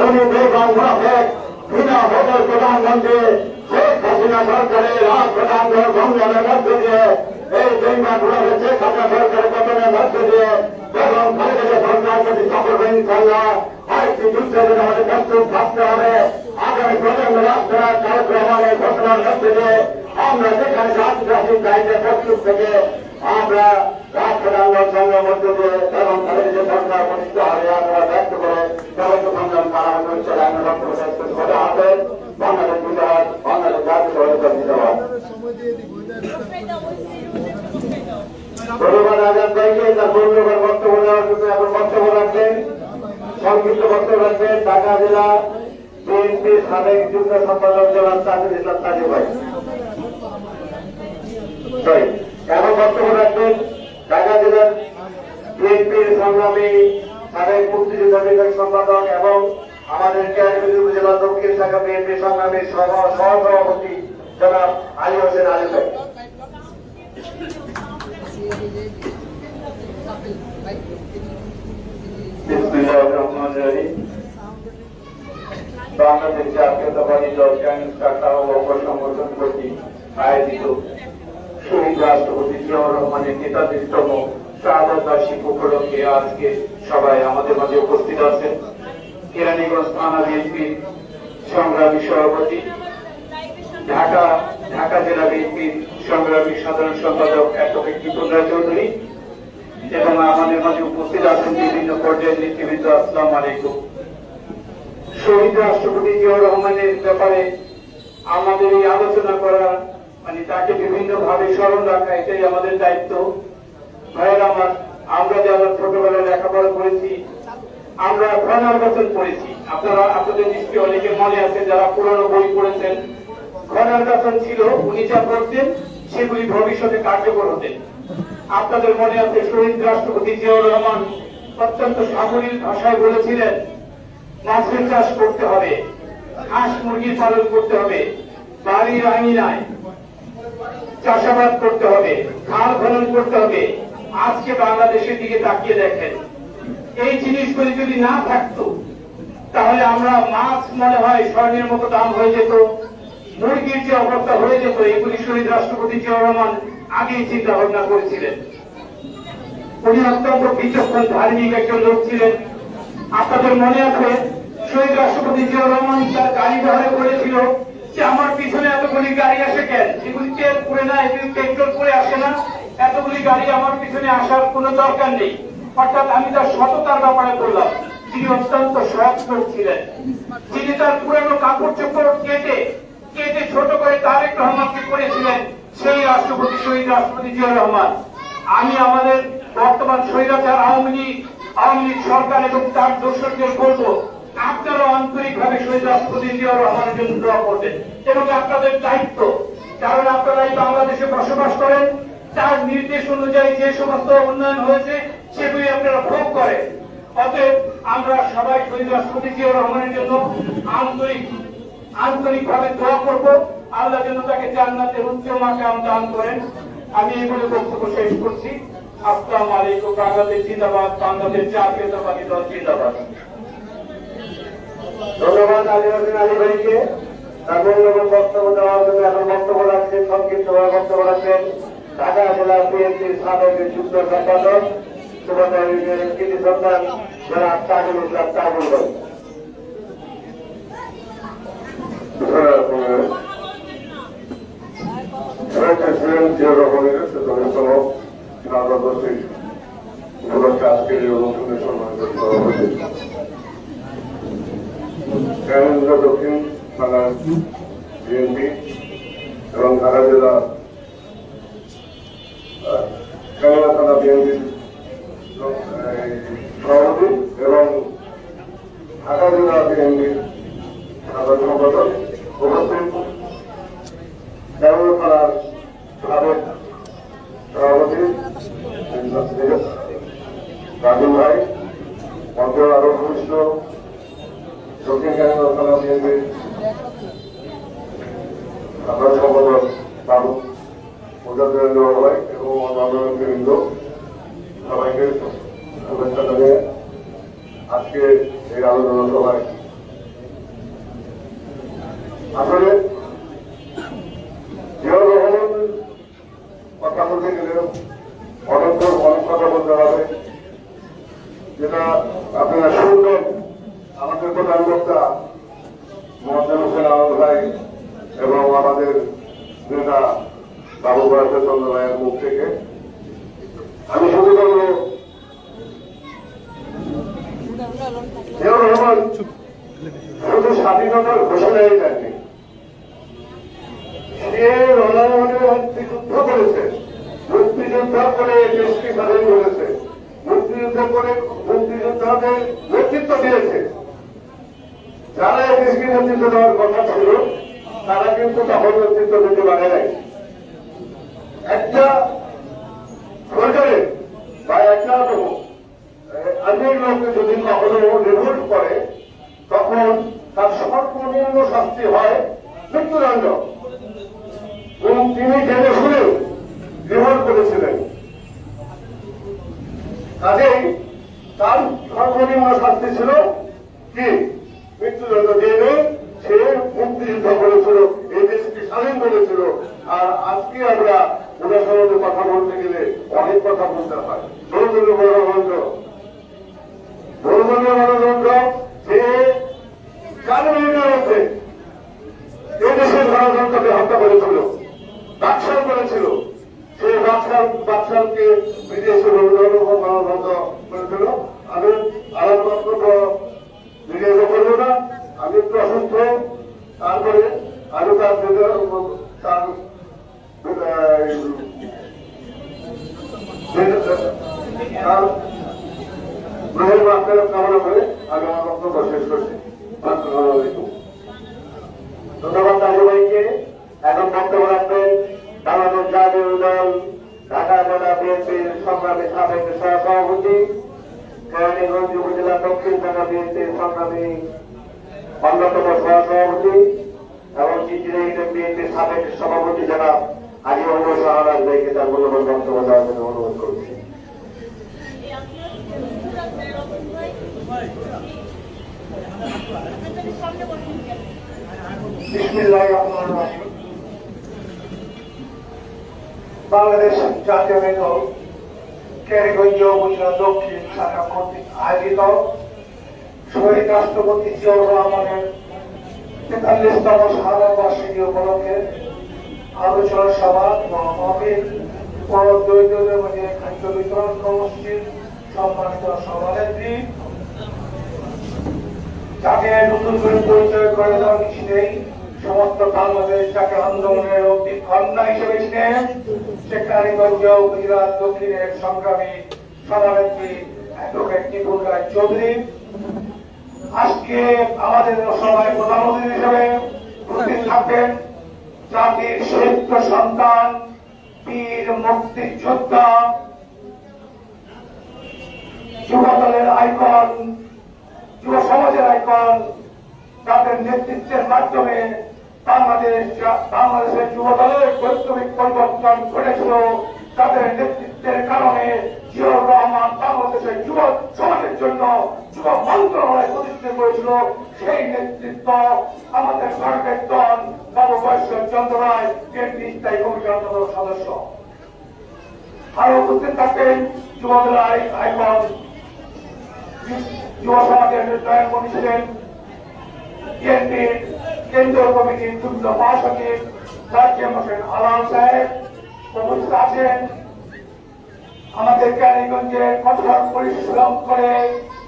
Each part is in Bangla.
উনি বেগম মুনাফেক বিনা ভোটের প্রধানমন্ত্রী শেখ হাসিনা সরকারের রাজ প্রধান সংগ্রামের মধ্য দিয়ে এই বেগম মুনাফেক শেখ হাসিনা সরকারের পতনের মধ্য দিয়ে বেগম খালেদা সরকার যদি সফল হয় ইনশাআল্লাহ আরেকটি যুদ্ধের আমাদের প্রস্তুত থাকতে হবে। আগামী প্রজন্ম রাষ্ট্রের কার্যক্রমের ঘোষণার মধ্য দিয়ে আমরা যেখানে রাষ্ট্রশাসিক দায়িত্বে প্রস্তুত থেকে আমরা রাষ্ট্রের আন্দোলন সংগ্রামের মধ্য দিয়ে এবং খালেদা সরকার প্রতিষ্ঠিত হবে আমরা ব্যক্ত করে সবাইকে সংগ্রাম করা হচ্ছে আমরা বক্তব্য শেষ করতে হবে। বাংলাদেশ জিন্দাবাদ, বাংলাদেশ জাতীয় জিন্দাবাদ। ধন্যবাদ আজাদ ভাইকে তার মূল্যবান বক্তব্য দেওয়ার জন্য। এখন বক্তব্য রাখবেন, সংক্ষিপ্ত বক্তব্য রাখবেন ঢাকা জেলা বিএনপির সাবেক যুগ্ম সম্পাদক জনাব তাজুল ইসলাম তাজু ভাই। এখন বক্তব্য রাখবেন ঢাকা জেলার বিএনপির সংগ্রামী সাবেক মুক্তিযোদ্ধা বিভাগ সম্পাদক এবং আমাদের কেরানীগঞ্জ উপজেলা দক্ষিণ শাখা বিএনপি সংগ্রামী সহসভাপতি জনাব আলী হোসেন আলী ভাই। বাংলাদেশ জাতীয়তাবাদী দল শাখা ও অঙ্গ সংগঠন কর্তৃক আয়োজিত শহীদ রাষ্ট্রপতি জিয়াউর রহমানের নেতাদেরতম শাহাদাত বার্ষিক উপলক্ষে আজকে সবাই আমাদের মাঝে উপস্থিত আছেন। কেরানীগঞ্জ থানা বিএনপির সংগ্রামী সভাপতি, ঢাকা জেলা বিএনপির সংগ্রামী সাধারণ সম্পাদক অ্যাডভোকেট কিপন রায় চৌধুরী এবং আমাদের মাঝে উপস্থিত আছেন বিভিন্ন পর্যায়ের নেতৃবৃন্দ। আসসালামু আলাইকুম। শহীদ রাষ্ট্রপতি জিয়াউর রহমানের ব্যাপারে আমাদের এই আলোচনা করা মানে তাকে বিভিন্ন ভাবে স্মরণ রাখা এটাই আমাদের দায়িত্ব। ভাইয়ের আমার, আমরা যারা ছোটবেলায় লেখাপড়া করেছি, আমরা ঘনার বচন পড়েছি। আপনাদের নিশ্চয়ই অনেকে মনে আছে যারা পুরনো বই পড়েছেন। ঘনার বচন ছিল উনি যা করতেন সেগুলি ভবিষ্যতে কার্যকর হতেন। আপনাদের মনে আছে শহীদ রাষ্ট্রপতি জিয়াউর রহমান অত্যন্ত সাবলীল ভাষায় বলেছিলেন মাছের চাষ করতে হবে, হাঁস মুরগির পালন করতে হবে, বাড়ির আঙিনায় চাষাবাদ করতে হবে, খাল খনন করতে হবে। আজকে বাংলাদেশের দিকে তাকিয়ে দেখেন, এই জিনিসগুলি যদি না থাকতো তাহলে আমরা মাছ মনে হয় স্বর্ণের মতো দাম হয়ে যেত, মুরগির যে অবস্থা হয়ে যেত। এগুলি শহীদ রাষ্ট্রপতি জিয়াউর রহমান আগেই চিন্তা ভাবনা করেছিলেন। উনি অত্যন্ত বিচক্ষণ ধার্মিক একজন লোক ছিলেন। আপনাদের মনে আছে শহীদ রাষ্ট্রপতি জিয়াউর রহমান তার গাড়ি ব্যবহার করেছিল যে আমার পিছনে এতগুলি গাড়ি আসে কেন, এগুলি তেল পড়ে না, এগুলি পেট্রোল পড়ে আসে না, এতগুলি গাড়ি আমার পিছনে আসার কোনো দরকার নেই। অর্থাৎ আমি তার সততার ব্যাপারে বললাম। তিনি অত্যন্ত সৎ লোক ছিলেন। তিনি তার পুরানো কাপড় চোপড় কেটে ছোট করে তারেক রহমানকে করেছিলেন সেই রাষ্ট্রপতি শহীদ রাষ্ট্রপতি জিয়াউর রহমান। আমি আমাদের বর্তমান স্বৈরাচার আওয়ামী লীগ সরকার এবং তার দর্শকদের বলবো, আপনারা আন্তরিকভাবে শহীদ রাষ্ট্রপতি জিয়াউর রহমানের জন্য দোয়া করবেন এবং আপনাদের দায়িত্ব, কারণ আপনারা এই বাংলাদেশে বসবাস করেন, তার নির্দেশ অনুযায়ী যে সমস্ত উন্নয়ন হয়েছে সেগুলি আপনারা ভোগ করেন। অতএব আমরা সবাই শহীদ রাষ্ট্রপতি জিয়াউর রহমানের জন্য আন্তরিকভাবে দোয়া করব। আল্লাহ যেন তাকে জান্নাতের উচ্চ মাকাম দান করেন। আমি এগুলো বক্তব্য শেষ করছি। আসসালামু আলাইকুম। বাংলাদেশ জিন্দাবাদ, বাংলাদেশ জাতীয়তাবাদী দল জিন্দাবাদ। ধন্যবাদ আলী হোসেন আলী ভাইকে তার মূল্যবান বক্তব্য দেওয়ার জন্য। এখন বক্তব্য রাখছেন, সংক্ষিপ্তভাবে বক্তব্য রাখছেন ঢাকা জেলা বিএনপির সাবেক যুগ্ম সম্পাদক সুবর্ণের কৃতি সন্তান যারা তাজুল ইসলাম তাজুল ভাই। আজকের এই অনুষ্ঠানের সম্মানিত সভাপতি কেরানীগঞ্জ দক্ষিণ থানা বিএনপি এবং ঢাকা জেলা কেরানীগঞ্জ থানা বিএনপির সভাপতি এবং ঢাকা জেলা বিএনপির সাধারণ সম্পাদক উপস্থিত, কেরানীগঞ্জ থানার সাবেক সভাপতি রাজু ভাই, মন্ত্রীর আরো ঘনিষ্ঠ দক্ষিণ কেরানীগঞ্জ থানা বিএনপির সাধারণ সম্পাদক বাবু মুজাদ্দেদ ভাই এবং অন্যান্য বৃন্দ, সবাইকে শুভেচ্ছা জানিয়ে আজকে এই আলোচনা সভায় আসলে জিয়াউর রহমান কথা বলতে গেলে অনেক কথা বলতে হবে, যেটা আপনারা শুনবেন আমাদের প্রধান বক্তা মোহাম্মদ হোসেন আলম ভাই এবং আমাদের নেতা বাবু বয়সের চন্দ্র ভাইয়ের মুখ থেকে। আমি শুরু করবো, জিয়াউর রহমান শুধু স্বাধীনতার ঘোষণাই দেননি, সে রণাঙ্গনে মুক্তিযুদ্ধ করেছে, মুক্তিযুদ্ধ করে দেশকে স্বাধীন করেছে, মুক্তিযুদ্ধ করে মুক্তিযোদ্ধাদের নেতৃত্ব দিয়েছে। যারা এই দেশকে নেতৃত্ব দেওয়ার কথা ছিল তারা কিন্তু তখন নেতৃত্ব দিতে পারে নাই। একটা সরকারের বা একটা আইনের লোককে যদি কখনো রিভোল্ট করে তখন তার সর্বনিম্ন শাস্তি হয় মৃত্যুদণ্ড, এবং তিনি জেনে শুনেও রিভোল্ট করেছিলেন। কাজেই তার সর্বনিম্ন শাস্তি ছিল কি মৃত্যুদণ্ড, জেনে সে মুক্তিযুদ্ধ করেছিল, এই দেশকে স্বাধীন করেছিল। আর আজকে আমরা ওনার সম্বন্ধে কথা বলতে গেলে অনেক কথা বলতে হয়। বহুদলীয় গণতন্ত্র, বহুদলীয় গণতন্ত্র যে কারণের মধ্যে এই দেশের গণতন্ত্রকে হত্যা করেছিল, বাকশাল করেছিল, সেই বাকশালকে বিদেশে গণতন্ত্র করেছিল। আমি আলাপ বক্তব্য বিনিয়োগ করবো না, আমি একটু অসুস্থ, তারপরে আমি তার গ্রহের মাত্রার কামনা করে আমি আমার বক্তব্য শেষ করছি। ধন্যবাদ দাদু ভাইকে। এখন বক্তব্য রাখবেন বাংলাদেশ জাতীয় দল ঢাকা জেলা বিএনপির সংগ্রামী সাবেক সহসভাপতি, কেরানীগঞ্জ উপজেলা দক্ষিণ ঢাকা বিএনপির সংগ্রামী অন্যতম সহসভাপতি এবং চিঠিরা ইউনিয়ন বিএনপির সাবেক সভাপতি যারা আজি মোহাম্মদ শাহনাজ ভাইকে তার মূল্যবান বক্তব্য দেওয়ার জন্য অনুরোধ করছি। বাংলাদেশ জাতীয় দল কেরানীগঞ্জ উপজেলা দক্ষিণ শাখা কর্তৃক আয়োজিত শহীদ রাষ্ট্রপতি জিয়াউর রহমানের ৪৩তম শাহাদাত বার্ষিকী উপলক্ষে আলোচনা সভা মাহফিল ও দরিদ্রদের মধ্যে খাদ্য বিতরণ কর্মসূচির সম্মানিত সভানেত্রী, যাকে নতুন করে পরিচয় করে দেওয়ার কিছু নেই, সমস্ত বাংলাদেশ যাকে আন্দোলনের অগ্নি কন্যা হিসেবে ছিলেন, সে কেরানীগঞ্জ উপজেলা দক্ষিণের সংগ্রামী সভানেত্রী অ্যাডভোকেট নিপুণ রায় চৌধুরী, আজকে আমাদের সভায় প্রধান অতিথি হিসেবে উপস্থিত থাকবেন জাতির শ্রেষ্ঠ সন্তান, বীর মুক্তিযোদ্ধা, যুবদলের আইকন, যুব সমাজের আইকন, যাদের নেতৃত্বের মাধ্যমে বাংলাদেশের যুবদলের বৈপ্লবিক পরিবর্তন ঘটেছিল, তাদের নেতৃত্বের কারণে জিয়াউর রহমান বাংলাদেশের যুব সমাজের জন্য যুব মন্ত্রণালয় প্রতিষ্ঠা করেছিল। সেই নেতৃত্ব আমাদের সরকারের দল বাবু বয়সের চন্দ্র রায় বিএনপি স্থায়ী কমিটির অন্যতম সদস্য। আরো উপস্থিত থাকবেন যুবদলের আইকন, যুব সমাজের নয়নমণি ছিলেন বিএনপির কেন্দ্রীয় কমিটির যুগ্ম মহাসচিব রাজ্যের হোসেন আলাল সাহেব উপস্থিত আছেন। আমাদের কেরানীগঞ্জের কঠোর পরিশ্রম করে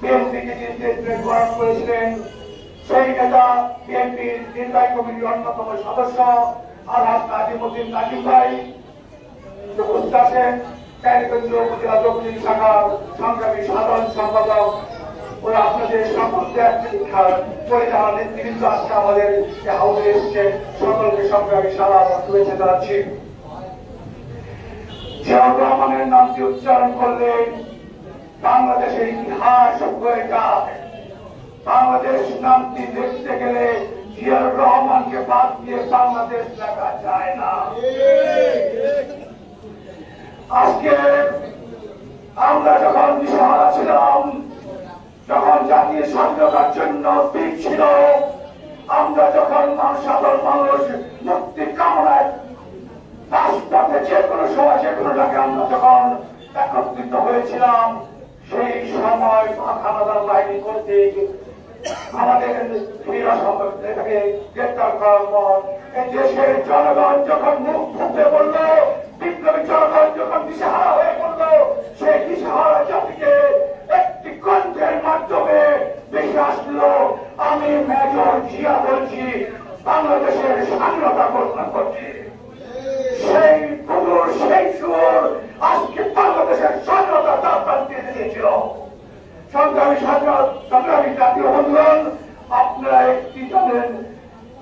বিএনপিকে নেতৃত্ব গ্রহণ করেছিলেন সেই নেতা, বিএনপির নির্বাহী কমিটির অন্যতম সদস্য আলহাজ নাজিমুদ্দিন নাজিম ভাই উপস্থিত আছেন। কেরানীগঞ্জ উপজেলা দক্ষিণ শাখার সংগ্রামী সাধারণ সম্পাদক ও আপনাদের সম্পর্কে পরিচালনা নেতৃবৃন্দ আজকে আমাদের হাউসে এসেছে, সকলকে সংগ্রামী সালাম ও শুভেচ্ছা জানাচ্ছি। জিয়াউর রহমানের নামটি উচ্চারণ করলে বাংলাদেশের ইতিহাস হয়ে যায়। বাংলাদেশ নামটি দেখতে গেলে জিয়াউর রহমানকে বাদ দিয়ে বাংলাদেশ লেখা যায় না। আজকে আমরা যখন দিশাহারা ছিলাম, যখন জাতীয় স্বাধীনতার জন্য দিক ছিল, আমরা যখন সাধারণ মানুষ মুক্তি কামনায় রাজপথে যে কোনো সময় যে কোনো জায়গায় আমরা যখন একত্রিত হয়েছিলাম, সেই সময় খানাদার বাহিনী কর্তৃক আমাদের এটাকে গ্রেপ্তার করার পর এই দেশের জনগণ যখন মুখ ফুটে বলল, বিপ্লবী জনগণ যখন দিশেহারা হয়ে পড়ল, সেই দিশেহারা জাতিকে একটি কণ্ঠের মাধ্যমে দেখে আসলো, আমি মেজর জিয়া বলছি, বাংলাদেশের স্বাধীনতা ঘোষণা করছি। সেই পুরুষ সেই সুর আজকে বাংলাদেশের স্বাধীনতা দান দিয়ে দিয়েছিল। সংগ্রামী জাতীয় বন্ধুগণ, আপনারা একটি জানেন,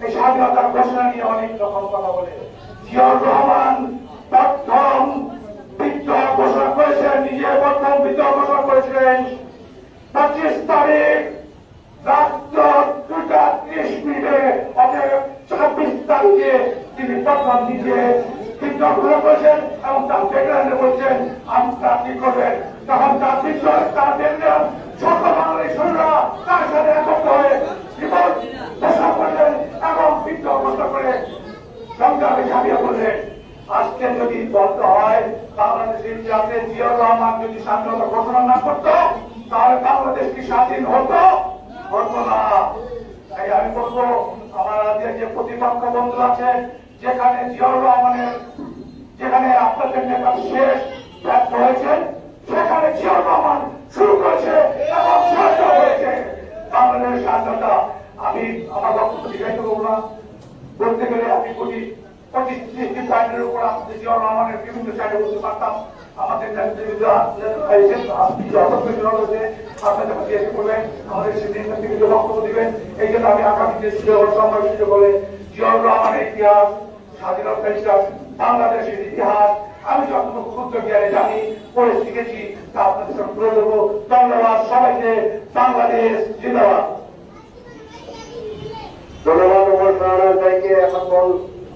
এই স্বাধীনতার ঘোষণা নিয়ে অনেক রকম কথা বলে। জিয়াউর রহমান প্রথম বিদ্রোহ ঘোষণা করেছেন, নিজে প্রথম বিদ্রোহ ঘোষণা করেছিলেন 25 তারিখ রাত 2:30 অতএব 26 তারিখে তিনি প্রথম নিজে বিদ্রোহ ঘোষণা করেছেন এবং তার ডেডলাইনে বলছেন আমরা কি করবেন। তখন তার বিদ্রোহ তার ডেডলাইন সকল বাঙালি সৈন্যরা তার সাথে একত্র হয়ে বিপদ ঘোষণা করলেন এবং বিদ্রোহ ঘোষণা করে সংগ্রামে ঝাঁপিয়ে পড়লেন। আজকে যদি বলতে হয় বাংলাদেশের ইতিহাসে জিয়াউর রহমান যদি স্বাধীনতা ঘোষণা না করত, তাহলে বাংলাদেশ কি স্বাধীন হতো? হতো না। তাই আমি বলবো আমার যে প্রতিপক্ষ বন্ধু আছে, যেখানে জিয়াউর রহমানের যেখানে আপনাদের নেতা শেষ ব্যর্থ হয়েছেন, সেখানে জিয়াউর রহমান শুরু করেছে এবং সার্থ হয়েছে বাংলাদেশের স্বাধীনতা। আমি আমার বক্তব্য দীর্ঘায়িত করবো না, বলতে গেলে আমি 25-30টি পয়েন্টের উপর আপনাদের জিয়াউর রহমানের বিভিন্ন সাইডে বলতে পারতাম। আমাদের আপনাদের প্রতি এসে করবেন, আমাদের সেদিন বক্তব্য দিবেন। এই জন্য আমি আগামীতে সংবাদ বলে জিয়াউর রহমানের ইতিহাস, স্বাধীনতার ইতিহাস, বাংলাদেশের ইতিহাস আমি যতটুকু ক্ষুদ্র জ্ঞানে জানি, পড়ে শিখেছি, তা আপনাদের সঙ্গে তুলে দেবো। ধন্যবাদ সবাইকে। বাংলাদেশ জিন্দাবাদ। ধন্যবাদ উপস্থিত এখন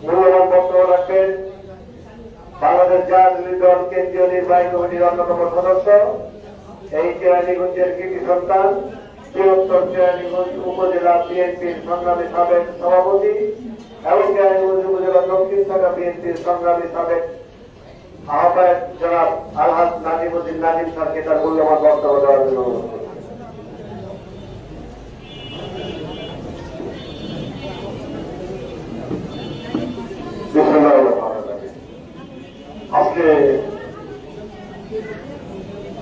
মূল্যবান বক্তব্য রাখবেন বাংলাদেশ জাতীয় দল কেন্দ্রীয় নির্বাহী কমিটির অন্যতম সদস্য, এই কেরানীগঞ্জের কৃতি সন্তান, বৃহত্তর কেরানীগঞ্জ উপজেলা বিএনপির সংগ্রামী সাবেক সভাপতি এবং কেরানীগঞ্জ উপজেলা দক্ষিণ শাখা বিএনপির সংগ্রামী সাবেক আহ্বায়ক জনাব আলহাজ নাজিমুদ্দিন নাজিম স্যারকে তার মূল্যবান বক্তব্য দেওয়ার জন্য আজকে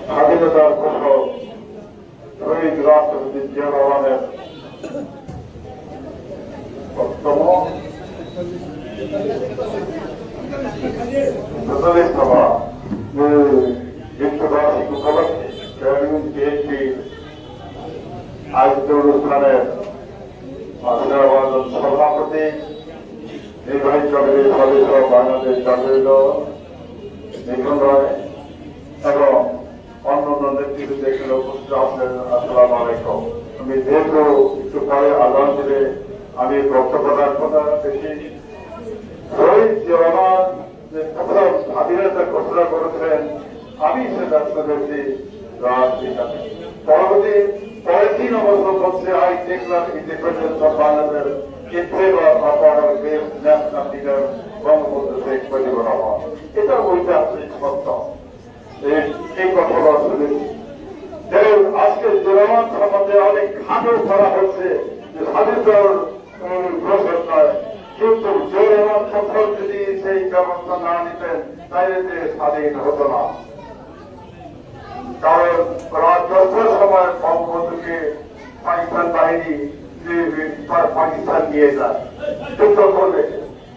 স্বাধীনতার ঘোষক শহীদ রাষ্ট্রপতি জিয়াউর রহমানের বক্তব্য 47 সভা বিশ্ববার্ষিক উপলক্ষে কেরানীগঞ্জ বিএনপির আয়োজিত অনুষ্ঠানের সভাপতি, নির্বাহী কমিটির সদস্য বাংলাদেশ জাতীয় দল নিখন রায় এবং অন্যান্য নেতৃবৃন্দ এখানে উপস্থিত আছেন, আসসালামু আলাইকুম। আমি যেহেতু একটু পরে আদান দিলে আমি বক্তব্য রাখবো না, বেশি শহীদ জিয়াউর রহমান যে প্রথম স্বাধীনতা ঘোষণা করেছেন, আমি সেটা শুনেছি রাজনীতি। পরবর্তী পরে 3 বছর বলছে I declare independence of Bangladesh in favor of our great national leader Bangabandhu Sheikh Mujibur Rahman. এটা ঐতিহাসিক সত্য, এই কথাটা শুনেছি। আজকে জিয়াউর সম্বন্ধে অনেক খাটো করা হচ্ছে যে স্বাধীনতার ঘোষণা নয়, কিন্তু জিয়াউর সফল যদি সেই ব্যবস্থা না নিতেন তাহলে যে স্বাধীন হতো না। কারণ রাত 10টার সময় বঙ্গবন্ধুকে পাকিস্তান বাহিনী পাকিস্তান নিয়ে যায়, যুদ্ধ করবে।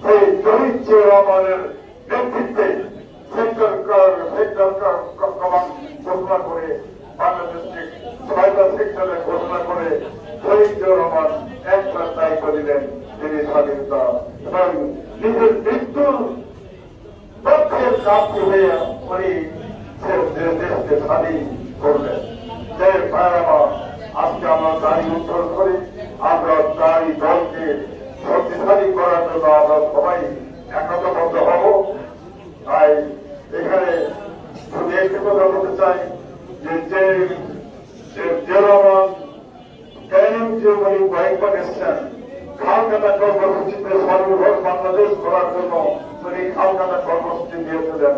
সেই শহীদ জিয়াউর রহমানের নেতৃত্বে সেক্টর কমান্ড ঘোষণা করে বাংলাদেশকে 6টা সেক্টরে ঘোষণা করে শহীদ জিয়াউর রহমান একটা দায়িত্ব দিলেন, তিনি স্বাধীনতা এবং নিজের মৃত্যুর পক্ষে প্রাপ্তি হয়ে উনি দেশকে স্বাধীন করলেন। যে আজকে আমরা দাঁড়ি উত্তর করি, আমরা দাঁড়ি দলকে শক্তিশালী করার জন্য আমরা সবাই একতাবদ্ধ হব। তাই এখানে শুধু একটি কথা বলতে চাই যে জিয়াউর রহমান কেন যে উনি কয়েকবার এসছেন, খালকাটা কর্মসূচিতে স্বনির্ভর বাংলাদেশ করার জন্য তিনি খালকাটা কর্মসূচি দিয়েছিলেন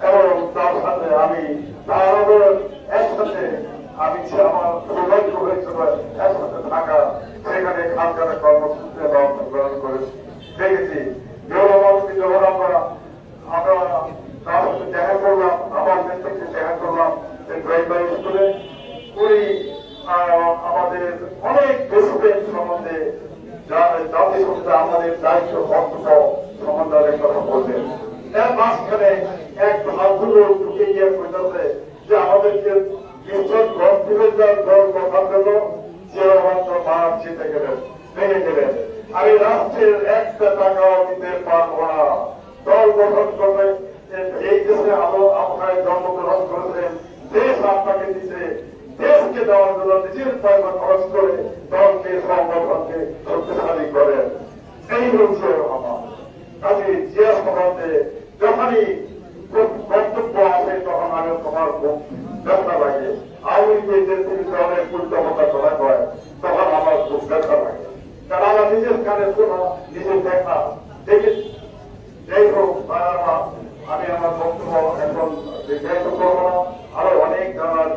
এবং তার সাথে আমি তারও একসাথে আমি আমার সৌভাগ্য হয়েছিল একসাথে থাকা সেখানে খালকাটা কর্মসূচিতে অংশগ্রহণ করেছি দেখেছি যখন আমরা তার সাথে দেখা করলাম আমার নেতৃত্বে দেখা করলাম প্রাইমারি স্কুলে উনি আমাদের অনেক দেশপ্রেম সম্বন্ধে জাতিসংঘে আমাদের দায়িত্ব কর্তব্য সম্বন্ধে কথা বললেন এর মাঝখানে এক ভাবগুলো ঢুকে গিয়ে বোঝাচ্ছে যে আমাদেরকে দল কথার জন্য যে মাত্র মাঠ জিতে গেলেন ভেঙে গেলেন আমি রাষ্ট্রের একটা টাকাও দিতে পারবো না দল গঠন করবে এই দেশে আপনার জন্মগ্রহণ করেছেন দেশ আপনাকে দিচ্ছে দেশকে দেওয়ার জন্য নিজের পয়সা খরচ করে দলকে সংগঠনকে শক্তিশালী করেন এই হচ্ছে আমার কাজে জিয়া সম্বন্ধে যখনই বক্তব্য আসে তখন আমি তোমার খুব ব্যথা লাগে আওয়ামী লীগের বিরুদ্ধে অনেক উল্টো কথা করা হয় তখন আমার খুব ব্যথা লাগে কারণ আমার নিজের কানে শোনা নিজের দেখা দেখে যাই হোক আমি আমার বক্তব্য এখন দীর্ঘায়িত করবো না আরো অনেক জানার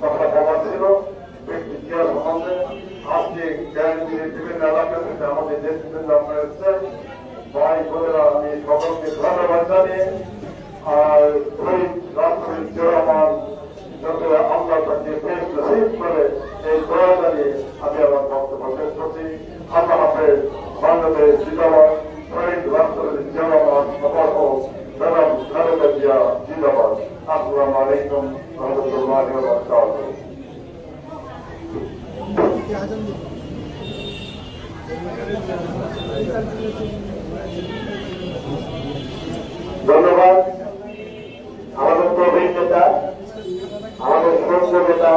কথা বলার ছিল ইতিহাস সম্বন্ধে আজকে বিভিন্ন এলাকা থেকে আমাদের দেশ বিভিন্ন আপনারা এসছেন ভাই বোনেরা আমি সকলকে ধন্যবাদ জানিয়ে আর রাষ্ট্রপতি জিয়ারহমান যাতে আল্লাহ তাকে বেশ নসিব করে এই দোয়া জানিয়ে আমি আমার বক্তব্য শেষ করছি আল্লাহ হাফেজ বাংলাদেশ জিন্দাবাদ শহীদ রাষ্ট্রপতি জিয়ারহমান সফল হোক ম্যাডাম খালেদা জিয়া জিন্দাবাদ আসসালামু আলাইকুম রহমতুল্লাহি ওয়া বারাকাতুহু ধন্যবাদ আমাদের প্রবীণ নেতা আমাদের শ্রদ্ধ নেতা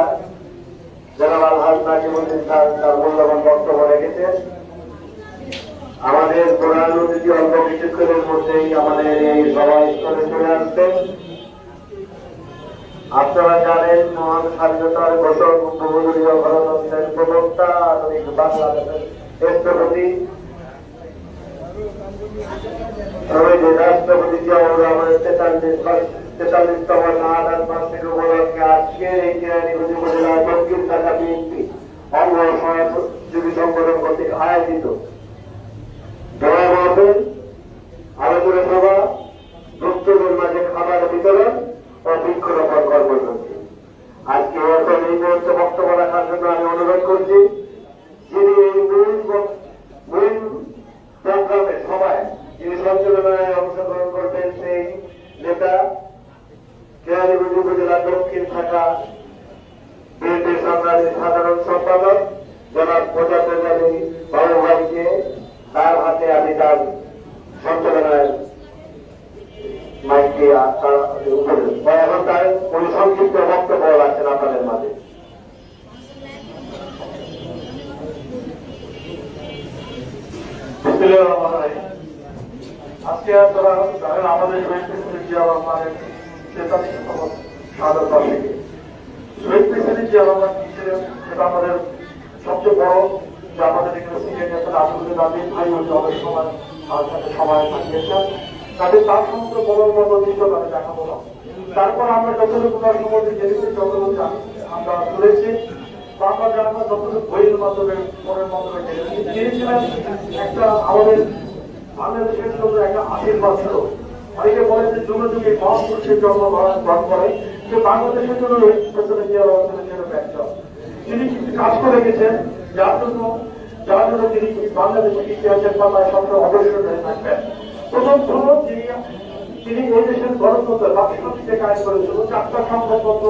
জেনারেল আলহাজ নাজিমুদ্দিন খান তার মূল্যবান বক্তব্য রেখেছেন আমাদের প্রধান অতিথি অল্প কিছুক্ষণের মধ্যেই আমাদের এই সভাস্থলে চলে আসবেন আপনারা জানেন মহান স্বাধীনতার ঘোষক বহুদলীয় গণতন্ত্রের প্রবক্তা আধুনিক বাংলাদেশের রাষ্ট্রপতি রাষ্ট্রপতি জিয়াউর রহমানের 43তম শাহাদাত বার্ষিকী উপলক্ষে আজকের এই কেরানীগঞ্জ উপজেলা দক্ষিণ শাখা বিএনপি অঙ্গ সহযোগী সংগঠন কর্তৃক আয়োজিত দোয়া মাহফিল আলোচনা সভা ভক্তদের মাঝে খাবার বিতরণ ও বৃক্ষরোপণ কর্মসূচি আজকে এখন এই মুহূর্তে বক্তব্য রাখার জন্য আমি অনুরোধ করছি যিনি এই মূল প্রোগ্রামে সবাই যিনি সঞ্চালনায় অংশগ্রহণ করবেন সেই নেতা কেরানীগঞ্জ উপজেলা দক্ষিণ শাখা বিএনপি সংগ্রামী সাধারণ সম্পাদক জনাব প্রজাতন্ত্রী বাবু ভাইকে তার হাতে আমি তার সঞ্চালনায় মাইকে এখন তার উনি সংক্ষিপ্ত বক্তব্য রাখছেন আপনাদের মাঝে আজকে আপনারা জানেন আমাদের শহীদ জিয়া রহমানের 43তম শাহাদাত বার্ষিকী শহীদ প্রেসিডেন্ট জিয়া রহমান কি ছিলেন সেটা আমাদের সবচেয়ে বড় যে আমাদের এখানে সিনিয়র নেতা আসাদুদ্দিন আমিন ভাই হচ্ছে অনেক সময় তার সাথে সময় থাকিয়েছেন তাদের তার সমস্ত বলার মতো দৃশ্য তাদের দেখাবো না তারপর আমরা যতটুকু তার সম্বন্ধে জেনেছি যতটুকু আমরা তুলেছি বাংলা জানা যতটুকু বইয়ের মাধ্যমে পরের মাধ্যমে জেনেছি জেনেছিলেন একটা আমাদের বাংলাদেশের জন্য একটা আশীর্বাদ ছিল অনেকে বলে যে যুগে যুগে মহাপুরুষের জন্মগ্রহণ করে যে বাংলাদেশের জন্য তিনি কিছু কাজ করে গেছেন যার জন্য তিনি বাংলাদেশের ইতিহাসের পাতায় সবসময় অবশ্যই থাকবেন প্রথম হল তিনি এই দেশের গণতন্ত্র বাকশক্তিতে কাজ করেছিল 4টা সংবাদপত্র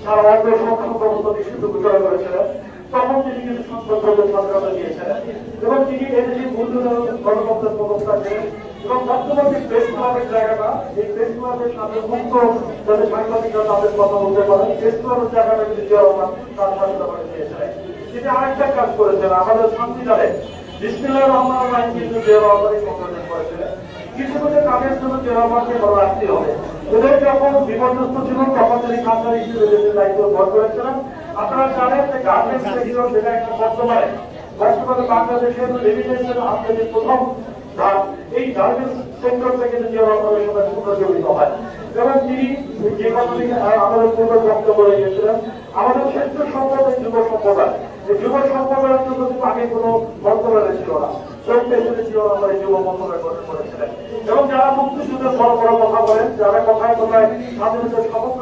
সারা রাজ্যের সব সংবাদপত্র নিষিদ্ধ ঘোষণা করেছিলেন তখন তিনি কিন্তু সংবাদপত্রের স্বাধীনতা দিয়েছিলেন এবং তিনি এদেশের মূল্যবান গণতন্ত্রের প্রবক্তা ছিলেন এবং বর্তমান যে প্রেস ক্লাবের জায়গাটা এই প্রেস ক্লাবের সাথে মুক্ত যাতে সাংবাদিকরা তাদের কথা বলতে পারেন প্রেস ক্লাবের জায়গাটা কিন্তু জিয়া রহমান তার স্বাধীনতা করে দিয়েছিলেন তিনি আরেকটা কাজ করেছেন আমাদের সংবিধানে বিসমিল্লাহির রহমানির রহিম কিন্তু জিয়া রহমানই সংশোধন করেছিলেন কিছু কিছু কাজের জন্য জিয়া রহমানকে বড় রাখতে হবে ওদের যখন বিপর্যস্ত ছিল তখন তিনি কান্দারি হিসেবে দেশের দায়িত্ব গ্রহণ করেছিলেন আপনারা জানেন যে গার্মেন্টস সেক্টর যেটা একটা বর্তমানে বাংলাদেশের রেভিডেন্সের আপনাদের প্রথম ধাপ এই ধার্মিক সেক্টর থেকে যদি জড়িত হয় এবং তিনি যে কথাটি আমাদের পূর্বে বক্তব্য রেখেছিলেন আমাদের শ্রেষ্ঠ সম্প্রদায় যুব সম্প্রদায় এই যুব সম্প্রদায়ের জন্য কিন্তু আগে কোনো মন্ত্রণালয় ছিল না সেই পেছনে ছিল আমরা এই যুব মন্ত্রণালয় গঠন করেছিলেন এবং যারা মুক্তিযুদ্ধের বড় বড় কথা বলেন যারা কথায় কথায় স্বাধীনতার সমগ্র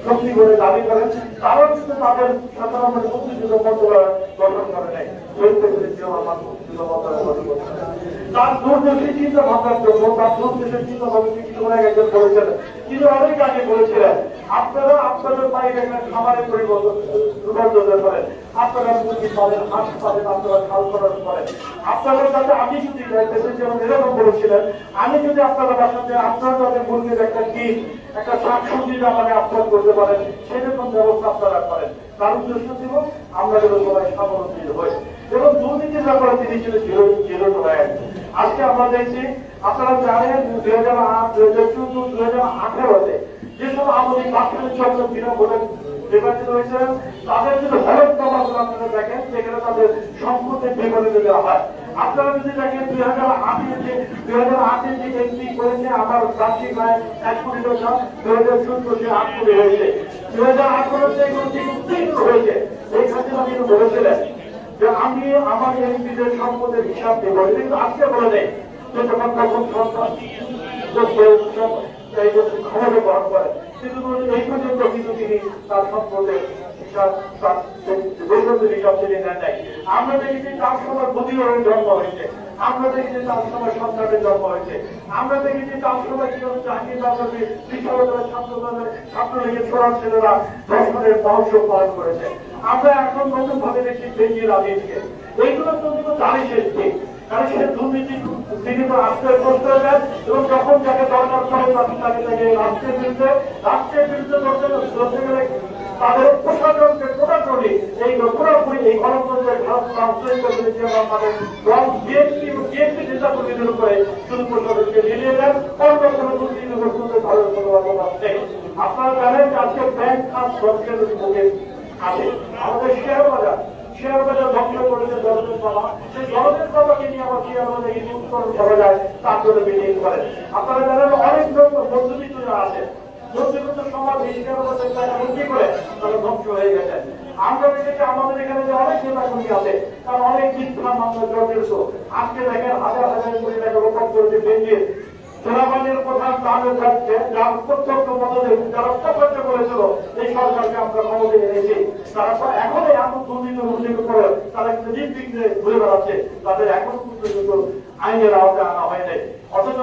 শক্তি করে দাবি করেন তারাও কিন্তু তাদের সাধারণ মুক্তিযুদ্ধ মন্ত্রণালয় গঠন করে নেয় সেই পেছনে ছিল আমার মুক্তিযুদ্ধ মন্ত্রণালয় গঠন করেছিলেন তার দূরদর্শী চিন্তা ভাবনার জন্য তার দূরদর্শী চিন্তা ভাবনা কিছু একজন বলেছিলেন তিনি অনেক আগে বলেছিলেন আপনারা আপনাদের বাইরে একটা খামারের পরিবর্তন রূপান্তর করেন আপনারা মুরগি পাবেন হাঁস পাবেন আপনারা খাল করার করেন আপনাদের কাছে আমি যদি যেমন এরকম বলেছিলেন আমি যদি আপনারা বাসাতে আপনারা তাদের মুরগির একটা ডিম একটা শাকসবজি আমাকে আপনার করতে পারেন সেরকম ব্যবস্থা আপনারা করেন তার উদ্দেশ্য ছিল আমরা যেন সবাই স্বাবলম্বী হই এবং দুর্নীতির ব্যাপারে তিনি ছিল জিরো টলারেন্স আজকে আমরা দেখছি আপনারা জানেন 2008, 2014, 2018-তে যেসব আমাদের বাচ্চাদের চক্র বিনা নির্বাচিত হয়েছিলেন তাদের যদি হলফনামা আপনারা দেখেন সেখানে তাদের সম্পত্তির বিবরণী দেওয়া হয় আপনারা যদি দেখেন 2008-এ যে এমপি করেছে আমার রাশি প্রায় 1 কোটি টাকা 2014 সে 8 কোটি হয়েছে 2018-তে এগুলো ঠিক উত্তীর্ণ হয়েছে এই খাতির আমি বলেছিলেন যে আমি আমার এমপিদের সম্পদের হিসাব দেবো কিন্তু আজকে বলে নেই যে যখন তখন সরকার ক্ষমতা গ্রহণ করে কিন্তু এই পর্যন্ত কিন্তু তিনি তার সম্পদের হিসাব হিসাব তিনি নেন নাই আমরা দেখেছি তার সময় বুদ্ধির জন্ম হয়েছে আমরা দেখেছি তার সময় সন্তানের জন্ম হয়েছে আমরা দেখেছি তার সময় কিভাবে জাহাঙ্গীর বাজারে বিশ্ববিদ্যালয়ের ছাত্রলীগের ছোড়া ছেলেরা ধর্ষণের মহোৎসব পালন করেছে আমরা এখন নতুন ভাবে দেখছি বেঞ্জির রাজনীতিকে এইগুলো কিন্তু তারই শেষ ঠিক কারণ সে দুর্নীতি তিনি তো রাষ্ট্রের প্রশ্রয় দেন এবং যখন যাকে দরকার পড়ে তখন তাকে রাষ্ট্রের বিরুদ্ধে লড়তে গেলে তাদের প্রশাসনকে পুরোপুরি এই গণতন্ত্রের ভারত আমাদের দল বিএনপি নেতা কর্মীদের উপরে শুধু প্রশাসনকে মিলিয়ে দেন অন্য কোনো দুর্নীতি বস্তুতে ভারত কোনো নেই আপনারা জানেন আজকে ব্যাংক খাত দর্শের মুখে আছে আমাদের শেয়ার বাজার ধ্বংস করেছে জনদের বাবা সেই জনদের বাবাকে নিয়ে আবার শেয়ার বাজার উত্তরণ করা যায় তার জন্য মিটিং করে আপনারা জানেন অনেক লোক মধ্যবিত্ত আছে মধ্যবিত্ত সমাজ এই শেয়ার বাজার টাকা বৃদ্ধি করে তারা ধ্বংস হয়ে গেছে আমরা দেখেছি আমাদের এখানে যে অনেক নেতা কর্মী আছে তার অনেক মিথ্যা মামলা জড়িত আজকে দেখেন হাজার হাজার কোটি টাকা রোপণ করেছে বেঞ্জির সেনাবাহিনীর প্রধান তাদের যাচ্ছে যার প্রত্যক্ষ মদতে যারা প্রত্যক্ষ করেছিল এই সরকারকে আমরা ক্ষমতা এনেছি তারা এখন এমন দুর্নীতি করে তারা কিন্তু নির্বিঘ্নে ঘুরে বেড়াচ্ছে তাদের এখন পর্যন্ত আইনের আওতায় আনা হয় নাই অথচ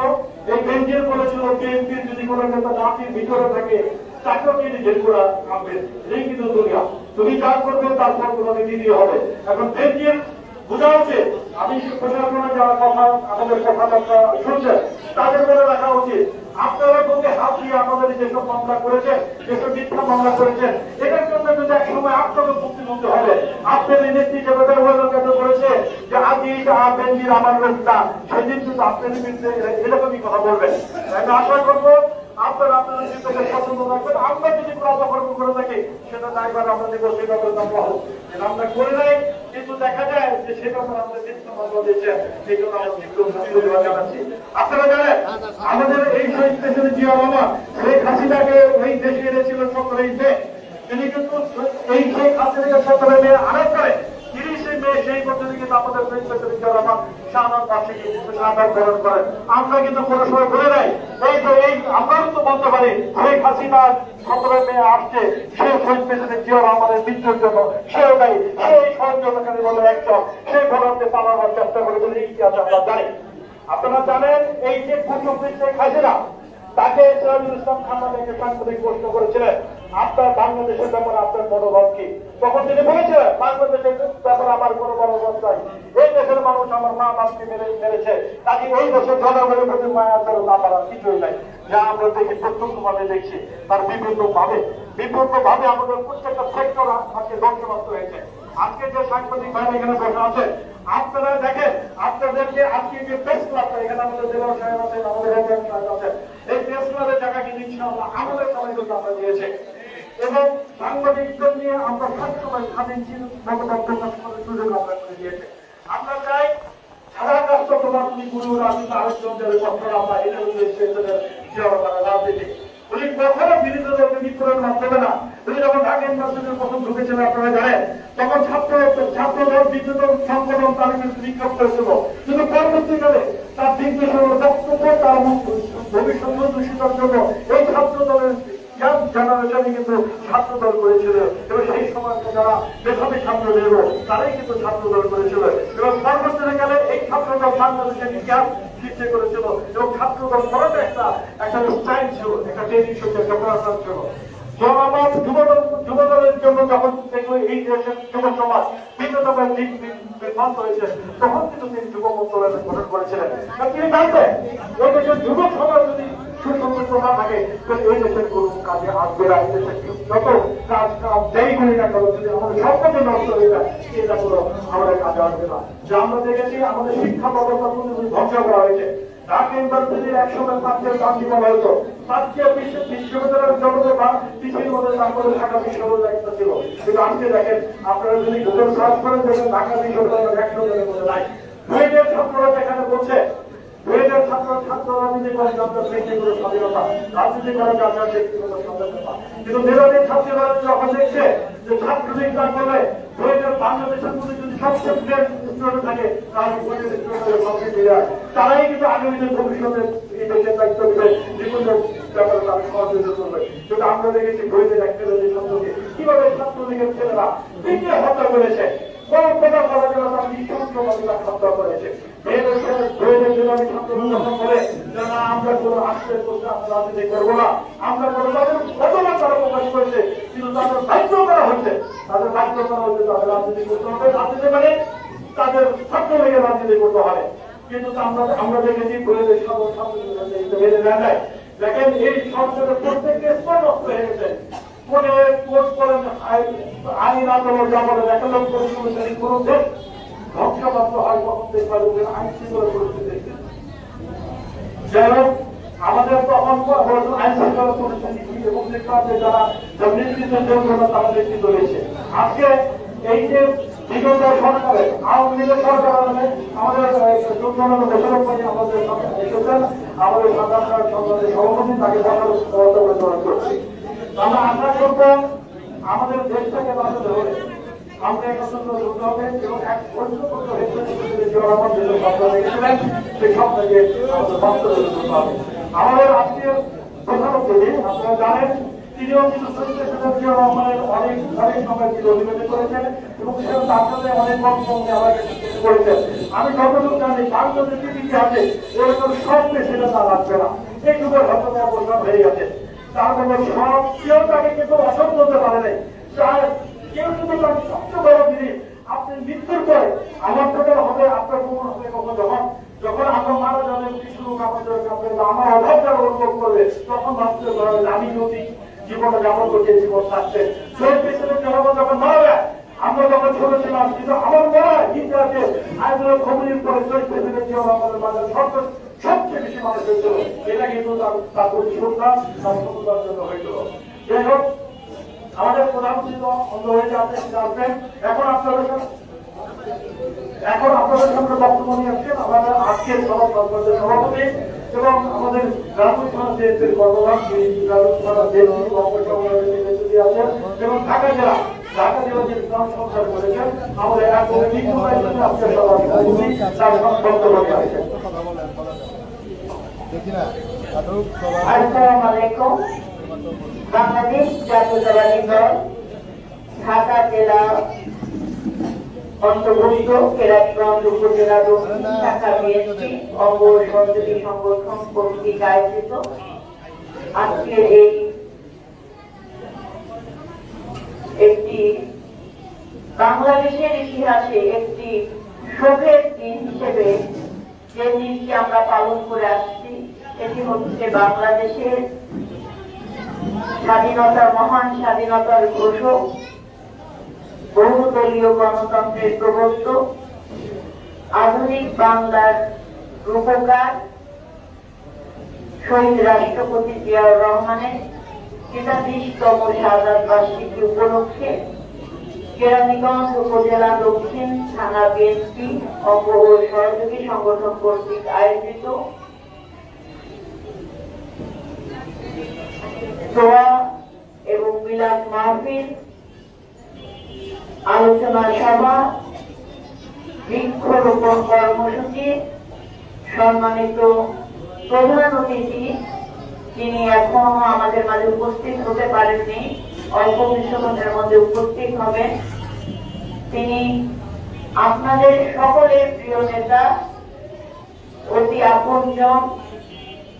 এই বেঞ্জির বলেছিল বিএনপির যদি কোনো নেতা জাতির ভিতরে থাকে তাকেও তিনি জেল করা আনবেন এই কিন্তু দুনিয়া তুমি যা করবে তারপর তোমাকে দিতে হবে এখন বেঞ্জির বোঝা উচিত আমি প্রশাসনের যারা কথা আমাদের কথাবার্তা শুনছেন তাদের বলে রাখা উচিত আপনারা বুকে হাত দিয়ে আমাদের যেসব মামলা করেছেন যেসব মিথ্যা মামলা করেছেন এটার জন্য যদি এক সময় আপনাকে মুক্তি দিতে হবে আপনার এই নেত্রী যেভাবে করেছে যে আজকে বেঞ্জির আমার লোক না সেদিন কিন্তু আপনার বিরুদ্ধে এরকমই কথা বলবেন আমি আশা করবো আপনারা আপনাদের চিন্তাকে সচেতন রাখবেন আমরা যদি কোনো অপকর্ম করে থাকি সেটা দায়ভার আমরা দেবো সেই ব্যাপারে আমরা করে নাই কিন্তু দেখা যায় যে সেটা আমাদের মিথ্যা মামলা দিয়েছেন সেই জন্য আমরা জানাচ্ছি আপনারা জানেন আমাদের এই শহীদ প্রেসিডেন্ট জিয়া রহমান শেখ হাসিনাকে এই দেশে এনেছিল সকলেই দেশ তিনি কিন্তু এই শেখ হাসিনাকে সকলে মেয়ে আরোপ করে 30 মে সেই পদ্ধতিকে আমাদের আমরা কিন্তু কোনো সময় বলে নাই এই আমরা কিন্তু বলতে পারি শেখ হাসিনা 17 মে আসছে সে শহীদ প্রেসিডেন্ট জিয়া রহমানের মৃত্যুর জন্য সেও নাই সেই ষড়যন্ত্রকারী বলে একজন সেই ভোটারদের পালানোর চেষ্টা করে বলে ইতিহাস আমরা জানি আপনারা জানেন এই যে কুচক্রী শেখ হাসিনা তাকে সিরাজুল ইসলাম খান নামে সাংবাদিক প্রশ্ন করেছিলেন আপনার বাংলাদেশের ব্যাপারে আপনার মনোভাব কি তখন তিনি বলেছিলেন বাংলাদেশের ব্যাপারে আমার কোনো মনোভাব নাই এই দেশের মানুষ আমার মা বাপকে মেরেছে তাকে এই দেশের জনগণের প্রতি মায়া আচরণ আমার কিছুই নাই যা আমরা দেখি প্রত্যক্ষ ভাবে দেখছি তার বিভিন্ন ভাবে আমাদের প্রত্যেকটা সেক্টর আজকে ধ্বংসপ্রাপ্ত হয়েছে আজকে যে সাংবাদিক ভাই এখানে বসে আছে আপনারা দেখেন আপনাদেরকে আজকে যে প্রেস ক্লাবটা এখানে আমাদের জেলা সাহেব আছেন আমাদের সাহেব আছেন এই প্রেস ক্লাবের জায়গা কিন্তু ইনশাআল্লাহ আমাদের সবাই কিন্তু আমরা দিয়েছে এবং সাংবাদিকদের নিয়ে আমরা সবসময় স্বাধীন মতামত প্রকাশ করার সুযোগ আমরা করে দিয়েছে আমরা চাই সারা রাষ্ট্র প্রধানমন্ত্রী গুরু রাজনীতি আলোচনা কথা আমরা এটা রাজনীতি উনি কখনো বিরোধীদেরকে বিপ্লবের মাধ্যমে না। উনি যখন ঢাকা ইউনিভার্সিটির প্রথম ঢুকেছিলেন আপনারা জানেন, তখন ছাত্রদল বিদ্যুৎ সংগঠন তার কিন্তু বিক্ষোভ করেছিল, কিন্তু পরবর্তীকালে তার নির্দেশন বক্তব্য তার ভবিষ্যৎ দূষিতার জন্য এই ছাত্র দলের জেনারেশনই কিন্তু ছাত্র দল করেছিল এবং সেই সময় যারা মেধাবী ছাত্র নেব তারাই কিন্তু ছাত্র দল করেছিল এবং পরবর্তীকালে এই ছাত্র দল বাংলাদেশের ইতিহাস সৃষ্টি করেছিল এবং ছাত্র দল করাটা একটা স্টাইল ছিল, একটা ট্রেনিং ছিল, একটা পড়াশোনা ছিল। আমার যুবদলের জন্য যখন দেখলো এই দেশের যুব সমাজ বিভিন্ন রকমের দিক বিভ্রান্ত হয়েছে, তখন কিন্তু তিনি যুব মন্ত্রণালয় গঠন করেছিলেন। তিনি জানতেন এই দেশের যুবক সমাজ যদি সুসংগঠিত না থাকে তাহলে এই দেশের কোন কাজে আসবে না, এই দেশের যত কাজ দেরি করি না কেন যদি আমাদের সম্পত্তি নষ্ট হয়ে যায় এটা কোনো আমাদের কাজে আসবে না। যে আমরা দেখেছি আমাদের শিক্ষা ব্যবস্থা কিন্তু ধ্বংস করা হয়েছে। ঢাকা ইউনিভার্সিটির 100 ছাত্রের গান্ধী বলা হতো, আজকে বিশ্ববিদ্যালয়ের জগতে বা পৃথিবীর মধ্যে তারপরে ঢাকা বিশ্ববিদ্যালয় একটা ছিল, কিন্তু আজকে দেখেন আপনারা যদি গুগল সার্চ করেন দেখেন ঢাকা বিশ্ববিদ্যালয়ের 100 জনের মধ্যে নাই। বুয়েটের ছাত্ররা যেখানে বলছে বুয়েটের ছাত্র রাজনীতি করে যাদের ব্যক্তিগত স্বাধীনতা, রাজনীতি করে যাদের ব্যক্তিগত স্বাধীনতা, কিন্তু মেধাবী ছাত্রীরা যখন দেখছে যে ছাত্রলীগ না করলে বুয়েটের বাংলাদেশের মধ্যে যদি সবচেয়ে গ্রেট স্টুডেন্ট থাকে তাহলে বুয়েটের স্টুডেন্টের সবচেয়ে দিয়ে তারাই কিন্তু আগামী দিন ভবিষ্যতে এই দেশের দায়িত্ব দিবে, বিভিন্ন ব্যাপারে তারা সহযোগিতা করবে। কিন্তু আমরা দেখেছি বুয়েটের একটা ছাত্রকে কিভাবে ছাত্রলীগের ছেলেরা পিটিয়ে হত্যা করেছে, হত্যা করেছে। আমরা কোন আশ্রয় করতে রাজনীতি করবো না, আমরা কোনো ঘটনা তারা প্রকাশ করেছে, কিন্তু তাদের দায়িত্ব করা হচ্ছে, তাদের দায়িত্ব করা হচ্ছে তাদের রাজনীতি করতে হবে। রাজনীতি মানে তাদের ছাত্রলীগের রাজনীতি করতে হবে। কিন্তু আমরা দেখেছি বইয়ের দেখেন এই সরকারের প্রত্যেককে স্পষ্ট হয়ে গেছে। কোনে কোর্ট করেন আইন আদালত জামাতে দেখা লোক পরিষদের কোন দেশ ধ্বংসপ্রাপ্ত হয় কখন দেখবার আইন শৃঙ্খলা পরিস্থিতি। যাই হোক আমাদের তখন আইন শৃঙ্খলা পরিস্থিতি এবং দেখতে হবে যারা নেতৃত্বের জন্য তারা নেতৃত্ব রয়েছে। আজকে এই যে বিগত সরকারে আওয়ামী লীগের সরকার আমাদের এসেছেন, আমাদের সাধারণ সংসদের সভাপতি তাকে করছি। আমরা আশা করবো আমাদের দেশটাকে বাঁচাতে হলে আমরা একত্রিত হতে হবে এবং এক ঐক্যবদ্ধ সেই স্বপ্নকে আমাদের বাস্তবে করতে হবে। আমাদের আজকের প্রধানমন্ত্রী আপনারা জানেন তিনিও কিন্তু অনেক সময় তিনি অভিযোগ করেছেন এবং তার সাথে অনেক কর্মসংখ্যা আবার করেছেন। আমি যতটুকু জানি বাংলাদেশের ইতিহাসে এরকম সব সেটা তা লাগবে না, এই যুগের ঘটনা অবস্থান হয়ে গেছে। তার মধ্যে সব কেউ তাকে কিন্তু অসৎ বলতে পারে নাই, কেউ কিন্তু তাকে সবচেয়ে বড় জিনিস আপনি মৃত্যুর পরে আমার থেকে হবে আপনার প্রমাণ হবে কখন যখন আমরা মারা যাবেন কিছু লোক আমাদের আমার অভাব যারা অনুভব করবে তখন ভাবতে আমি যদি জীবনে যেমন করছে জীবন থাকছে সেই প্রেসিডেন্ট যখন মারা যায় আমরা যখন ছোট ছিলাম কিন্তু আমার মরা ইতিহাসে আইনের খবরের পরে সেই প্রেসিডেন্ট আমাদের মাঝে সবচেয়ে বেশি মানুষ হয়েছিল। এটা কিন্তু তার পরিশ্রমটা তার সততার জন্য হয়েছিল। যাই হোক আমাদের প্রধানমন্ত্রী অন্ধ হয়ে আসবেন। এখন আপনাদের সামনে বক্তব্য নিয়ে আসছেন আমাদের আজকের সভাপতি এবং আমাদের গ্রামীণ থানা বিএনপির কর্মকর্তা আছেন এবং ঢাকা জেলা যে গ্রাম সংসার করেছেন আমাদের বক্তব্য নিয়ে আসছেন। আসসালামু আলাইকুম। বাংলাদেশ জাতীয়তাবাদী দল ঢাকা জেলা অন্তর্ভুক্ত কেরানীগঞ্জ উপজেলা দক্ষিণ শাখা বিএনপি অঙ্গ সহযোগী সংগঠন কর্তৃক আয়োজিত আজকের এই একটি বাংলাদেশের ইতিহাসে একটি শোকের দিন হিসেবে যে দিনটি আমরা পালন করে আসছি এটি হচ্ছে বাংলাদেশের স্বাধীনতার মহান স্বাধীনতার ঘোষক বহুদলীয় গণতন্ত্রের প্রবর্তক আধুনিক বাংলার রূপকার শহীদ রাষ্ট্রপতি জিয়াউর রহমানের ৪৩তম শাহাদাত বার্ষিকী উপলক্ষে কেরানীগঞ্জ উপজেলা দক্ষিণ থানা বিএনপি অঙ্গ ও সহযোগী সংগঠন কর্তৃক আয়োজিত দোয়া এবং মিলাদ মাহফিল, আলোচনা সভা, বৃক্ষরোপণ কর্মসূচি সম্মানিত প্রধান অতিথি, তিনি এখনো আমাদের মাঝে উপস্থিত হতে পারেননি, অল্প কিছুক্ষণের মধ্যে উপস্থিত হবেন। তিনি আপনাদের সকলের প্রিয় নেতা, অতি আপনজন,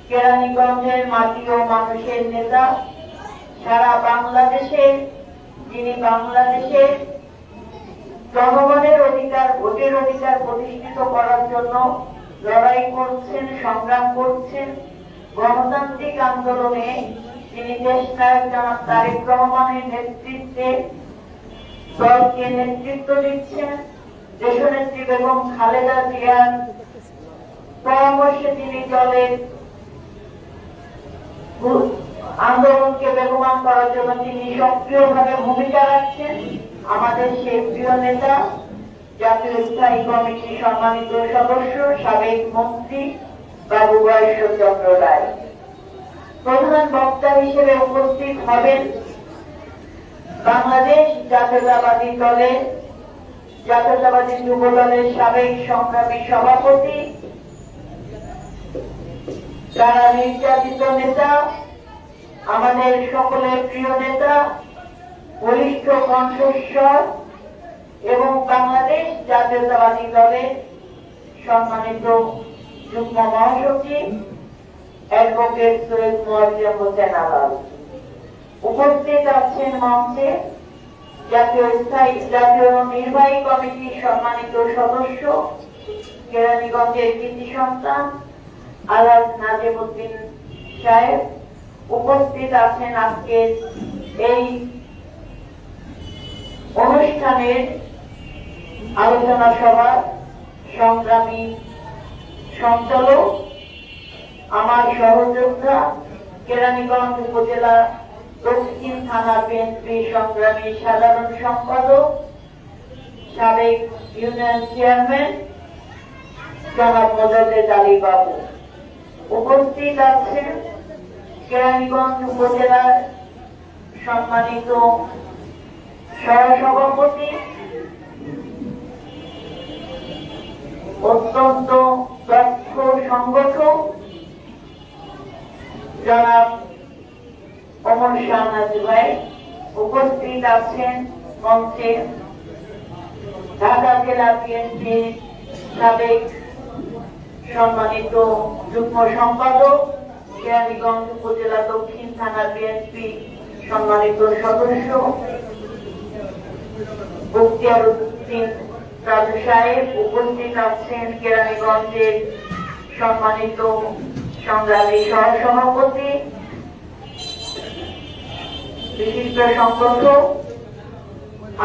কেরানীগঞ্জের মাটি ও মানুষের নেতা, সারা বাংলাদেশের, যিনি বাংলাদেশের জনগণের অধিকার, ভোটের অধিকার প্রতিষ্ঠিত করার জন্য লড়াই করছেন, সংগ্রাম করছেন। গণতান্ত্রিক আন্দোলনে তিনি দেশনায়ক জনাব তারেক রহমানের নেতৃত্বে দলকে নেতৃত্ব দিচ্ছেন। দেশনেত্রী বেগম খালেদা জিয়ার পরামর্শে তিনি দলের আন্দোলনকে বেগবান করার জন্য তিনি সক্রিয়ভাবে ভূমিকা রাখছেন। আমাদের সেই প্রিয় নেতা, জাতীয় স্থায়ী কমিটির সম্মানিত সদস্য, সাবেক মন্ত্রী বাবু ঈশ্বরচন্দ্র রায় প্রধান বক্তা হিসেবে উপস্থিত হবেন বাংলাদেশ জাতীয়তাবাদী দলের, জাতীয়তাবাদী যুব দলের সাবেক সংগ্রামী সভাপতি, যারা নির্যাতিত নেতা, আমাদের সকলের প্রিয় নেতা, বলিষ্ঠ কণ্ঠস্বর এবং বাংলাদেশ জাতীয়তাবাদী দলের সম্মানিত যুগ্ম মহাসচিব অ্যাডভোকেট সৈয়দ মুয়াজ্জেম হোসেন আলাল। উপস্থিত আছেন মঞ্চে জাতীয় নির্বাহী কমিটির সম্মানিত সদস্য, কেরানীগঞ্জের কৃতি সন্তান আলহাজ নাজিম উদ্দিন সাহেব। উপস্থিত আছেন আজকের এই অনুষ্ঠানের আলোচনা সভার সংগ্রামী সঞ্চালক, আমার সহযোদ্ধা, কেরানীগঞ্জ উপজেলা দক্ষিণ থানা বিএনপি সংগ্রামী সাধারণ সম্পাদক, সাবেক ইউনিয়ন চেয়ারম্যান জনাব মোজাদ্দেদ আলী বাবু। উপস্থিত আছেন কেরানীগঞ্জ উপজেলার সম্মানিত সহসভাপতি, অত্যন্ত দক্ষ সংগঠক জনাব ওমর শাহনাজ ভাই। উপস্থিত আছেন মঞ্চে ঢাকা জেলা বিএনপির সাবেক সম্মানিত যুগ্ম সম্পাদক, কেরানীগঞ্জ উপজেলা দক্ষিণ থানা বিএনপি সম্মানিত সদস্য বখতিয়ার উদ্দিন রাজু সাহেব। উপস্থিত আছেন কেরানীগঞ্জের সম্মানিত সংগ্রামী সহসভাপতি, বিশিষ্ট সংগঠক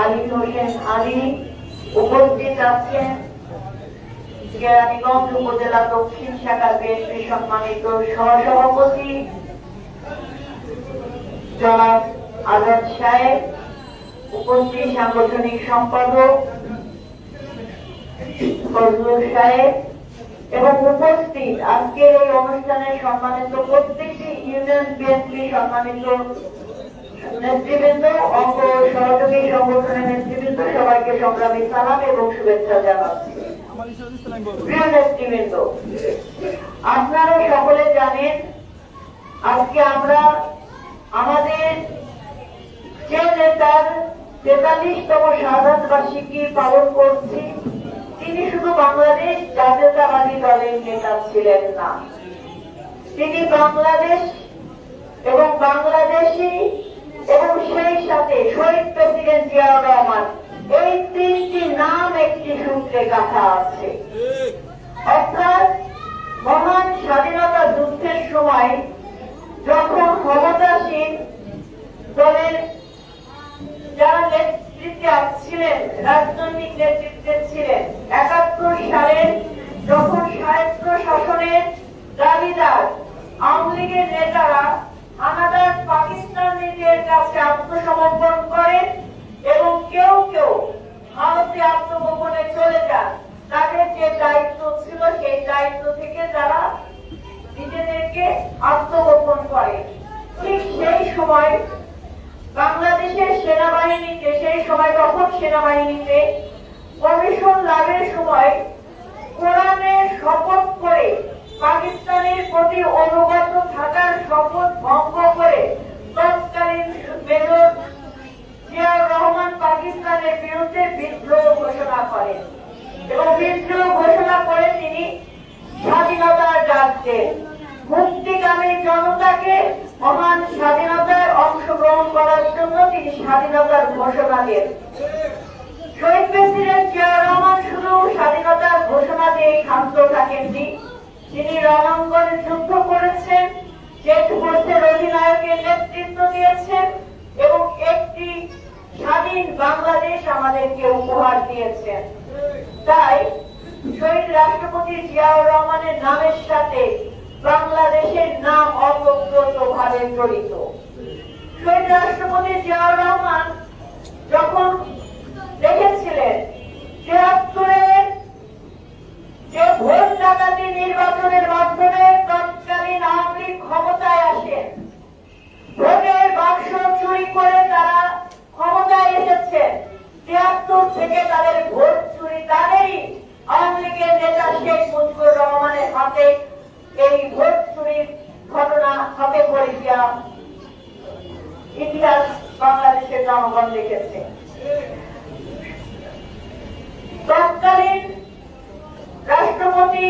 আলী হোসেন আলী। উপস্থিত আছেন কেরানীগঞ্জ উপজেলা দক্ষিণ শাখা বিএনপি সম্মানিত সহসভাপতি জনাব আজাদ সাহেব। উপস্থিত সাংগঠনিক সম্পাদক ফজলুল সাহেব এবং উপস্থিত আজকের এই অনুষ্ঠানে সম্মানিত প্রত্যেকটি ইউনিয়ন বিএনপি সম্মানিত নেতৃবৃন্দ, অঙ্গ সহযোগী সংগঠনের নেতৃবৃন্দ, সবাইকে সংগ্রামী সালাম এবং শুভেচ্ছা জানাচ্ছি। প্রিয় নেতৃবৃন্দ, আপনারা সকলে জানেন আজকে আমরা আমাদের যে নেতার 43তম শাহাদাত বার্ষিকী পালন করছি, তিনি শুধু বাংলাদেশ জাতীয়তাবাদী দলের নেতা ছিলেন না, তিনি বাংলাদেশ এবং বাংলাদেশি এবং সেই সাথে শহীদ প্রেসিডেন্ট জিয়াউর রহমান, এই তিনটি নাম একটি সূত্রে গাঁথা আছে। অর্থাৎ মহান স্বাধীনতা যুদ্ধের সময় যখন ক্ষমতাসীন দলের যারা নেতৃত্বে ছিলেন, রাজনৈতিক নেতৃত্বে ছিলেন, ৭১ সালের যখন স্বায়ত্ত শাসনের দাবিদার আওয়ামী লীগের নেতারা হানাদার পাকিস্তানিদের কাছে আত্মসমর্পণ করেন এবং কেউ কেউ ভারতে আত্মগোপনে চলে যান, তাদের যে দায়িত্ব ছিল সেই দায়িত্ব থেকে যারা নিজেদেরকে আত্মগোপন করে। ঠিক সেই সময় বাংলাদেশের সেনাবাহিনীতে, সেই সময় তখন সেনাবাহিনীতে কমিশন লাভের সময় কোরআনের শপথ করে পাকিস্তানের প্রতি অনুগত থাকার শপথ ভঙ্গ করে তৎকালীন মেজর জিয়াউর রহমান পাকিস্তানের বিরুদ্ধে বিদ্রোহ ঘোষণা করেন এবং বিদ্রোহ ঘোষণা করে তিনি স্বাধীনতার ডাক দেন। মুক্তিকামী জনতাকে মহান স্বাধীনতায় অংশগ্রহণ করার জন্য তিনি স্বাধীনতার ঘোষণা দেন। শহীদ প্রেসিডেন্ট জিয়াউর রহমান শুধু স্বাধীনতার ঘোষণা দিয়ে ক্ষান্ত থাকেননি, তিনি রণাঙ্গনে যুদ্ধ করেছেন, জেট ফোর্সের অধিনায়কের নেতৃত্ব দিয়েছেন এবং একটি স্বাধীন বাংলাদেশ আমাদেরকে উপহার দিয়েছেন। তাই শহীদ রাষ্ট্রপতি জিয়াউর রহমানের নামের সাথে বাংলাদেশের নাম অতপ্রতভাবে জড়িত। শহীদ রাষ্ট্রপতি জিয়াউর রহমান যখন দেখেছিলেন ৭৩-এর যে ভোট ডাকাতি নির্বাচনের মাধ্যমে তৎকালীন আওয়ামী লীগ ক্ষমতায় আসেন, ভোটের বাক্স চুরি করে তারা ক্ষমতায় এসেছেন, ৭৩ থেকে তাদের ভোট চুরি, তাদেরই আওয়ামী লীগের নেতা শেখ মুজিবুর রহমানের হাতে এই ভোট চুরির ঘটনা হাতে পড়ে গিয়া ইতিহাস বাংলাদেশের জনগণ দেখেছে। তৎকালীন রাষ্ট্রপতি,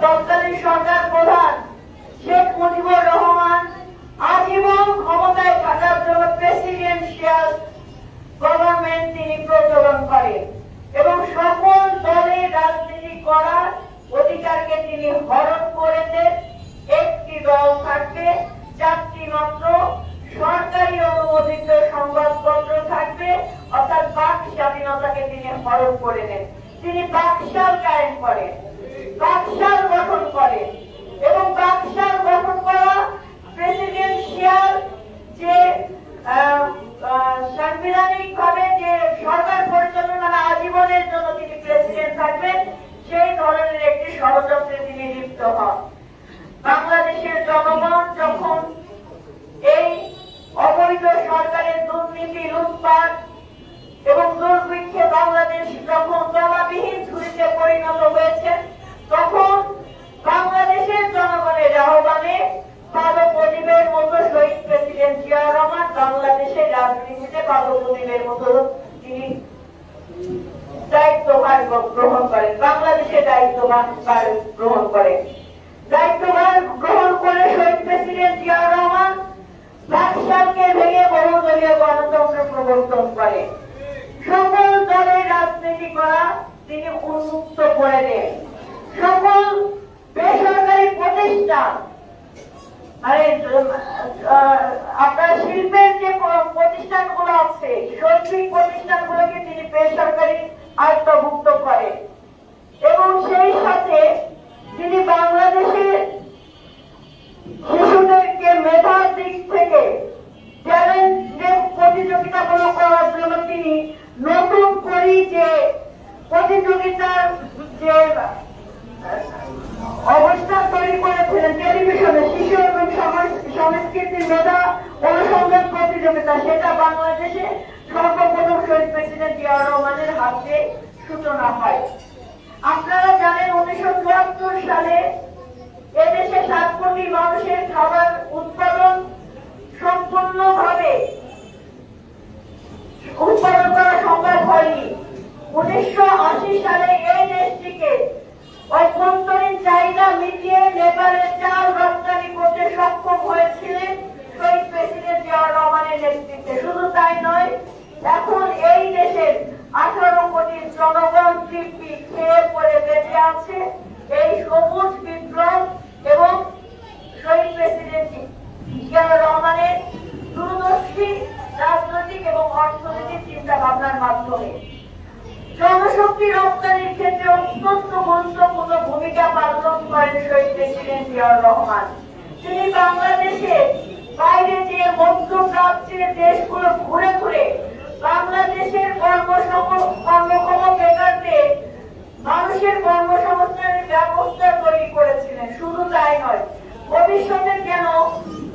তৎকালীন সরকার প্রধান শেখ মুজিবুর রহমান আজীবন ক্ষমতায় থাকার জন্য প্রেসিডেন্সিয়াল গভর্নমেন্ট তিনি প্রচলন করেন এবং সকল দলের রাজনীতি করার অধিকারকে তিনি হরণ করে দেন। একটি দল থাকবে, 4টি মাত্র সরকারি অনুমোদিত সংবাদপত্র থাকবে, অর্থাৎ বাক স্বাধীনতাকে তিনি হরণ করে নেন। তিনি বাকশাল কায়েম করেন, বাকশাল গঠন করেন এবং বাকশাল গঠন করা প্রেসিডেন্সিয়াল যে সাংবিধানিক ভাবে যে সরকার পরিচালনা আজীবনের জন্য তিনি প্রেসিডেন্ট থাকবেন, সেই ধরনের একটি ষড়যন্ত্রে তিনি লিপ্ত হন। বাংলাদেশের জনগণ যখন এই অবৈধ সরকারের দুর্নীতি, লুটপাট এবং দুর্ভিক্ষে বাংলাদেশ যখন জলাবিহীন ঝুড়িতে পরিণত হয়েছে, তখন বাংলাদেশের জনগণের আহ্বানে পাদপ্রদীপের মতো শহীদ প্রেসিডেন্ট জিয়াউর রহমান বাংলাদেশের রাজনীতিতে পাদপ্রদীপের মতো তিনি দায়িত্বভার গ্রহণ করেন, বাংলাদেশের দায়িত্বভার গ্রহণ করেন। দায়িত্বভার গ্রহণ করে শহীদ প্রেসিডেন্ট জিয়াউর রহমান বাকশালকে ভেঙে বহুদলীয় গণতন্ত্র প্রবর্তন করে, সকল দলের রাজনীতি করা তিনি উন্মুক্ত করে দেন। সকল বেসরকারি প্রতিষ্ঠান, আপনার শিল্পের যে প্রতিষ্ঠানগুলো আছে, শৈক্ষিক প্রতিষ্ঠানগুলোকে তিনি বেসরকারি আওতাভুক্ত করেন এবং সেই সাথে তিনি বাংলাদেশের শিশুদেরকে মেধার দিক থেকে চ্যালেঞ্জে প্রতিযোগিতামূলক করার জন্য তিনি নতুন করে যে প্রতিযোগিতার যে অবস্থা তৈরি করেছিলেন টেলিভিশনে, শিশু এবং সংস্কৃতির মেধা অনুসন্ধান প্রতিযোগিতা, সেটা বাংলাদেশে সর্বপ্রথম শহীদ প্রেসিডেন্ট জিয়াউর রহমানের হাতে সূচনা হয়। আপনারা জানেন 1974 সালে এদেশে 7 কোটি মানুষের খাবার উৎপাদন সম্পূর্ণভাবে উৎপাদন করা সম্ভব হয়নি। 1980 সালে এই দেশটিকে অভ্যন্তরীণ চাহিদা মিটিয়ে নেপালের চাল রপ্তানি করতে সক্ষম হয়েছিলেন শহীদ প্রেসিডেন্ট জিয়াউর রহমানের নেতৃত্বে। শুধু তাই নয়, এখন এই দেশের 18 কোটি জনগণ তৃপ্তি খেয়ে পড়ে বেঁচে আছে এই সবুজ বিপ্লব এবং শহীদ প্রেসিডেন্ট জিয়াউর রহমানের দূরদর্শী রাজনৈতিক এবং অর্থনৈতিক চিন্তা ভাবনার মাধ্যমে। জনশক্তি রপ্তানির ক্ষেত্রে অত্যন্ত গুরুত্বপূর্ণ ভূমিকা পালন করেন শহীদ প্রেসিডেন্ট জিয়াউর রহমান। তিনি বাংলাদেশে বাইরে যে মধ্যপ্রাচ্যের দেশগুলো ঘুরে ঘুরে বাংলাদেশের কর্মক্ষম বেকারদের মানুষের কর্মসংস্থানের ব্যবস্থা তৈরি করেছিলেন। শুধু তাই নয়, ভবিষ্যতে যেন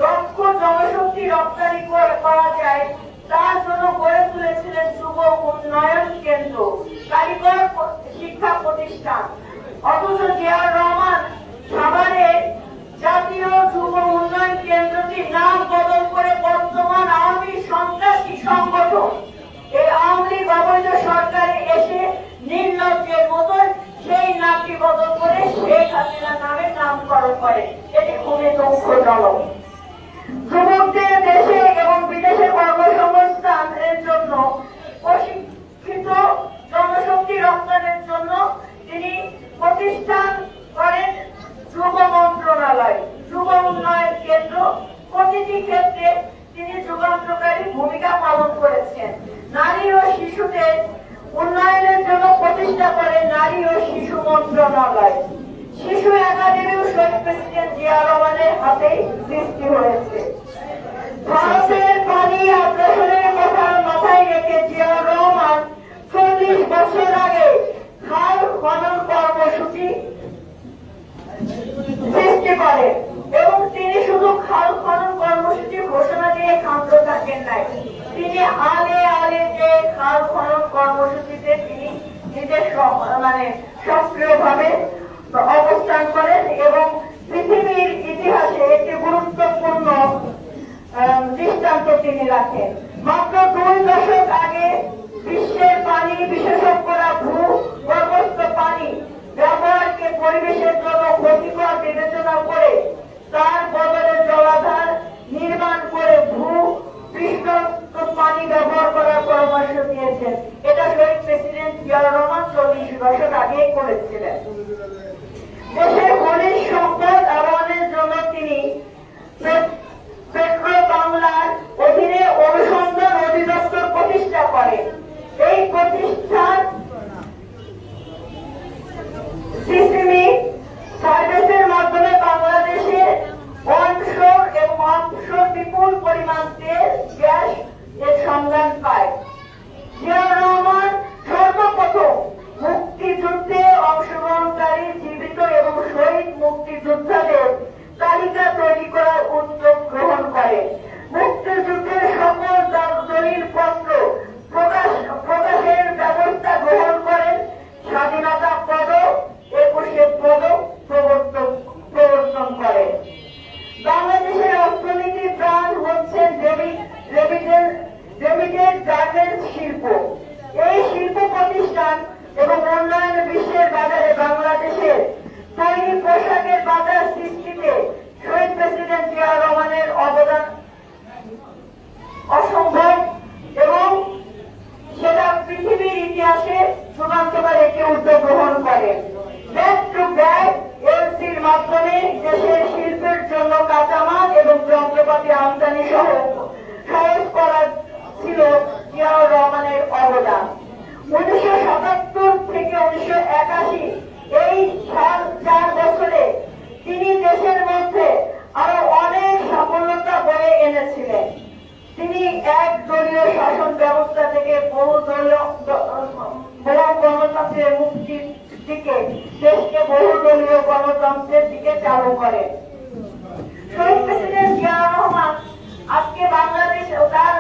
দক্ষ জনশক্তি রপ্তানি করা যায় তার জন্য গড়ে তুলেছিলেন যুব উন্নয়ন কেন্দ্র, কারিগর শিক্ষা প্রতিষ্ঠান। অথচ জিয়াউর রহমান সাভারে জাতীয় যুব উন্নয়ন কেন্দ্রটির নাম বদল করে বর্তমান আওয়ামী সন্ত্রাসী সংগঠন এই আওয়ামী লীগ অবৈধ সরকারে এসে নির্লজ্জের মতো সেই নামটি বদল করে শেখ হাসিনা নামে নামকরণ করে। এটি খুবই দুঃখজনক। যুবকদের দেশে এবং বিদেশে কর্মসংস্থানের জন্য প্রশিক্ষিত জনশক্তি রপ্তানির জন্য তিনি প্রতিষ্ঠান করেন যুব মন্ত্রণালয়, যুব উন্নয়ন কেন্দ্র। প্রতিটি ক্ষেত্রে তিনি যুগান্তকারী ভূমিকা পালন করেছেন। নারী ও শিশুদের উন্নয়নের জন্য প্রতিষ্ঠা করে নারী ও শিশু মন্ত্রণালয়। শিশু একাডেমিও শহীদ প্রেসিডেন্ট জিয়াউর রহমানের হাতেই সৃষ্টি হয়েছে। ভারতের পানি আগ্রাসনের কথা মাথায় রেখে জিয়াউর রহমান 40 বছর আগে খাল খনন কর্মসূচি সৃষ্টি করে এবং তিনি শুধু খাল খনন কর্মসূচি ঘোষণা দিয়ে ক্ষান্ত থাকেন নাই, তিনি আলে আলে যে খাল খনন কর্মসূচিতে তিনি নিজের সক্রিয়ভাবে অবস্থান করেন এবং পৃথিবীর ইতিহাসে একটি গুরুত্বপূর্ণ দৃষ্টান্ত তিনি রাখেন। মাত্র 2 দশক আগে বিশ্বের পানি বিশেষজ্ঞরা ভূগর্ভস্থ পানি ব্যবহারকে পরিবেশের জন্য ক্ষতিকর বিবেচনা করে তার বদলে জলাধার নির্মাণ করে ভূপৃষ্ঠস্থ পানি ব্যবহার করার পরামর্শ দিয়েছেন। এটা শহীদ প্রেসিডেন্ট জিয়াউর রহমান 40 দশক আগে করেছিলেন। দেশের খনিজ সম্পদ আহরণের জন্য তিনি পেট্রো বাংলার অধীনে অনুসন্ধান অধিদপ্তর প্রতিষ্ঠা করেন। এই প্রতিষ্ঠান সিসমিক সার্ভিসের মাধ্যমে বাংলাদেশে অনশোর এবং অফশোর বিপুল পরিমাণ তেল গ্যাস এর সন্ধান পায়। জিয়াউর রহমান সর্বপ্রথম মুক্তিযুদ্ধে অংশগ্রহণকারী জীবিত এবং শহীদ মুক্তিযোদ্ধাদের তালিকা তৈরি করার উদ্যোগ গ্রহণ করেন। মুক্তিযুদ্ধের সকল দলিলপত্র প্রকাশের ব্যবস্থা গ্রহণ করেন। স্বাধীনতা পদক 21 পদক প্রবর্তন করেন। বাংলাদেশের অর্থনীতির প্রাণ হচ্ছে রেমিটেন্স গার্মেন্টস শিল্প। এই শিল্প প্রতিষ্ঠান এবং উন্নয়ন বিশ্বের বাজারে বাংলাদেশের তৈরি পোশাকের বাজার সৃষ্টিতে শহীদ প্রেসিডেন্ট জিয়াউর রহমানের অবদান অসম্ভব এবং সেটা পৃথিবীর ইতিহাসে যুগান্তকারী একটি উদ্যোগ গ্রহণ করে। ব্যাক টু ব্যাক এলসির মাধ্যমে দেশের শিল্পের জন্য কাঁচামাল এবং যন্ত্রপাতি আমদানি সহজ করা ছিল জিয়াউর রহমানের অবদান। 1977 থেকে 1981 এই 4 বছরে তিনি দেশের মধ্যে আরো অনেক সাফল্যতা বয়ে এনেছিলেন। তিনি এক দলীয় শাসন ব্যবস্থা থেকে বহু গণতন্ত্রের মুক্তির দিকে দেশকে বহু দলীয় গণতন্ত্রের দিকে চালু করেন। শহীদ প্রেসিডেন্ট জিয়াউর রহমান আজকে বাংলাদেশ তার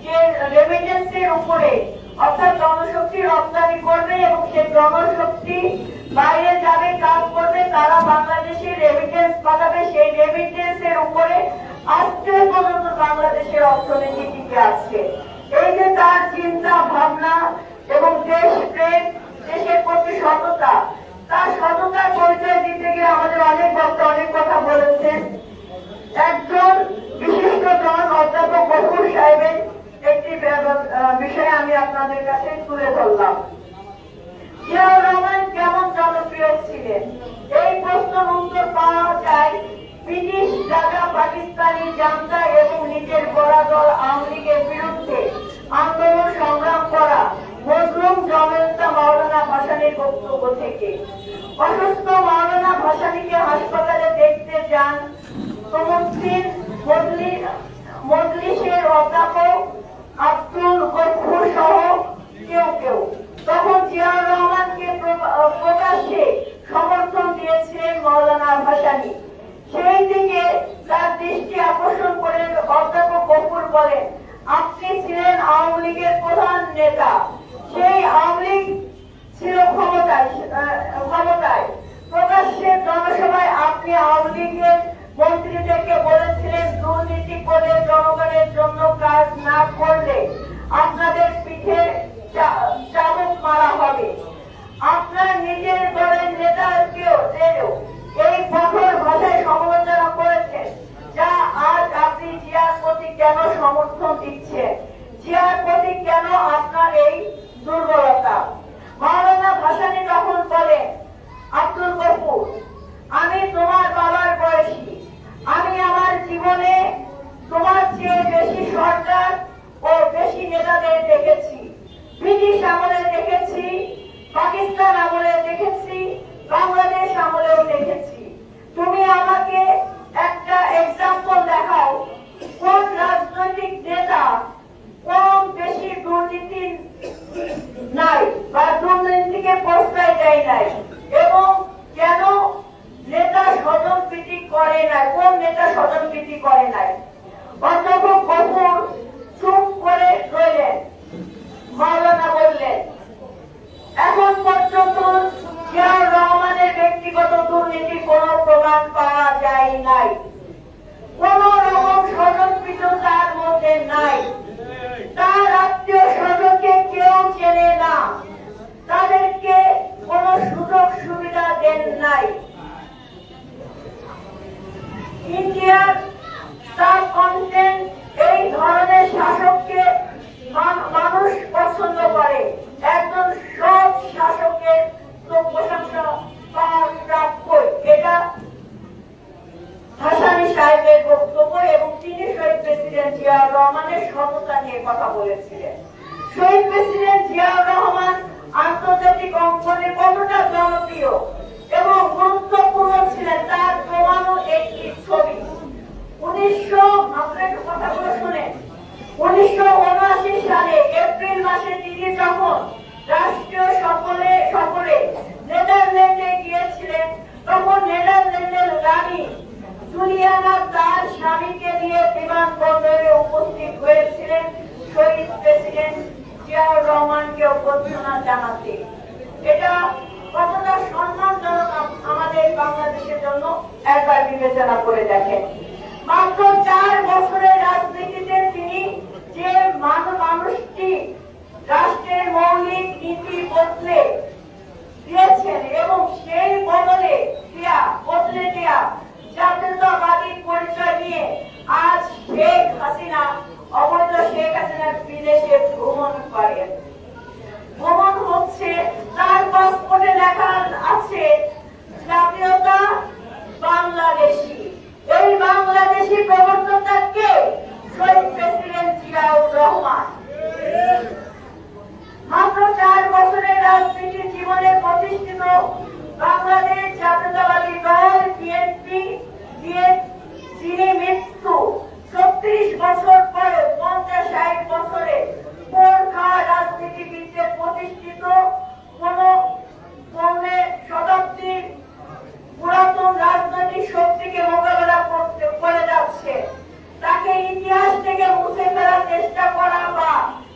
যে রেমিটেন্সের উপরে অর্থাৎ জনশক্তি রপ্তানি করবে এবং সেই জনশক্তি বাইরে যাবে কাজ করবে, তারা বাংলাদেশে রেমিটেন্স পাঠাবে। সেই রেমিটেন্সের উপরে আজকে পর্যন্ত বাংলাদেশের অর্থনীতি টিকে আছে। এই যে তার চিন্তা ভাবনা এবং দেশপ্রেম, দেশের প্রতি সততা, তার সততার পরিচয় দিতে গিয়ে আমাদের অনেক বক্তা অনেক কথা বলেছেন। একজন বিশিষ্ট জন অধ্যাপক গফুর সাহেবের একটি বিষয় আমি আপনাদের কাছে তুলে ধরলাম। জিয়াউর রহমান কেমন জনপ্রিয় ছিলেন এই প্রশ্নের উত্তর পাওয়া যায় ব্রিটিশ রাজা, পাকিস্তানি জান্তা এবং নিজের বড় দল আওয়ামী লীগের বিরুদ্ধে আন্দোলন সংগ্রাম করা মজলুম জননেতা মাওলানা ভাসানীর বক্তব্য থেকে। অসুস্থ মাওলানা ভাসানীকে হাসপাতালে দেখতে যান তমুদ্দিন মজলিসের অধ্যাপক আব্দুল গফুর সহ কেউ কেউ তখন জিয়াউর রহমানকে প্রকাশ্যে সমর্থন দিয়েছিলেন মাওলানা ভাসানী। সেই দিকে তার দৃষ্টি আকর্ষণ করে অধ্যাপক গফুর বলেন, আপনি ছিলেন আওয়ামী লীগের প্রধান নেতা, সেই আওয়ামী লীগ ছিল ক্ষমতায়। প্রকাশ্যে জনসভায় আপনি আওয়ামী লীগের মন্ত্রীদেরকে বলেছিলেন দুর্নীতি করে জনগণের জন্য কাজ না করলে আপনাদের পিঠে চাবুক মারা হবে। আপনার নিজের দলের নেতাকেও এই কঠোর ভাষায় সমালোচনা করেছেন, যা আজ আপনি জিয়ার প্রতি কেন সমর্থন দিচ্ছেন? জিয়ার প্রতি কেন আপনার এই দুর্বলতা? মাওলানা ভাসানী তখন বলেন, আব্দুল গফুর, আমি তোমার বাবার বয়সী, আমি আমার জীবনে তোমার চেয়ে বেশি সরকার ও বেশি নেতাদের দেখেছি। ব্রিটিশ আমলে দেখেছি, পাকিস্তান আমলে দেখেছি, বাংলাদেশ আমলেও দেখেছি। তুমি আমাকে একটা এক্সাম্পল দেখাও, কোন রাজনৈতিক নেতা কম বেশি দুর্নীতি নাই বা দুর্নীতিকে প্রশ্রয় দেয় নাই, এবং কেন নেতা স্বজনপ্রীতি করে নাই, কোন নেতা স্বজনপ্রীতি করে নাই? অধ্যাপক গফুর চুপ করে রইলেন। মাওলানা বললেন, এখন পর্যন্ত জিয়াউর রহমানের ব্যক্তিগত দুর্নীতির কোন প্রমাণ পাওয়া যায় নাই, কোন রকম স্বজনপ্রীতি তার মধ্যে নাই, তার আত্মীয় স্বজনকে কেউ চেনে না, তাদেরকে কোন সুযোগ সুবিধা দেন নাই। ইন্ডিয়ার সাবকন্টিনেন্ট এই ধরনের শাসককে মানুষ পছন্দ করে। একজন সৎ শাসকের তো প্রশংসা পাওয়ার প্রাপ্য। এটা ভাসানী সাহেবের বক্তব্য, এবং তিনি শহীদ প্রেসিডেন্ট জিয়াউর রহমানের সততা নিয়ে কথা বলেছিলেন। শহীদ প্রেসিডেন্ট জিয়াউর রহমান আন্তর্জাতিক অঙ্গনে কতটা জনপ্রিয় এবং গুরুত্বপূর্ণ ছিলেন তার প্রমাণও একটি ছবি। 1979 সালে এপ্রিল মাসে তিনি যখন রাষ্ট্রীয় সফরে নেদারল্যান্ডে গিয়েছিলেন, তখন নেদারল্যান্ডের রানী জুলিয়ানা তার স্বামীকে নিয়ে বিমানবন্দরে উপস্থিত হয়েছিলেন শহীদ প্রেসিডেন্ট জিয়াউর রহমানকে অভ্যর্থনা জানাতে। এটা কতটা সম্মানজনক আমাদের বাংলাদেশের জন্য একবার বিবেচনা করে দেখেন। মাত্র 4 বছরের রাজনীতিতে তিনি যে মানুষটি রাষ্ট্রের মৌলিক নীতি বদলে দিয়েছেন, এবং সেই বদলে দেয়া জাতীয়তাবাদী পরিচয় নিয়ে আজ অবৈধ শেখ হাসিনা বিদেশে ভ্রমণ করেন। ভ্রমণ হচ্ছে, তার পাসপোর্টে লেখা আছে জাতীয়তা বাংলাদেশি। এই বাংলাদেশি প্রবর্তকটা কে? শহীদ প্রেসিডেন্ট জিয়াউর রহমান। মাত্র 4 বছরের রাজনীতি জীবনে প্রতিষ্ঠিত বাংলাদেশ জাতীয়তাবাদী দল বিএনপি দিয়ে যিনি মৃত্যু 36 বছর পরে 50-60 বছরে গোর্খা রাজনীতিবিদদের প্রতিষ্ঠিত কোন শতাব্দীর পুরাতন রাজনৈতিক শক্তিকে মোকাবেলা করে যাচ্ছে, তাকে ইতিহাস থেকে মুছে ফেলার চেষ্টা করা বা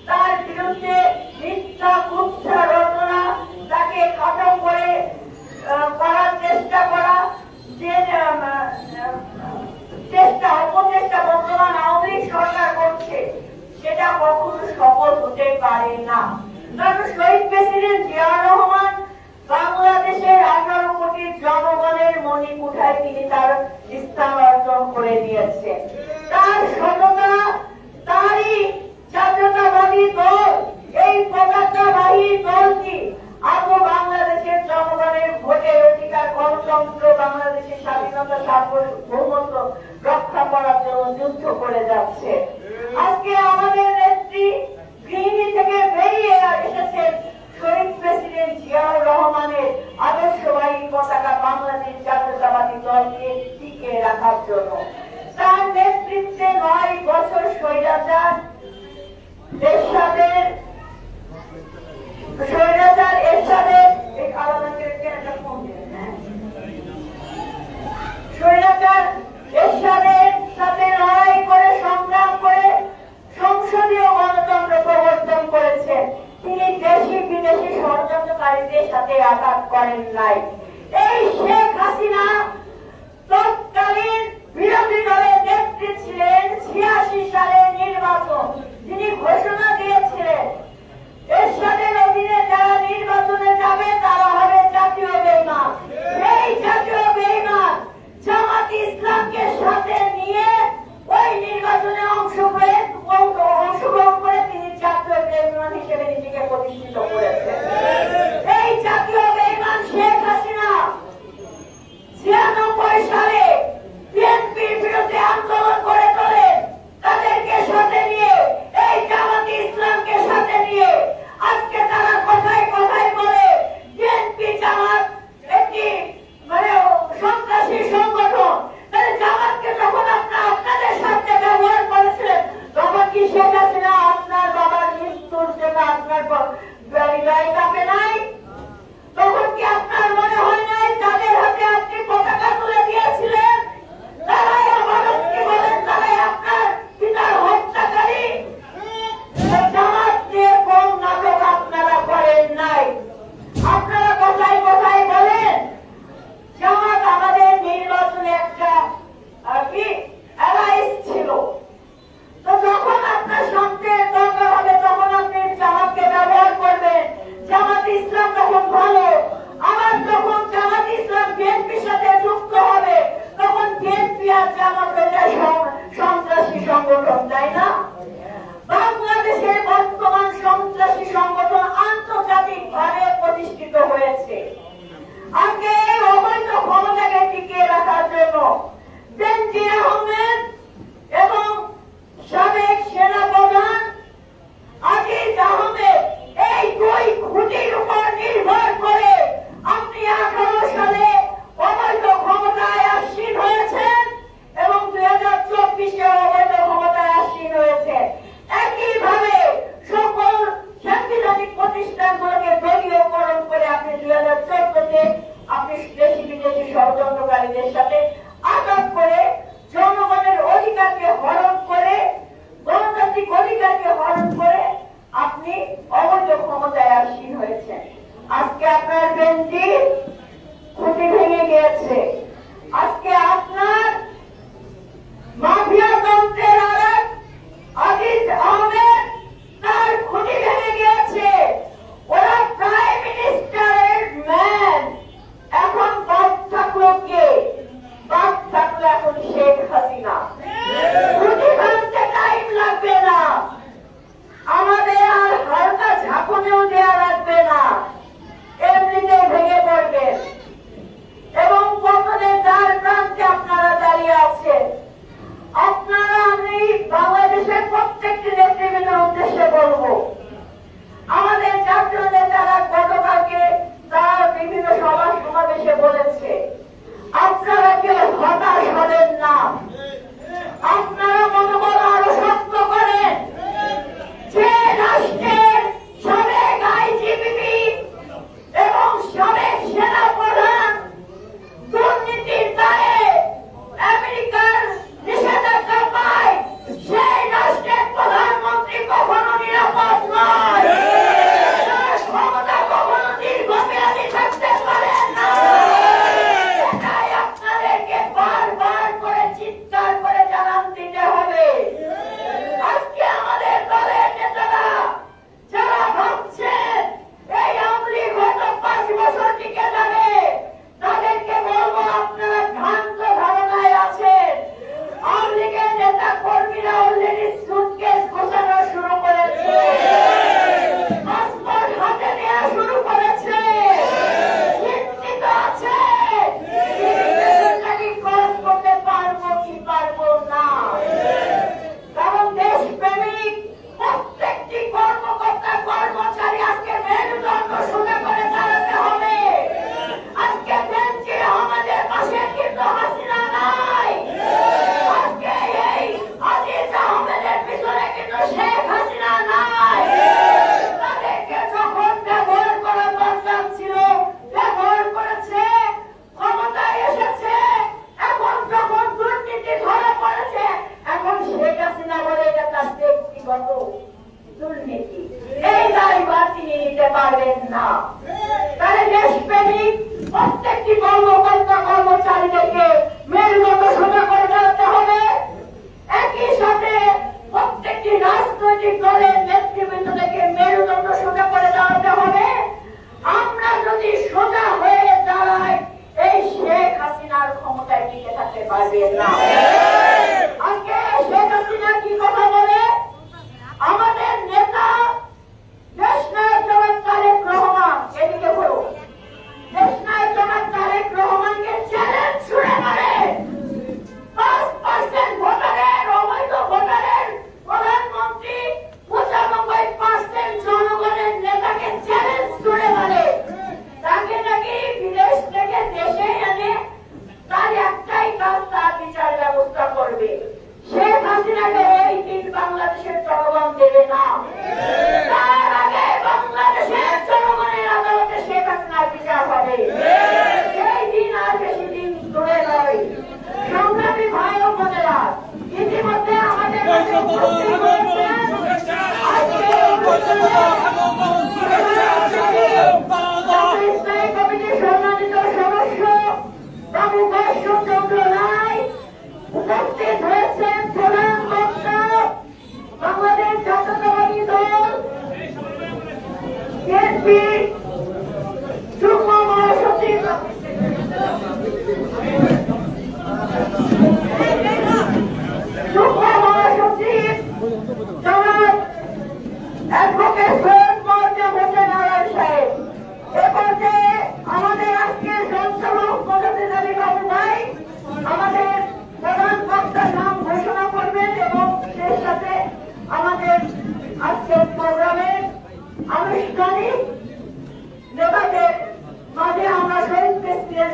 তার বিরুদ্ধে মিথ্যা কুৎসা রচনা, তাকে খতম করার চেষ্টা করা, যে অপচেষ্টা বর্তমান আওয়ামী লীগ সরকার করছে, সেটা কখনো সফল হতে পারে না। কারণ শহীদ প্রেসিডেন্ট জিয়াউর রহমান বাংলাদেশের 18 কোটি জনগণের মণিমুঠায় তিনি তার স্থান অর্জন করে দিয়েছেন। তার সততা, তারই জাতীয়তাবাদী দল, এই পতাকাবাহী দলটি আজও বাংলাদেশের জনগণের ভোটের অধিকার, গণতন্ত্র, বাংলাদেশের স্বাধীনতা, সার্বভৌমত্ব রক্ষা করার জন্য যুদ্ধ করে যাচ্ছে। আজকে আমাদের নেত্রী গৃহিণী থেকে বেরিয়ে এসেছেন শহীদ প্রেসিডেন্ট জিয়াউর রহমানের আদর্শবাহী পতাকা বাংলাদেশ জাতীয়তাবাদী দলকে টিকিয়ে রাখার জন্য। তার নেতৃত্বে স্বৈরাচার এরশাদের এই আলাদাকে একটা ফোন দিলেন, হ্যাঁ, স্বৈরাচার এরশাদের সাথে লড়াই করে সংগ্রাম করে সংসদীয় গণতন্ত্র প্রবর্তন করেছেন। তিনি দেশি বিদেশি ষড়যন্ত্রকারীদের সাথে আঘাত করেন নাই। এই শেখ হাসিনা তৎকালীন বিরোধী দলের নেত্রী ছিলেন। 86 সালের নির্বাচন তিনি ঘোষণা দিয়েছিলেন এরশাদের অধীনে যারা নির্বাচনে যাবে তারা হবে জাতীয় বেঈমান। এই জাতীয় বেঈমান জামাত ইসলামকে সাথে নিয়ে ওই নির্বাচনে অংশগ্রহণ করে তিনি জাতীয় বেঈমান হিসেবে নিজেকে প্রতিষ্ঠিত করেছেন। এই জাতীয় বেঈমান শেখ হাসিনা 96 সালে বিএনপির বিরুদ্ধে আন্দোলন করে তোলেন। তাদেরকে সাথে নিয়ে এই জামাত ইসলামকে সাথে নিয়ে আজকে তারা কথায় কথায় বলে বিএনপি জামাত একটি সন্ত্রাসী সংগঠন। তাহলে জামাতকে যখন আপনাদের সাথে ব্যবহার করেছিলেন তখন কি শেখ হাসিনা আপনার বাবার মৃত্যুর জন্য আপনার গাড়ি কাঁপে নাই? তখন কি আপনার মনে হয় নাই যাদের হাতে আপনি পতাকা তুলে দিয়েছিলেন তারাই আমাদেরকে বলেন তারাই আপনার পিতার হত্যাকারী? জামাত নিয়ে কোন নাটক আপনারা করেন নাই? আপনারা কথায় কথায় বলেন জামাত আমাদের নির্বাচনে একটা অ্যালায়েন্স ছিল। তো যখন আপনার শান্তির দরকার হবে তখন আপনি জামাতকে ব্যবহার করবেন। জামাত ইসলাম তখন ভালো, আবার যখন জামাত ইসলাম বিএনপির সাথে যুক্ত হবে তখন বিএনপি আর জামাত সন্ত্রাসী সংগঠন, তাই না? বাংলাদেশের বর্তমান সন্ত্রাসী সংগঠন আন্তর্জাতিকভাবে প্রতিষ্ঠিত হয়েছে। আজকে এই অবৈধ ক্ষমতাকে টিকিয়ে রাখার জন্য বেনজির আহমেদ এবং সাবেক সেনাপ্রধান আজিজ আহমেদ এই দুই খুঁটির উপর নির্ভর করে আপনি 18 সালে অবৈধ ক্ষমতায় আসীন হয়েছেন এবং 2024-এ অবৈধ ক্ষমতায় আসীন হয়েছেন। একইভাবে সকল সাংবিধানিক প্রতিষ্ঠানগুলোকে দলীয়করণ করে আপনি 2014-তে আপনি দেশি বিদেশি ষড়যন্ত্রকারীদের সাথে আঘাত করে জনগণের অধিকারকে হরণ করে গণতান্ত্রিক অধিকারকে হরণ করে আপনি অবৈধ ক্ষমতায় আসীন হয়েছেন। আজকে আপনার বেঞ্চি খুঁটি ভেঙে গিয়েছে। আজকে আপনার মাফিয়া তন্ত্রের আরেক আজিজ আহমেদ তার খুঁটি ভেঙে গিয়েছে। ওরা প্রাইম মিনিস্টারের ম্যান। এখন বাদ থাকলো কে? বাদ থাকলো এখন শেখ হাসিনা। খুঁটি ভাঙতে টাইম লাগবে না, আমাদের আর হালকা ঝাঁকুনিও দেওয়া লাগবে না, এমনিতেই ভেঙে পড়বে। এবং গত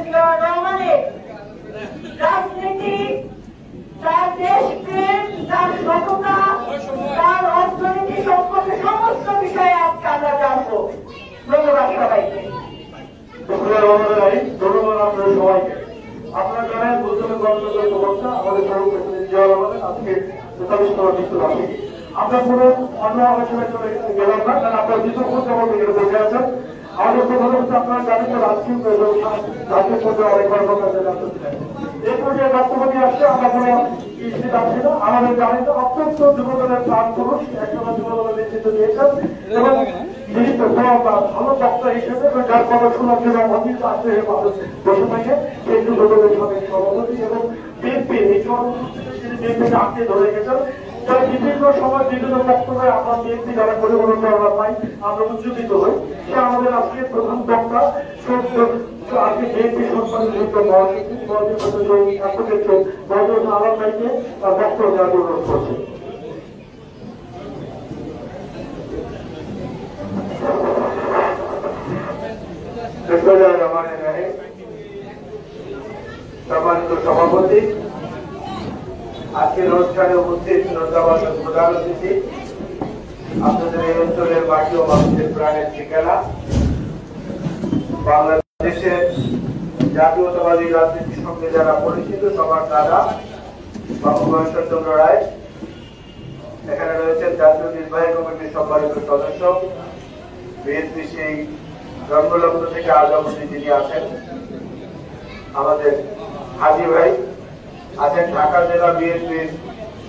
জিয়াউর রহমানের রাজনীতি, তার দেশপ্রেম, তার সততা, তার অর্থনীতি সম্পর্কে সমস্ত বিষয়ে আজকে আমরা জানবো। ধন্যবাদ সবাইকে। ধন্যবাদ আপনাদের সবাইকে। আপনারা জানেন প্রথমে গণতন্ত্রের প্রবক্তা আমাদের শহীদ প্রেসিডেন্ট জিয়াউর রহমানের আজকে 43তম মৃত্যুবার্ষিকী। আমরা পুরো অন্য আলোচনায় চলে গেলাম না, কারণ আপনারা দীর্ঘক্ষণ যাবত এখানে বসে আছেন। আমাদের প্রধানমন্ত্রী আপনারা জানেন যে রাজকীয় জাতীয় পর্যায়ে অনেক কর্মকর্তা ছিলেন। এই পর্যায়ে বক্তব্য নিয়ে আসছে আমরা কোনো ইস্যু যাচ্ছি না। আমাদের জানেন যে অত্যন্ত যুবদলের প্রাণ পুরুষ একজন যুবদলের নেতৃত্ব দিয়েছেন এবং ভালো বক্তা হিসেবে যার কথা শোনার জন্য অনেক আগ্রহে বসে থাকে সেই যুবদলের সাথে সভাপতি এবং বিএনপি এই বিএনপিকে আঁকড়ে ধরে গেছেন। তাই বিভিন্ন সময় বিভিন্ন বক্তব্যে আমরা বিএনপি যারা পরিবর্তন করার পাই আমরা উজ্জীবিত হই। সে আমাদের আজকে প্রধান বক্তা আজকে বিএনপি সম্মানিত মহাসচিব আলম ভাইকে বক্তব্য দেওয়ার অনুরোধ করছে। সম্মানিত সভাপতি, আজকের অনুষ্ঠানে উপস্থিত শ্রদ্ধাভাজন প্রধান অতিথি, আপনাদের এই অঞ্চলের মাটি ও মানুষের প্রাণের ঠিকানা, বাংলাদেশের জাতীয়তাবাদী রাজনীতির সঙ্গে যারা পরিচিত সবার দাদা বাবু গণেশচন্দ্র রায়, এখানে রয়েছেন জাতীয় নির্বাহী কমিটির সম্মানিত সদস্য, বিএনপি সেই জন্মলগ্ন থেকে আজ অবধি যিনি আছেন আমাদের হাজি ভাই, আছেন ঢাকা জেলা বিএনপির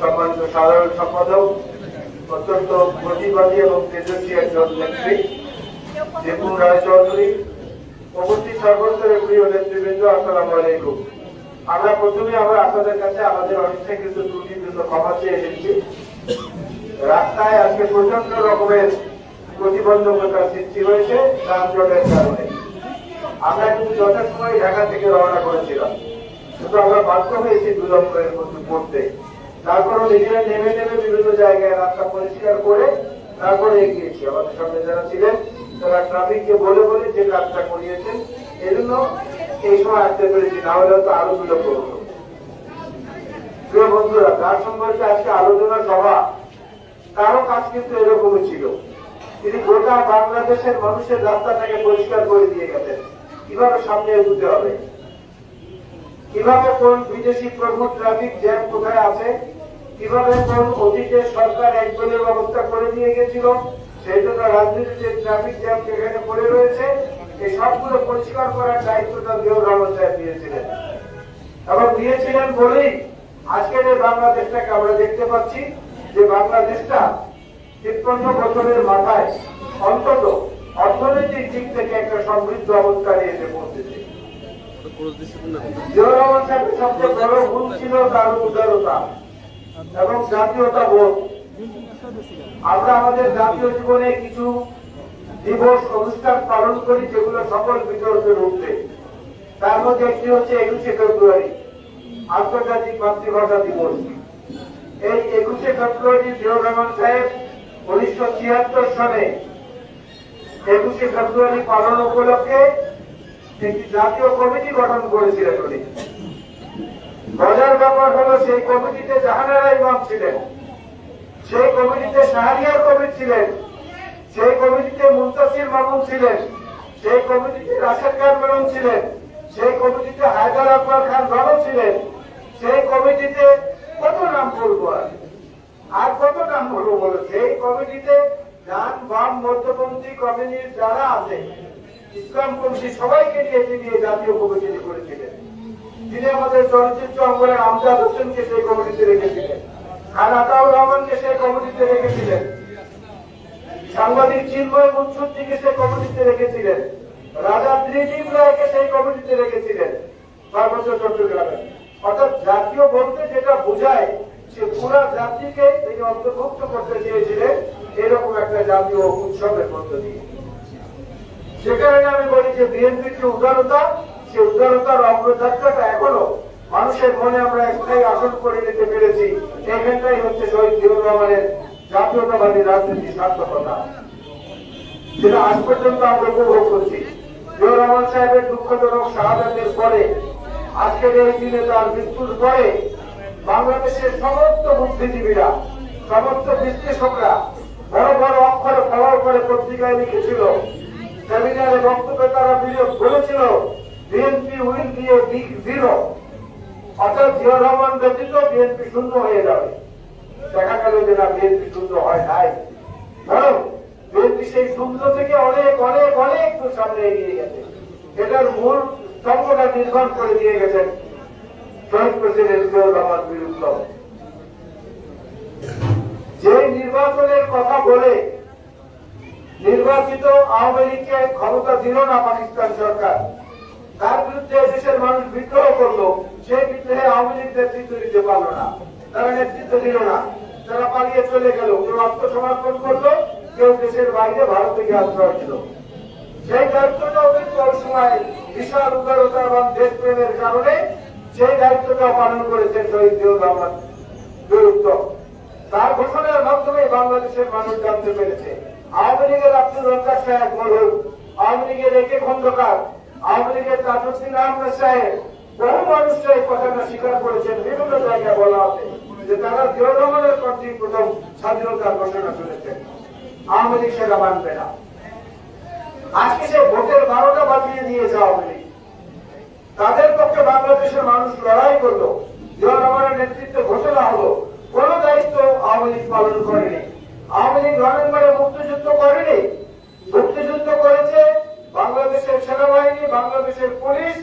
সম্মানিত সাধারণ সম্পাদক, অত্যন্ত প্রতিবাদী এবং তেজস্বী একজন নেত্রী দীপুন রায় চৌধুরী, উপস্থিত সর্বস্তরের প্রিয় নেতৃবৃন্দ, আসসালামু আলাইকুম। আমরা প্রথমে আপনাদের কাছে আমাদের অনিচ্ছাকৃত ত্রুটির জন্য ক্ষমা চেয়ে এসেছি। রাস্তায় আজকে প্রচন্ড রকমের প্রতিবন্ধকতার সৃষ্টি হয়েছে যানজটের কারণে। আমরা কিন্তু যথাসময় ঢাকা থেকে রওনা করেছিলাম, কিন্তু আমরা বাধ্য হয়েছি বিলম্বের মধ্যে পড়তে। তারপরও নিজেরা নেমে নেমে বিভিন্ন জায়গায় রাস্তা পরিষ্কার করে তারপরে এগিয়েছি। আমাদের সঙ্গে যারা ছিলেন তারা ট্রাফিককে বলে বলে যে কাজটা করিয়েছেন, এই জন্য এই সময় আসতে পেরেছি, না হলে তো আরো বিলম্ব হতো। প্রিয় বন্ধুরা, তার সম্পর্কে আজকে আলোচনা সভা, তারও কাজ কিন্তু এরকমই ছিল। তিনি গোটা বাংলাদেশের মানুষের রাস্তাটাকে পরিষ্কার করে দিয়ে গেছেন কিভাবে সামনে এগোতে হবে, কিভাবে কোন বিদেশি প্রভুর ট্রাফিক জ্যাম কোথায় আছে, কিভাবে কোন অতীতে সরকার একজনের ব্যবস্থা করে দিয়ে গেছিল, সেই জন্য রাজনীতিতে ট্রাফিক জ্যাম যেখানে পড়ে রয়েছে এই সবগুলো পরিষ্কার করার দায়িত্বটা জিয়াউর রহমান সাহেব দিয়েছিলেন। এবং দিয়েছিলেন বলেই আজকের এই বাংলাদেশটাকে আমরা দেখতে পাচ্ছি যে বাংলাদেশটা ৫৩ বছরের মাথায় অন্তত অর্থনৈতিক দিক থেকে একটা সমৃদ্ধ অবস্থানে এসে পৌঁছেছে। জিয়াউর রহমান সাহেবের সবচেয়ে বড় গুণ ছিল তার উদারতা এবং জাতীয়তা বোধ। আমরা আমাদের জাতীয় জীবনে কিছু দিবস অনুষ্ঠান পালন করি যেগুলো সকল বিতর্কের ঊর্ধ্বে। তার মধ্যে একটি হচ্ছে ২১শে ফেব্রুয়ারি, আন্তর্জাতিক মাতৃভাষা দিবস। এই ২১শে ফেব্রুয়ারি জিয়াউর রহমান সাহেব ১৯৭৬ সালে ২১শে ফেব্রুয়ারি পালন উপলক্ষে একটি জাতীয় কমিটি গঠন করেছিলেন উনি। মজার ব্যাপার হলো সেই কমিটিতে জাহানারা ইমাম ছিলেন, সেই কমিটিতে শাহরিয়ার কবির ছিলেন, সেই কমিটিতে মুনতাসির মামুন ছিলেন, সেই কমিটিতে রাশেদ খান মেনন ছিলেন, সেই কমিটিতে হায়দার আকবর খান রণ ছিলেন, সেই কমিটিতে কত নাম বলবো আর কত নাম বলবো বলো। সেই কমিটিতে ডান বাম মধ্যপন্থী কমিউনিস্ট যারা আছে, ইসলামপন্থী সবাইকে নিয়ে তিনি জাতীয় কমিটি করেছিলেন। তিনি আমাদের চলচ্চিত্র অঙ্গনের আমজাদ হোসেনকে সেই কমিটিতে রেখেছিলেন, খান আতাউর রহমানকে সেই কমিটিতে রেখেছিলেন, সাংবাদিক চিন্ময় মুনসুদ্দিকে সেই কমিটিতে রেখেছিলেন, রাজা ত্রিদীপ রায়কে সেই কমিটিতে রেখেছিলেন পার্বত্য চট্টগ্রামে। অর্থাৎ জাতীয় বলতে যেটা বোঝায় সে পুরা জাতিকে তিনি অন্তর্ভুক্ত করতে চেয়েছিলেন এরকম একটা জাতীয় উৎসবের মধ্য দিয়ে। সে কারণে আমি বলি যে বিএনপির যে উদারতা, সে উদারতার অগ্রযাত্রাটা এখনো মানুষের মনে আমরা একটাই আসন করে নিতে পেরেছি। এখানটাই হচ্ছে শহীদ জিয়াউর রহমানের জাতীয়তাবাদী রাজনীতির সার্থকতা, যেটা আজ পর্যন্ত আমরা উপভোগ করছি। জিয়াউর রহমান সাহেবের দুঃখজনক শাহাদাতের পরে আজকের এই দিনে তার মৃত্যুর পরে বাংলাদেশের সমস্ত বুদ্ধিজীবীরা, সমস্ত বিশ্লেষকরা বড় বড় অক্ষরে ফলাও করে পত্রিকায় লিখেছিল, সেমিনারে বক্তব্যে তারা বলেছিল BNP will B a big zero, অর্থাৎ জিয়াউর রহমান ব্যতীত বিএনপি শূন্য হয়ে যাবে। দেখা গেল যে না, বিএনপি শূন্য হয় নাই, বরং বিএনপি সেই শূন্য থেকে অনেক অনেক অনেক দূর সামনে এগিয়ে গেছে। এটার মূল স্তম্ভটা নির্মাণ করে দিয়ে গেছেন শহীদ প্রেসিডেন্ট জিয়াউর রহমান বীর উত্তম। যে নির্বাচনের কথা বলে নির্বাচিত আওয়ামী লীগকে ক্ষমতা দিল না পাকিস্তান সরকার, তার বিরুদ্ধে দেশের মানুষ বিদ্রোহ করলো, সেই বিদ্রোহে আওয়ামী লীগ নেতৃত্ব দিতে পারলো না, তারা নেতৃত্ব দিল না, তারা পালিয়ে চলে গেল, কেউ আত্মসমর্পণ করলো, কেউ দেশের বাইরে ভারতে গিয়ে আশ্রয় ছিল। সেই দায়িত্বটাও কিন্তু ওই সময় বিশাল উদারতা এবং দেশপ্রেমের কারণে সেই দায়িত্বটাও পালন করেছেন শহীদ জিয়াউর রহমান বীর উত্তম। তার ঘোষণার মাধ্যমে বাংলাদেশের মানুষ জানতে পেরেছে আওয়ামী লীগের আব্দুল রজ্জাক সাহেব মরহুম, আওয়ামী লীগের একে খন্দকার, আওয়ামী লীগের তাজউদ্দিন আহমেদ সাহেব, বহু মানুষরা এই কথাটা স্বীকার করেছেন। বিভিন্ন জায়গায় বলা আছে যে তারা জিয়াউর রহমানের কর্তৃক প্রথম স্বাধীনতার ঘোষণা করেছেন, আওয়ামী লীগ সেটা মানবে না। আজকে সে ভোটের 12টা বাজিয়ে দিয়েছে আওয়ামী লীগ, তাদের পক্ষে বাংলাদেশের মানুষ লড়াই করলো, জিয়াউর রহমানের নেতৃত্বে ঘোষণা হলো, কোন দায়িত্ব আওয়ামী লীগ পালন করেনি। আওয়ামী লীগ নভেম্বরে মুক্তিযুদ্ধ করেনি, মুক্তিযুদ্ধ করেছে বাংলাদেশের সেনাবাহিনী, বাংলাদেশের পুলিশ,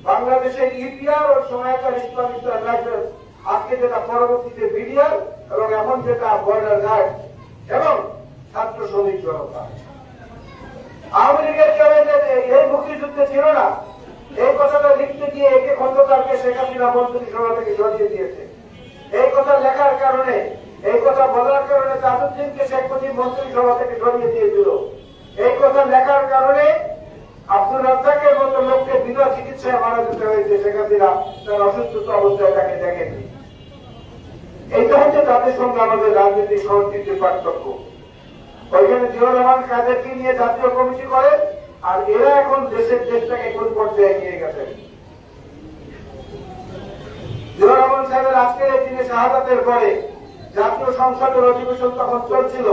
বাংলাদেশের ইপিআর ও সময়কার ইসলামিক রাইফেলস, আজকে যেটা পরবর্তীতে বিডিআর এবং এখন যেটা বর্ডার গার্ড এবং ছাত্র শ্রমিক জনতা। আওয়ামী লীগের কেউ এই মুক্তিযুদ্ধে ছিল না, এই কথাটা লিখতে গিয়ে একে খন্দকারকে শেখ হাসিনা মন্ত্রিসভা থেকে সরিয়ে দিয়েছে। এই কথা লেখার কারণে, এই কথা বলার কারণে তাজউদ্দিনকে শেখ মুজিব মন্ত্রিসভা থেকে সরিয়ে দিয়েছিল। এই কথা লেখার কারণে আব্দুল রাজ্জাকের মতো লোককে বিনা চিকিৎসায় মারা যেতে হয়েছে, শেখ হাসিনা তার অসুস্থ অবস্থায় তাকে দেখেননি। এইটা হচ্ছে তাদের সঙ্গে আমাদের রাজনৈতিক সংস্কৃতির পার্থক্য। ওইখানে জিয়াউর রহমান কাদেরকে নিয়ে জাতীয় কমিটি করেন, আর এরা এখন দেশটাকে কোন পর্যায়ে নিয়ে গেছেন। জিয়াউর রহমান সাহেবের আজকের এই দিনে শাহাদাতের পরে জাতীয় সংসদের অধিবেশন তখন চলছিল।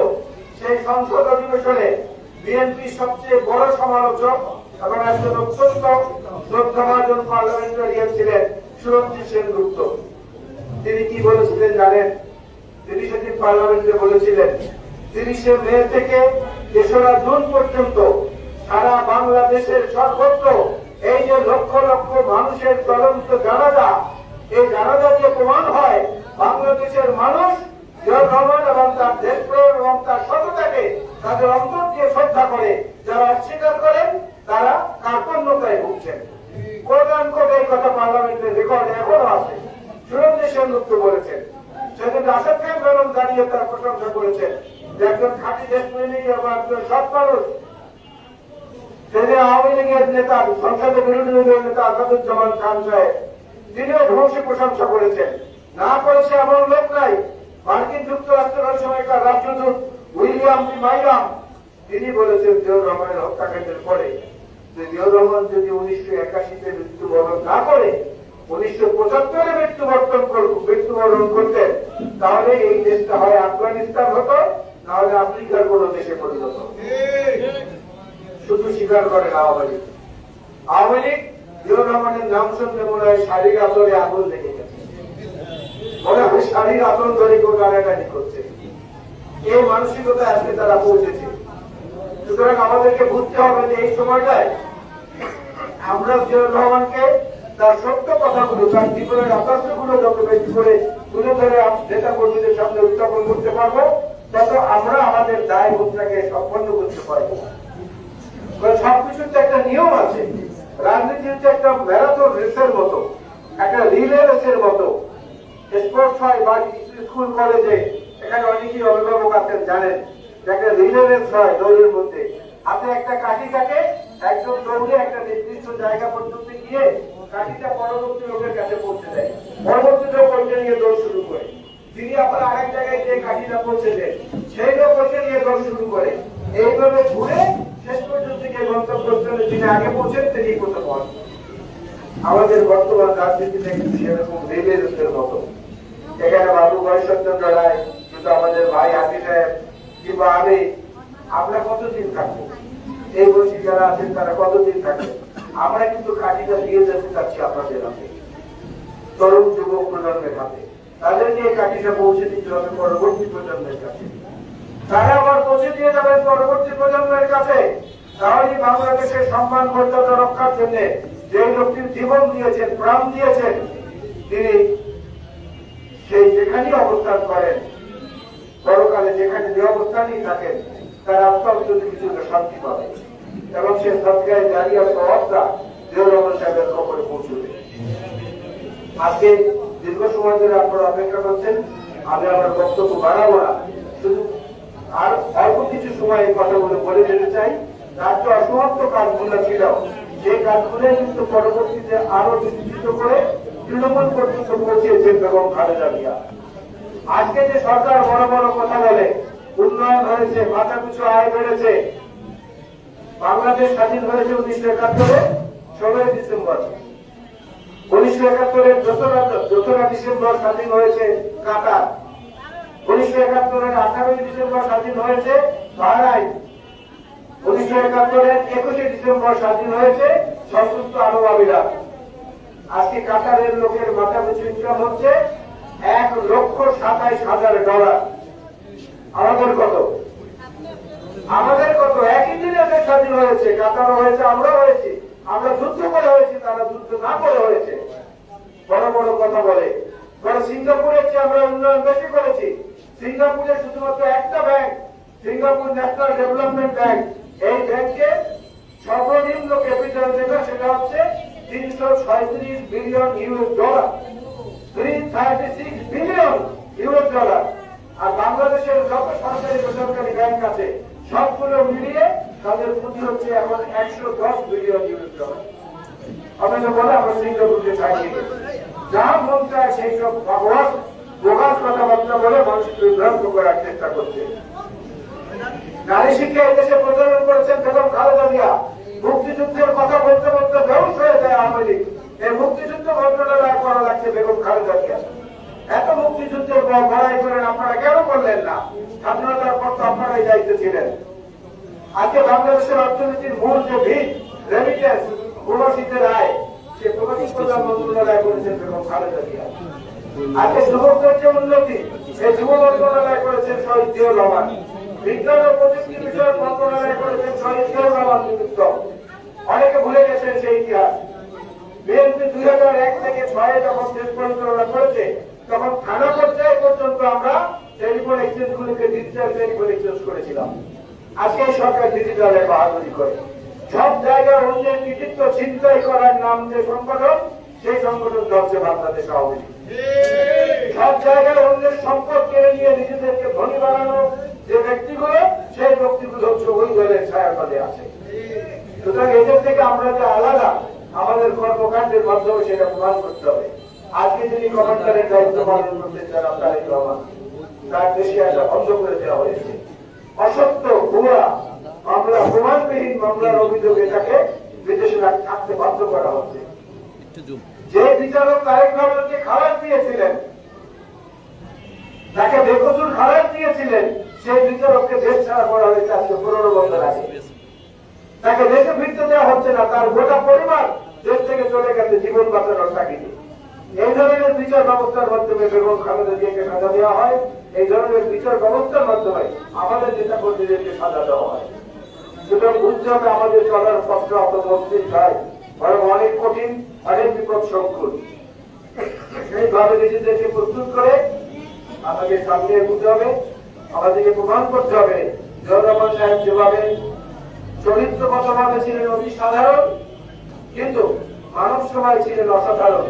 সেই সংসদ অধিবেশনে বিএনপির সবচেয়ে বড় সমালোচক এবং একজন অত্যন্ত শ্রদ্ধাভাজন পার্লামেন্টারিয়ান ছিলেন সুরঞ্জিত সেনগুপ্ত। তিনি কি বলেছিলেন জানেন? তিনি সেদিন পার্লামেন্টে বলেছিলেন 30শে মে থেকে 3রা জুন পর্যন্ত সারা বাংলাদেশের সর্বত্র এই যে লক্ষ লক্ষ মানুষের চলন্ত জানাজা, এই জানাজা দিয়ে প্রমাণ হয় বাংলাদেশের মানুষ জিয়াউর রহমান এবং তার দেশপ্রেম এবং তার সততাকে তাদের অন্তর দিয়ে শ্রদ্ধা করে। যারা অস্বীকার করেন তারা কার্পণ্যতায় ভুগছেন। কোরআন কোড এই কথা পার্লামেন্টের রেকর্ড এখনো আছে। সুরঞ্জিত সেনগুপ্ত বলেছেন, সেদিন রাশেদ খান বেগম দাঁড়িয়ে তার প্রশংসা করেছেন যে একজন খাঁটি দেশপ্রেমিক এবং একজন সৎ মানুষ। সেদিন আওয়ামী লীগের নেতা, সংসদের বিরোধী দলের নেতা আসাদুজ্জামান খান সাহেব, তিনিও ভূয়সী প্রশংসা করেছেন। না করেছে এমন লোক নাই। মার্কিন যুক্তরাষ্ট্রের ওই সময়কার রাষ্ট্রদূত উইলিয়াম পি মাইরাম, তিনি বলেছেন জিয়াউর রহমানের হত্যাকাণ্ডের পরে যে জিয়াউর রহমান যদি 1981-তে মৃত্যুবরণ না করে 1975-এ মৃত্যুবরণ করতেন, তাহলে এই দেশটা হয় আফগানিস্তান হতো, নাহলে আফ্রিকার কোন দেশে পরিণত হতো। শুধু স্বীকার করেন আওয়ামী লীগ। আওয়ামী লীগ জিয়াউর রহমানের নাম শুনলে মনে হয় শাড়ির আতরে আগুন লেগে গেছে, মনে হয় শাড়ির আতর ধরে কেউ টানাটানি করছে। এই মানসিকতা আজকে তারা পৌঁছেছে। সুতরাং আমাদেরকে বুঝতে হবে যে এই সময়টায় আমরা জিয়াউর রহমানকে তার সত্য কথাগুলো, তার জীবনের আদর্শগুলো যত বেশি করে তুলে ধরে নেতা কর্মীদের সামনে উত্থাপন করতে পারবো, তত আমরা আমাদের দায়বদ্ধতাকে সম্পন্ন করতে পারবো। সবকিছুর তো একটা নিয়ম আছে। রাজনীতি হচ্ছে একটা ম্যারাথন রেসের মতো, একটা রিলে রেসের মতো। স্পোর্টস হয় বা স্কুল কলেজে, এখানে অনেকেই অভিভাবক আছেন জানেন, একটা রিলে রেস হয় দৌড়ের মধ্যে। হাতে একটা কাঠি থাকে, একজন দৌড়ে একটা নির্দিষ্ট জায়গা পর্যন্ত গিয়ে কাঠিটা পরবর্তী লোকের কাছে পৌঁছে দেয়, পরবর্তী লোক পৌঁছে নিয়ে দৌড় শুরু করে। তিনি আবার আরেক জায়গায় যে কাঠিটা পৌঁছে দেন, সেই লোক পৌঁছে নিয়ে দৌড় শুরু করে। এইভাবে ঘুরে শেষ পর্যন্ত এই গন্তব্যস্থলে যিনি আগে পৌঁছেন তিনি প্রথম হন। আমাদের বর্তমান রাজনীতিতে কিন্তু সেরকম রেলে রুটের মতো। এখানে বাবু বয়সচন্দ্র রায়, কিন্তু আমাদের ভাই হাফিজ সাহেব কিংবা আমি, আমরা কতদিন থাকবো? এই বয়সী যারা আছেন তারা কতদিন থাকবে? আমরা কিন্তু কাঠিটা দিয়ে যেতে চাচ্ছি আপনাদের হাতে, তরুণ যুবক প্রজন্মের হাতে। তাদেরকে এই কাঠিটা পৌঁছে দিতে হবে পরবর্তী প্রজন্মের কাছে। তারা আবার পৌঁছে দিয়ে যাবেন পরবর্তী প্রজন্মের কাছে। তাহলে বাংলাদেশের সম্মান মর্যাদা রক্ষার জন্য যে লোকটির জীবন দিয়েছেন, প্রাণ দিয়েছেন, তিনি সেই যেখানেই অবস্থান করেন, পরকালে যেখানে যে অবস্থানেই থাকেন, তার আত্মা যদি কিছুটা শান্তি পাবে এবং সে সৎকায় জারিয়া সহজটা জিয়াউর রহমান সাহেবের খবরে পৌঁছবে। আজকে দীর্ঘ সময় ধরে আপনারা অপেক্ষা করছেন, আমি আমার বক্তব্য বাড়াবো না, শুধু আর অল্প কিছু সময় এই কথাগুলো বলে যেতে চাই। রাজ্য অসমাপ্ত কাজগুলো ছিল, যে কাজগুলো কিন্তু পরবর্তীতে আরো বিস্তৃত করে তৃণমূল পর্যন্ত পৌঁছিয়েছেন বেগম খালেদা জিয়া। আজকে যে সরকার বড় বড় কথা বলে, উন্নয়ন হয়েছে, মাথা পিছু আয় বেড়েছে, বাংলাদেশ স্বাধীন হয়েছে 1971 16 ডিসেম্বর, 1971 দোসরা ডিসেম্বর স্বাধীন হয়েছে কাতার, 1971 18 ডিসেম্বর স্বাধীন হয়েছে বাহরাইন, 1971 21 ডিসেম্বর স্বাধীন হয়েছে সংযুক্ত আরব আমিরাত। আজকে কাতারের লোকের মাথা পিছু ইনকাম হচ্ছে $1,27,000। আমাদের কত? একই দিনে দেশ স্বাধীন হয়েছে, কাতারও হয়েছে, আমরা হয়েছি। আমরা যুদ্ধ করে হয়েছি, তারা যুদ্ধ না করে হয়েছে। বড় বড় কথা বলে, সিঙ্গাপুরের চেয়ে আমরা উন্নয়ন বেশি করেছি। সিঙ্গাপুরে শুধুমাত্র একটা bank, Singapore national development bank, এই ব্যাংকে সর্বনিম্ন ক্যাপিটাল যেটা সেটা হচ্ছে $337 বিলিয়ন, 336 বিলিয়ন $। আর বাংলাদেশের যত সরকারি বেসরকারি ব্যাংক আছে সবগুলো মিলিয়ে তাদের পুঁজি হচ্ছে এখন $110 বিলিয়ন। আপনাকে বলে আমরা সিঙ্গাপুরকে ছাড়িয়ে যা মন চায় সেই সব বোগাস কথাবার্তা বলে মানুষকে বিভ্রান্ত করার চেষ্টা করছে। নারী শিক্ষা এদেশে প্রচলন করেছেন বেগম খালেদা জিয়া। মুক্তিযুদ্ধের কথা বলতে বলতে বেউস হয়ে যায় আওয়ামী লীগ। এই মুক্তিযুদ্ধ মন্ত্রণালয় করা লাগছে বেগম খালেদা জিয়া। এত মুক্তিযুদ্ধের লড়াই করেন, আপনারা কেন করলেন না? স্বাধীনতার পর তো আপনারাই দায়িত্ব ছিলেন। আজকে বাংলাদেশের অর্থনীতির মূল যে ভিত, রেমিটেন্স, প্রবাসীদের আয়, সে প্রবাসী কল্যাণ মন্ত্রণালয় করেছেন বেগম খালেদা জিয়া। আজকে যুবকদের যে উন্নতি, সেই যুব মন্ত্রণালয় করেছেন শহীদ জিয়াউর রহমান। বিজ্ঞান ও প্রযুক্তি বিষয়ক মন্ত্রণালয় করেছেন শহীদ জিয়াউর রহমান নিযুক্ত। অনেকে ভুলে গেছেন সেই ইতিহাস। বিএনপি 2001 থেকে 6 যখন দেশ পরিচালনা করেছে, তখন থানা পর্যায়ে পর্যন্ত আমরা টেলিফোন এক্সচেঞ্জ গুলিকে ডিজিটাল টেলিফোন এক্সচেঞ্জ করেছিলাম। আজকে সরকার ডিজিটালের বাহাদুরি করে সব জায়গায় অন্যের কৃতিত্ব ছিনতাই করার নাম যে সংগঠন, সেই সংগঠন চলছে বাংলাদেশ আওয়ামী লীগ। সব জায়গায় অন্যের সম্পদ কেড়ে নিয়ে নিজেদেরকে ধনী বানানো যে ব্যক্তিগুলো, সেই ব্যক্তিগুলো হচ্ছে ওই দলের ছায়াতলে আছে। সুতরাং এদের থেকে আমরা যে আলাদা, আমাদের কর্মকাণ্ডের মাধ্যমে সেটা প্রমাণ করতে হবে। আজকে যিনি কমান্ডারের দায়িত্ব পালন করতে চান তারেক রহমান, তার দেশে একটা বন্ধ করে দেওয়া হয়েছে। অসত্য, ভুয়া মামলা, প্রমাণবিহীন মামলার অভিযোগে তাকে বিদেশে থাকতে বাধ্য করা হচ্ছে। যে বিচারক তারেক রহমানকে খালাস দিয়েছিলেন, তাকে বেকসুর খালাস দিয়েছিলেন, সেই বিচারককে দেশ ছাড়া করা হয়েছে আজকে 15 বছর আগে। তাকে দেশে ফিরতে দেওয়া হচ্ছে না, তার গোটা পরিবার দেশ থেকে চলে গেছে জীবন বাঁচানোর তাগিদে। এই ধরনের বিচার ব্যবস্থার মাধ্যমে বেগম খালেদা জিয়াকে সাজা দেওয়া হয়, এই ধরনের বিচার ব্যবস্থার মাধ্যমে আমাদের নেতা কর্মীদেরকে সাজা দেওয়া হয়। সুতরাং বুঝতে হবে আমাদের চলার পথটা অত মসৃণ নয়, বরং অনেক কঠিন, অনেক বিপদ সংকুল। সেইভাবে নিজেদেরকে প্রস্তুত করে আমাদের সামনে এগোতে হবে। আমাদেরকে প্রমাণ করতে হবে জিয়াউর রহমান সাহেব যেভাবে চরিত্রগতভাবে ছিলেন অতি সাধারণ, কিন্তু মানব সভায় ছিলেন অসাধারণ,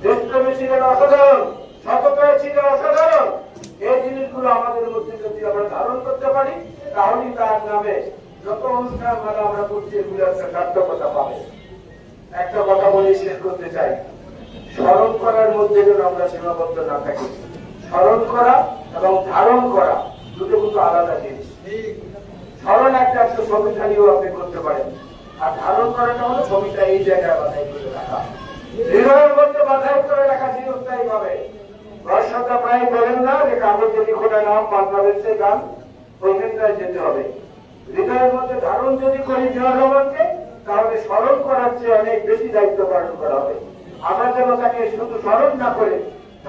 দেশপ্রেমী ছিলেন অসাধারণ, সততায় ছিলেন অসাধারণ। এই জিনিসগুলো আমাদের মধ্যে যদি আমরা ধারণ করতে পারি, তাহলেই তার নামে যত অনুষ্ঠান মানে আমরা করছি এগুলো একটা সার্থকতা পাবে। একটা কথা বলে শেষ করতে চাই, স্মরণ করার মধ্যে যেন আমরা সীমাবদ্ধ না থাকি। স্মরণ করা এবং ধারণ করা দুটো কিন্তু আলাদা জিনিস। সরল একটা ছবিটালিও আপনি করতে পারেন। আর ধারণ করাটা হলো ছবিটা এই জায়গায় বাধাই করে রাখা, হৃদয়ের মধ্যে বাধাই করে রাখা চিরস্থায়ী ভাবে। দর্শকরা প্রায় বলেন না যে কাগজে লিখোটা নাম বাংলাদেশের গান, ওই ক্ষেত্রে যেতে হবে। হৃদয়ের মধ্যে ধারণ যদি করি জিয়াউর রহমানকে, তাহলে স্মরণ করার চেয়ে অনেক বেশি দায়িত্ব পালন করা হবে। আমরা যেন তাকে শুধু স্মরণ না করে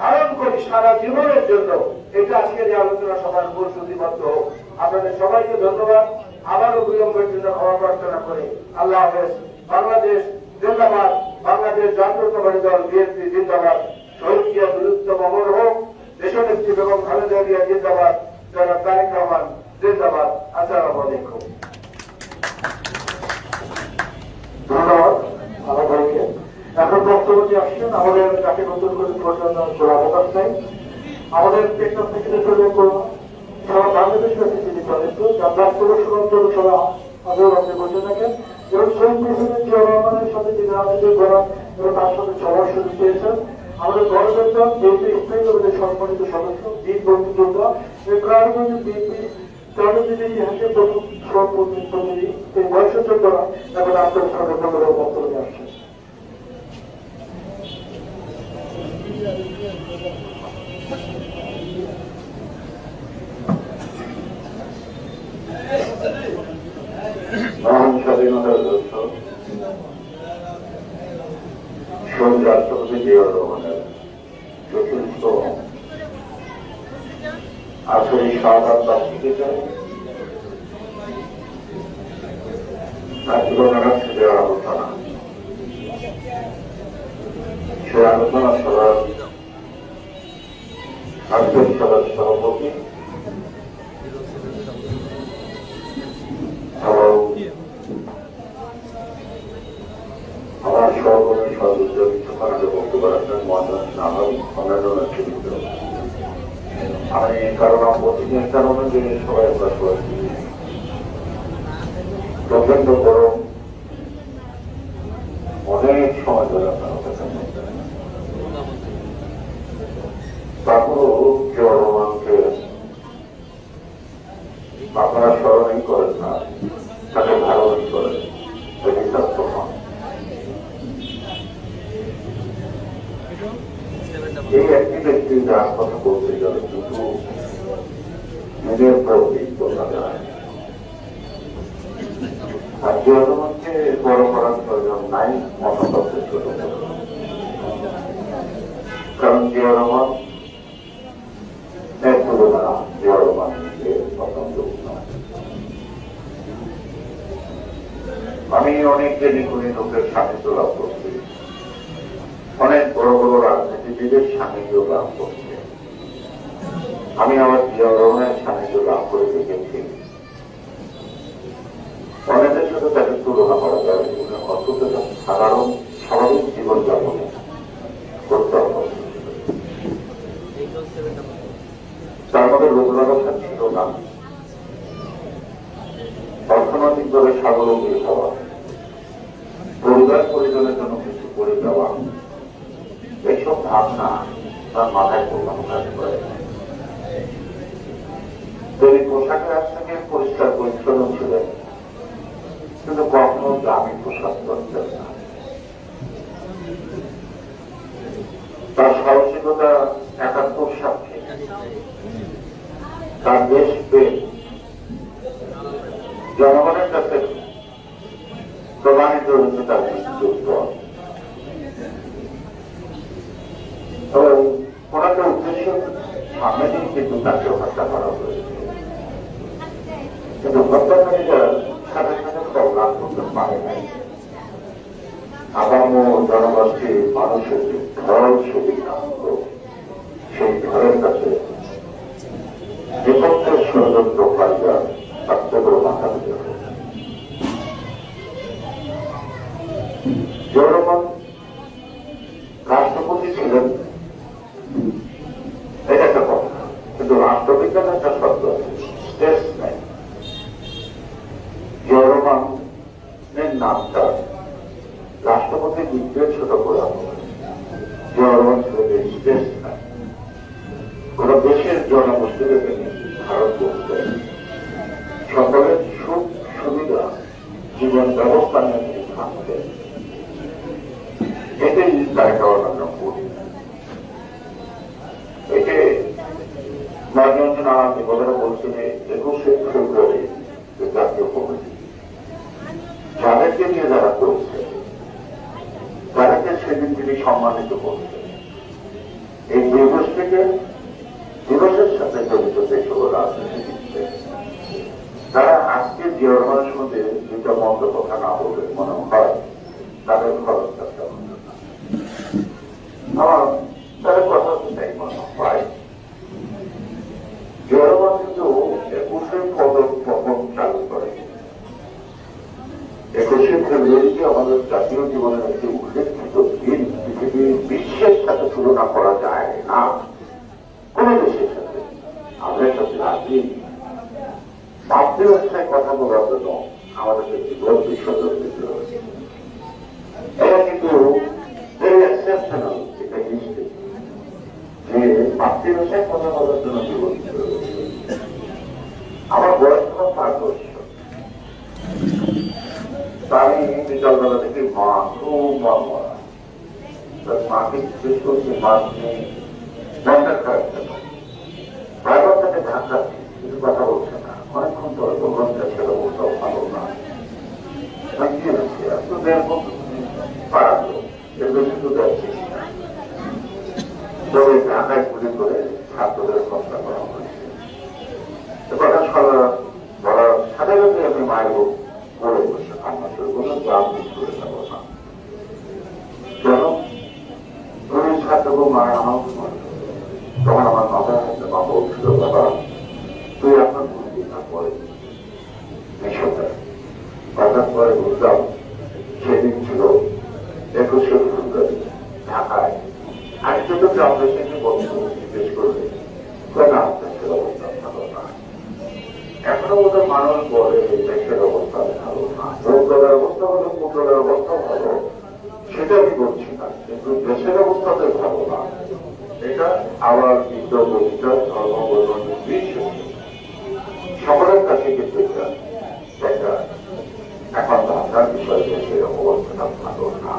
ধারণ করি সারা জীবনের জন্য। এটা আজকের এই আলোচনা সবার উপর শ্রুতিবদ্ধ হোক। আপনাদের সবাইকে ধন্যবাদ। আবারও বিলম্বের জন্য ক্ষমা প্রার্থনা করে আল্লাহ হাফেজ। বাংলাদেশ জিন্দাবাদ, বাংলাদেশ জাতীয়তাবাদী দল বিএনপি জিন্দাবাদ, শহীদ জিয়া বিরুদ্ধে অমর হোক, দেশনেত্রী বেগম খালেদা জিয়া জিন্দাবাদ, জনাব তারেক রহমান জিন্দাবাদ। আসসালামু আলাইকুম। ধন্যবাদ আমাদেরকে। এখন বক্তব্য নিয়ে আসছেন আমাদের যাকে নতুন করে চলে অবকাশ নেই, আমাদের টেকনাফ থেকে চলে সারা বাংলাদেশব্যাপী তিনি চলেছেন যার পুরস্কার সভা আজও আপনি বসে থাকেন এবং শহীদ প্রেসিডেন্ট জিয়াউর রহমানের সাথে তিনি রাজনীতি করা এবং তার সাথে সভা শুরু পেয়েছেন। আমাদের গণতন্ত্র বিএনপি স্থায়ী কমিটির সম্মানিত সদস্য বীর বন্ধুযোদ্ধা এই প্রাণগঞ্জ বিএনপি রাজনীতির ইতিহাসে প্রথম প্রতিনিধি এই বয়সযোদ্ধারা এখন আপনাদের সাথে বক্তব্য নিয়ে আসছেন। মহান স্বাধীনতার যোদ্ধা শহীদ রাষ্ট্রপতি জিয়াউর রহমানের চতুর্থ আসলে শাহাদাত বার্ষিকীতে তার জীবনের সাথে আলোচনা, সেই আলোচনা সভার আঞ্চলিক সভার সভাপতি আমার সহকর্মী সহযোগী বক্তব্য রাখবেন মহাজন অন্যান্য নেতৃবৃন্দ। আমি কারণ প্রতিদিনের কারণে যে সবাই আমরা করেছি প্রচন্ড গরম, অনেক সময় ধরে আপনার তারপরও জিয়াউর রহমানকে আপনারা স্মরণই করেন না, তাকে ধারণই করেন, এটি তার প্রমাণ। এই একটি ব্যক্তি যার কথা বলতে গেলে কিন্তু নিজের প্রতি বলা যায়। আর জিয়াউর রহমানকে বড় করার প্রয়োজন নাই মতবাদের ছোট, কারণ জিয়াউর রহমান এর তুলনা জিয়াউর রহমানকে পছন্দ নয়। আমি অনেক জ্ঞানী লোকের সান্নিধ্য লাভ করছি, অনেক বড় বড় রাজনীতিবিদের সান্নিধ্য লাভ করছে। আমি আমার জিয়াউর রহমানের সান্নিধ্য লাভ করে দেখেছি। অনেকের সাথে তাকে তুলনা করা যায়, অথচ সাধারণ স্বাভাবিক জীবনযাপন করতে হবে। তার মধ্যে রোজগার ছিল না, অর্থনৈতিকভাবে স্বাবলম্বী হওয়া, পরিবার পরিজনের জন্য কিছু করে দেওয়া, এইসব ভাবনা তার মাথায় কখনো কাজ করে। তিনি পোশাকের হাত থেকে পরিষ্কার পরিচ্ছন্ন ছিলেন, কিন্তু কখনো দামি পোশাক করতেন না। তার সাহসিকতা ৭১ সাক্ষী, তার দেশ প্রেম জনগণের কাছে প্রমাণিত হচ্ছে তার যুদ্ধ। এবং ওনাকে উদ্দেশ্য সামনে দিন কিন্তু তাকে হত্যা করা হয়েছে, কিন্তু হত্যাকারীরা সাথে সাথে কল্যাণ করতে পারে নাই। আগাম জনগোষ্ঠীর মানুষের যে ঘর সুবিধান্ত, সেই ঘরের কাছে বিপক্ষের ষড়যন্ত্রকারীরা থাকতে করে মাথা দিতে হবে। জিয়াউর রহমান রাষ্ট্রপতি ছিলেন, এটা একটা কথা, কিন্তু রাষ্ট্রবিজ্ঞানের একটা শব্দ আছে, টেস্ট নাই। জিয়াউর রহমানের নামটা রাষ্ট্রপতি লিখতে ছোট করে জিয়াউর রহমান ছিলেন টেস্ট নাই। কোন দেশের জনগোষ্ঠীকে তিনি ভারত বলতে সকলের তারেক রহমান করি এই যে মাঝে মাঝে কথাটা বলছে যে 21শে ফেব্রুয়ারি জাতীয় কমিটি যাদেরকে নিয়ে যারা করছে তাদেরকে সেদিন তিনি সম্মানিত করছেন। এই দিবস থেকে দিবসের সাথে জড়িত যে সকল রাজনীতিবিদদের তারা আজকে জিয়া রহমানের মধ্যে দুটা মন্দ কথা না বলে মনে হয় তাদের খরচ চেষ্টা করতে না। আমার তাদের কথা তাই মনে হয় জিয়া রহমান কিন্তু 21শে পদক্ষেপ চালু করে। 21শে ফেব্রুয়ারিকে আমাদের জাতীয় জীবনের একটি উল্লেখিত দিন, পৃথিবীর বিশ্বের সাথে তুলনা করা যায় না কোন দেশের সাথে। আমরা সাথে রাজি মাতৃভাষায় কথা বলার জন্য আমাদেরকে জীবন বিসর্জন দিতে হয়েছে। এটা কিন্তু ভেরি এক্সেপশনাল একটা হিস্ট্রি যে মাতৃভাষায় কথা বলার জন্য জীবন দিতে হয়েছে। আমার বয়স তখন 5 বছর। আমি বিকালবেলা থেকে মা খুব মরা মাকে জিজ্ঞেস করছি মা তুমি মনটা খারাপ কেন? বারবার তাকে ঢাকাচ্ছি কিছু কথা বলছে না। অনেকক্ষণ পরে ঘন্টা ছেড়ে অবস্থাও ভালো না কি হচ্ছে এত দেড় পারালো এর বেশি তো দেখছিস না। তবে ঢাকায় গুলি করে ছাত্রদের হত্যা করা হয়েছে। কথা বলার সাথে সাথে আমি মায়ের বলে বসে কান্না শুরু করলাম যে আমি করে যাবো না কেন তুমি ছাত্র মায়ের আমার তখন আমার মাথায় হাতে মা বলছিল বাবা তুই আপনার ভূমিকা পরে মিশনে হঠাৎ পরে বুঝলাম সেদিন ছিল 21শে ফেব্রুয়ারি ঢাকায়। আমি তো আমরা সেদিন বলছো জিজ্ঞেস করবে কেন আপনার সেটা অবস্থা ভালো না। এখনো বোধহয় মানুষ বলে দেশের অবস্থা ভালো না, দলের অবস্থা ভালো, দলের অবস্থা ভালো, সেটা আমি বলছি না, কিন্তু দেশের অবস্থা তো ভালো না। এটা আবার যুদ্ধ বৈচিত্র ধর্ম বর্ণ নির্বিশেষে সকলের কাছে কিন্তু একটা এখন ভাবনার বিষয় দেশের অবস্থাটা ভালো না।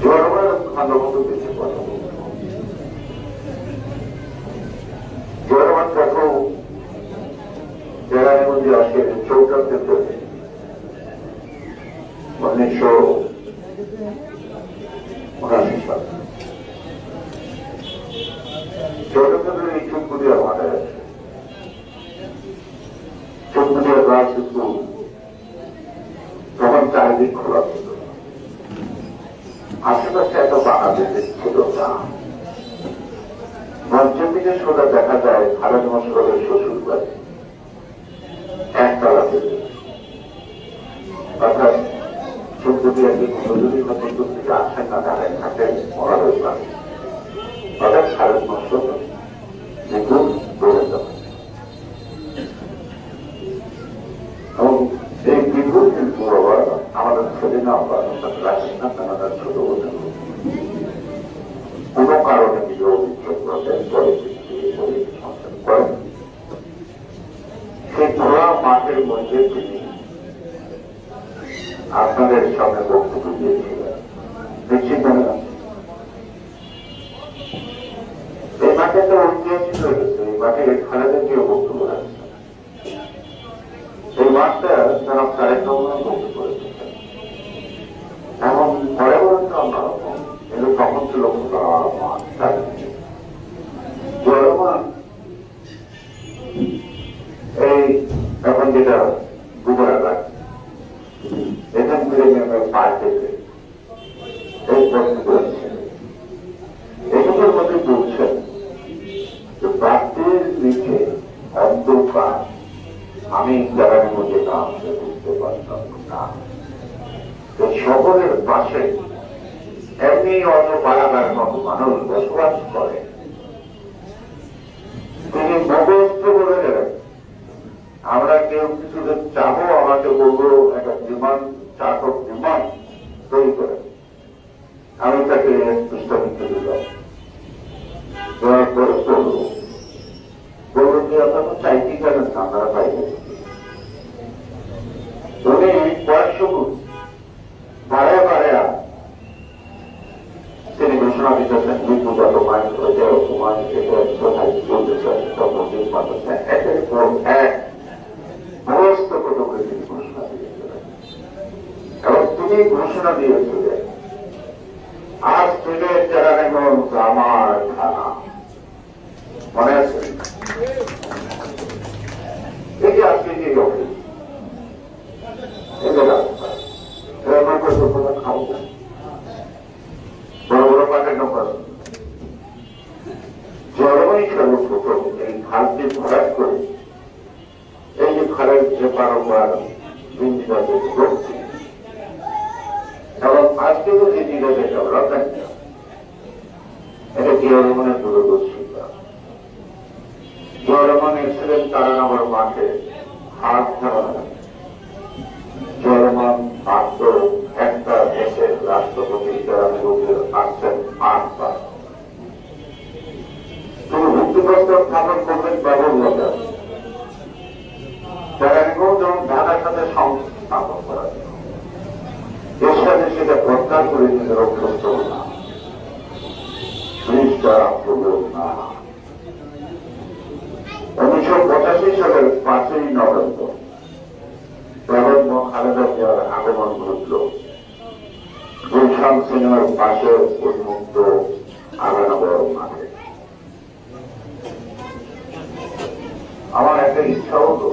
জনগণের ভালো মতো বেশি কথা বলতে জনগণ দেখো জেলার মধ্যে আসে 14 ফেব্রুয়ারি 1979 সাল 14 ফেব্রুয়ারি চুনকুটিয়া মাঠে আছে। চুনকুটিয়া গাছ স্কুল তখন চারিদিক খোলা ছিল, আশেপাশে এত বাংলাদেশের ছিল না। মঞ্চের দিকে সোজা দেখা যায় খালেদ মশরফের শ্বশুর বাড়ি একতলা থেকে, অর্থাৎ চুনকুটিয়া যে নজরুল নতুন থেকে আসেন না ঢাকায় থাকেন মরাদের বাড়ি, অর্থাৎ খালেদ মশরফ দেখুন বলে যাবে। এবং এই বিপুল কিন্তু আবার আমাদের ছেলে না আবার রাখেন না, আমাদের ছোট বোঝেন কোন কারণে নিজে অভিযোগ করেন করেন সেই খোলা মাঠের মধ্যে তিনি আপনাদের সামনে বক্তব্য দিয়েছিলেন। নিশ্চিত মনে আছে এই মাঠে তো ঐতিহাসিক হয়ে গেছে, এই মাঠে খালেদের গিয়ে বক্তব্য রাখছে। এই মাঠটা যারা তারেক রহমান বক্তব্য করেছিলেন এখন পরে বলেন তো অন্যরকম, কিন্তু তখন ছিল মাঠ জনগণ এই এখন যেটা গুবরাঘাট এখান থেকে নেমে পাল্টেছে এই প্রশ্ন করেছেন। এসবের মধ্যে বলছেন যে প্রাপ্তির নিচে অন্ধকার, আমি যারা মধ্যে না আসলে বুঝতে পারতাম না। সকলের পাশে এমনি অন্য পালাগার মতো মানুষ বসবাস করে। তিনি মুখস্থ বলে গেলেন আমরা কেউ কিছু চাবো, আমাকে বলবো একটা বিমান চালক বিমান তৈরি করে। আমি তাকে পুস্তক দিলাম, দেওয়ার পরে বলবো বলবো যে আপনারা চাইতে পারেন আপনারা পাইবেন। উনি কয়েকশো বারে বলেছেন বিপুজাত মাইন হয়েছে অপমান থেকে কোথায় চলতেছে তখন নির্বাচনে একের পর এক সমস্ত কতগুলি তিনি ঘোষণা দিয়েছিলেন এবং তিনি ঘোষণা দিয়েছিলেন আজ থেকে কেরানীগঞ্জ আমার থানা মনে আছে এই যে আজকে যে অফিস এদের রাস্তা খাবো বড় বড় পাটের নম্বর জলবায়ু সর্বপ্রথম এই খালকে ভরাট করে এই যে খালের যে বারবার জিনিসটাকে করছে এবং আজকে যে জিনিসটা ডেভেলপমেন্ট এটা জিয়া রহমানের দূরদর্শিতা জিয়া রহমান এসেছিলেন তারানগর মাঠে হাত ধরা জিয়া রহমান মাত্র একটা দেশের রাষ্ট্রপতি কেরানীগঞ্জের আসছেন 8 বার তিনি ভিত্তিপ্রস্তর স্থাপন করবেন বাবুরবাজার কেরানীগঞ্জ এবং ঢাকার সাথে স্থাপন করা এর সাথে সেটা প্রত্যাহার করে নিজের অভ্যস্ত না না 1985 সালের 5ই নভেম্বর বেগম খালেদা জিয়ার আগমন ঘটল গুলশান সিনেমার পাশে উন্মুক্ত আগানগর মাঠে। আমার একটা ইচ্ছা হতো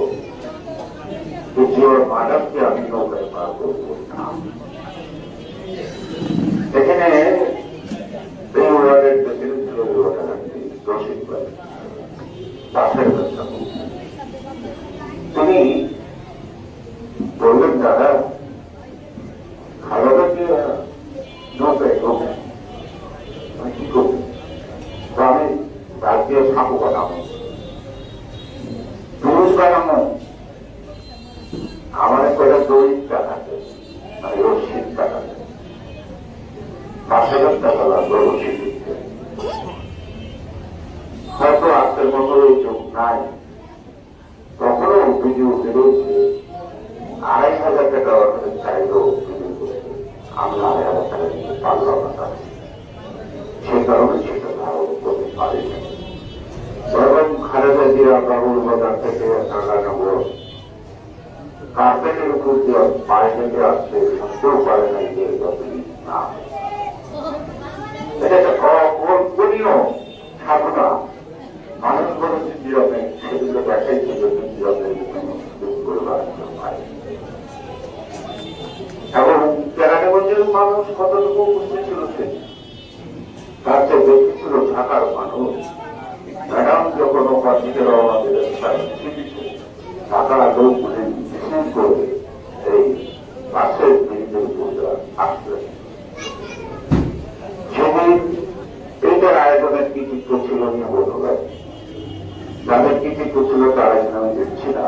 যে জিয়ার মাডামকে আমি নৌকায় পার করবো না। এখানে এই ওয়ার্ডের প্রেসিডেন্ট ছিল রশিদ ভাই পাশের ব্যবসা তিনি বললেন দাদা খালেদাকে নৌকায় ঢোকে আমি কি করবো আমি রাজ্যে সাঁকু বানাবো পুরুষ বানাবো আমার কয়েকটা দড়ির টাকাতে মানে রশিদ টাকাতে 5,000 টাকা লাগলো রশিদ দিতে হয়তো আজকের মতো এই চোখ নাই তখনও ভিডিও বেরোচ্ছে 2,500 টাকা চাইলেও ভিডিও করেছে আমি 2,500 টাকা দিতে পারলাম না সে কারণে সেটা ধারণ করতে পারি এবং খালেদা জিয়া বাবুর বাজার থেকে ঢাকানগর কার্পেটের উপর দিয়ে পায়ে থেকে আসছে সত্যও পারে নাই যে না এটা একটা কল্পনীয় সাধনা মানুষ বলেছে জীবনে সেগুলো দেখাইছে জীবনের এবং কেরানীগঞ্জের মানুষ কতটুকু উপস্থিত ছিল তার চেয়ে বেশি ছিল ঢাকার মানুষ। ম্যাডাম যখন ওখানে রওনা দিলেন ঢাকার লোকগুলি মিছিল করে এই বাসের ব্রিজের উপর আসলেন সেদিন এইটার আয়োজনের কৃতিত্ব ছিল বন্ধুরা যাদের কৃতিত্ব ছিল তারা আমি দেখছি না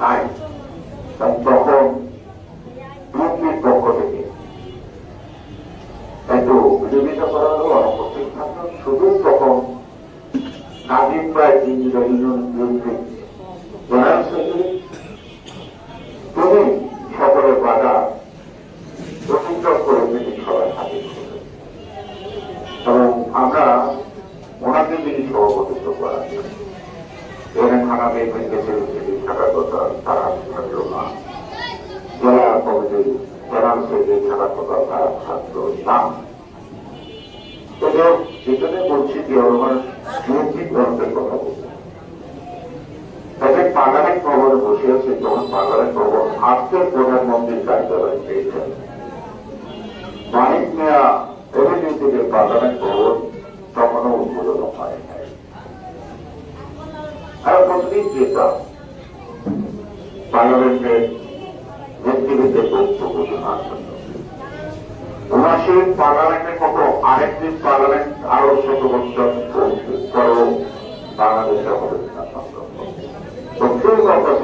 নাই তখন বিএনপির পক্ষ থেকে একটু বিরোধিতা করা হলো অনুপস্থিত থাকলো শুধু তখন নাজিম ভাই engineer union BNP general secretary তিনি সকলের বাধা প্রতিক্রম করে তিনি সবাই হাজির করলেন এবং আমরা ওনাকে তিনি সভাপতিত্ব করার এখানে থানা বেশি থাকার কথা তারা থাকলো না জেলা কমিটির জেনারেল সেক্রেটারি থাকার কথা তারা থাকলো না। যেখানে বলছি যে আমার বিএনপি গ্রন্থের কথা বলছে তাদের পার্লামেন্ট ভবনে বসে আছে যখন পার্লামেন্ট ভবন আজকের প্রধানমন্ত্রীর কার্যালয় পেয়েছেন মানিক মিয়া এভিনিউ থেকে পার্লামেন্ট ভবন তখনও উদ্বোধন হয় নাই। আর প্রতিদিন যেতাম পার্লামেন্টের নেতৃত্বের বক্তব্য শোনার জন্য উনাশির পার্লামেন্টের মতো আরেকটি পার্লামেন্ট আরো 100 বছর পরেও বাংলাদেশে হবে না সম্ভব।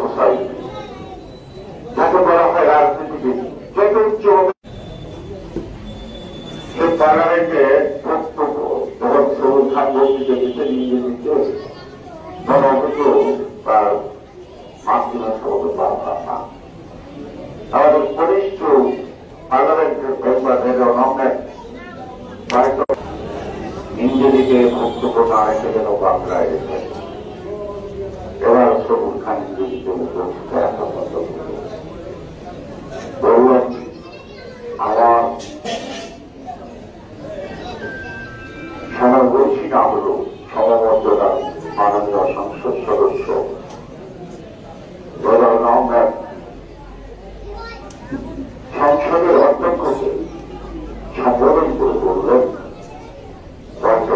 সোসাইটি যাকে বলা হয় রাজনীতিবিদ যত উচ্চ হবে সেই পার্লামেন্টে বক্তব্য তখন সবুজ খান বক্তৃতা দিতে নিজে দিতে গণঅভিযোগ তার মাধ্যমে সবকে পারতাম না। আমাদের কনিষ্ঠ পার্লামেন্টের মেম্বার নিজেদিকে ভক্তপূর্ণ আরেকটা যেন বাংলায় রেখে এবার সবুজ খান নিজেদিকে বললাম আমার সমাবেশী না হল সমমর্যাদা মাননীয় সংসদ সদস্য আহমেদ সংসদের অধ্যক্ষকে সম্বোধন করে বললেন বাংলা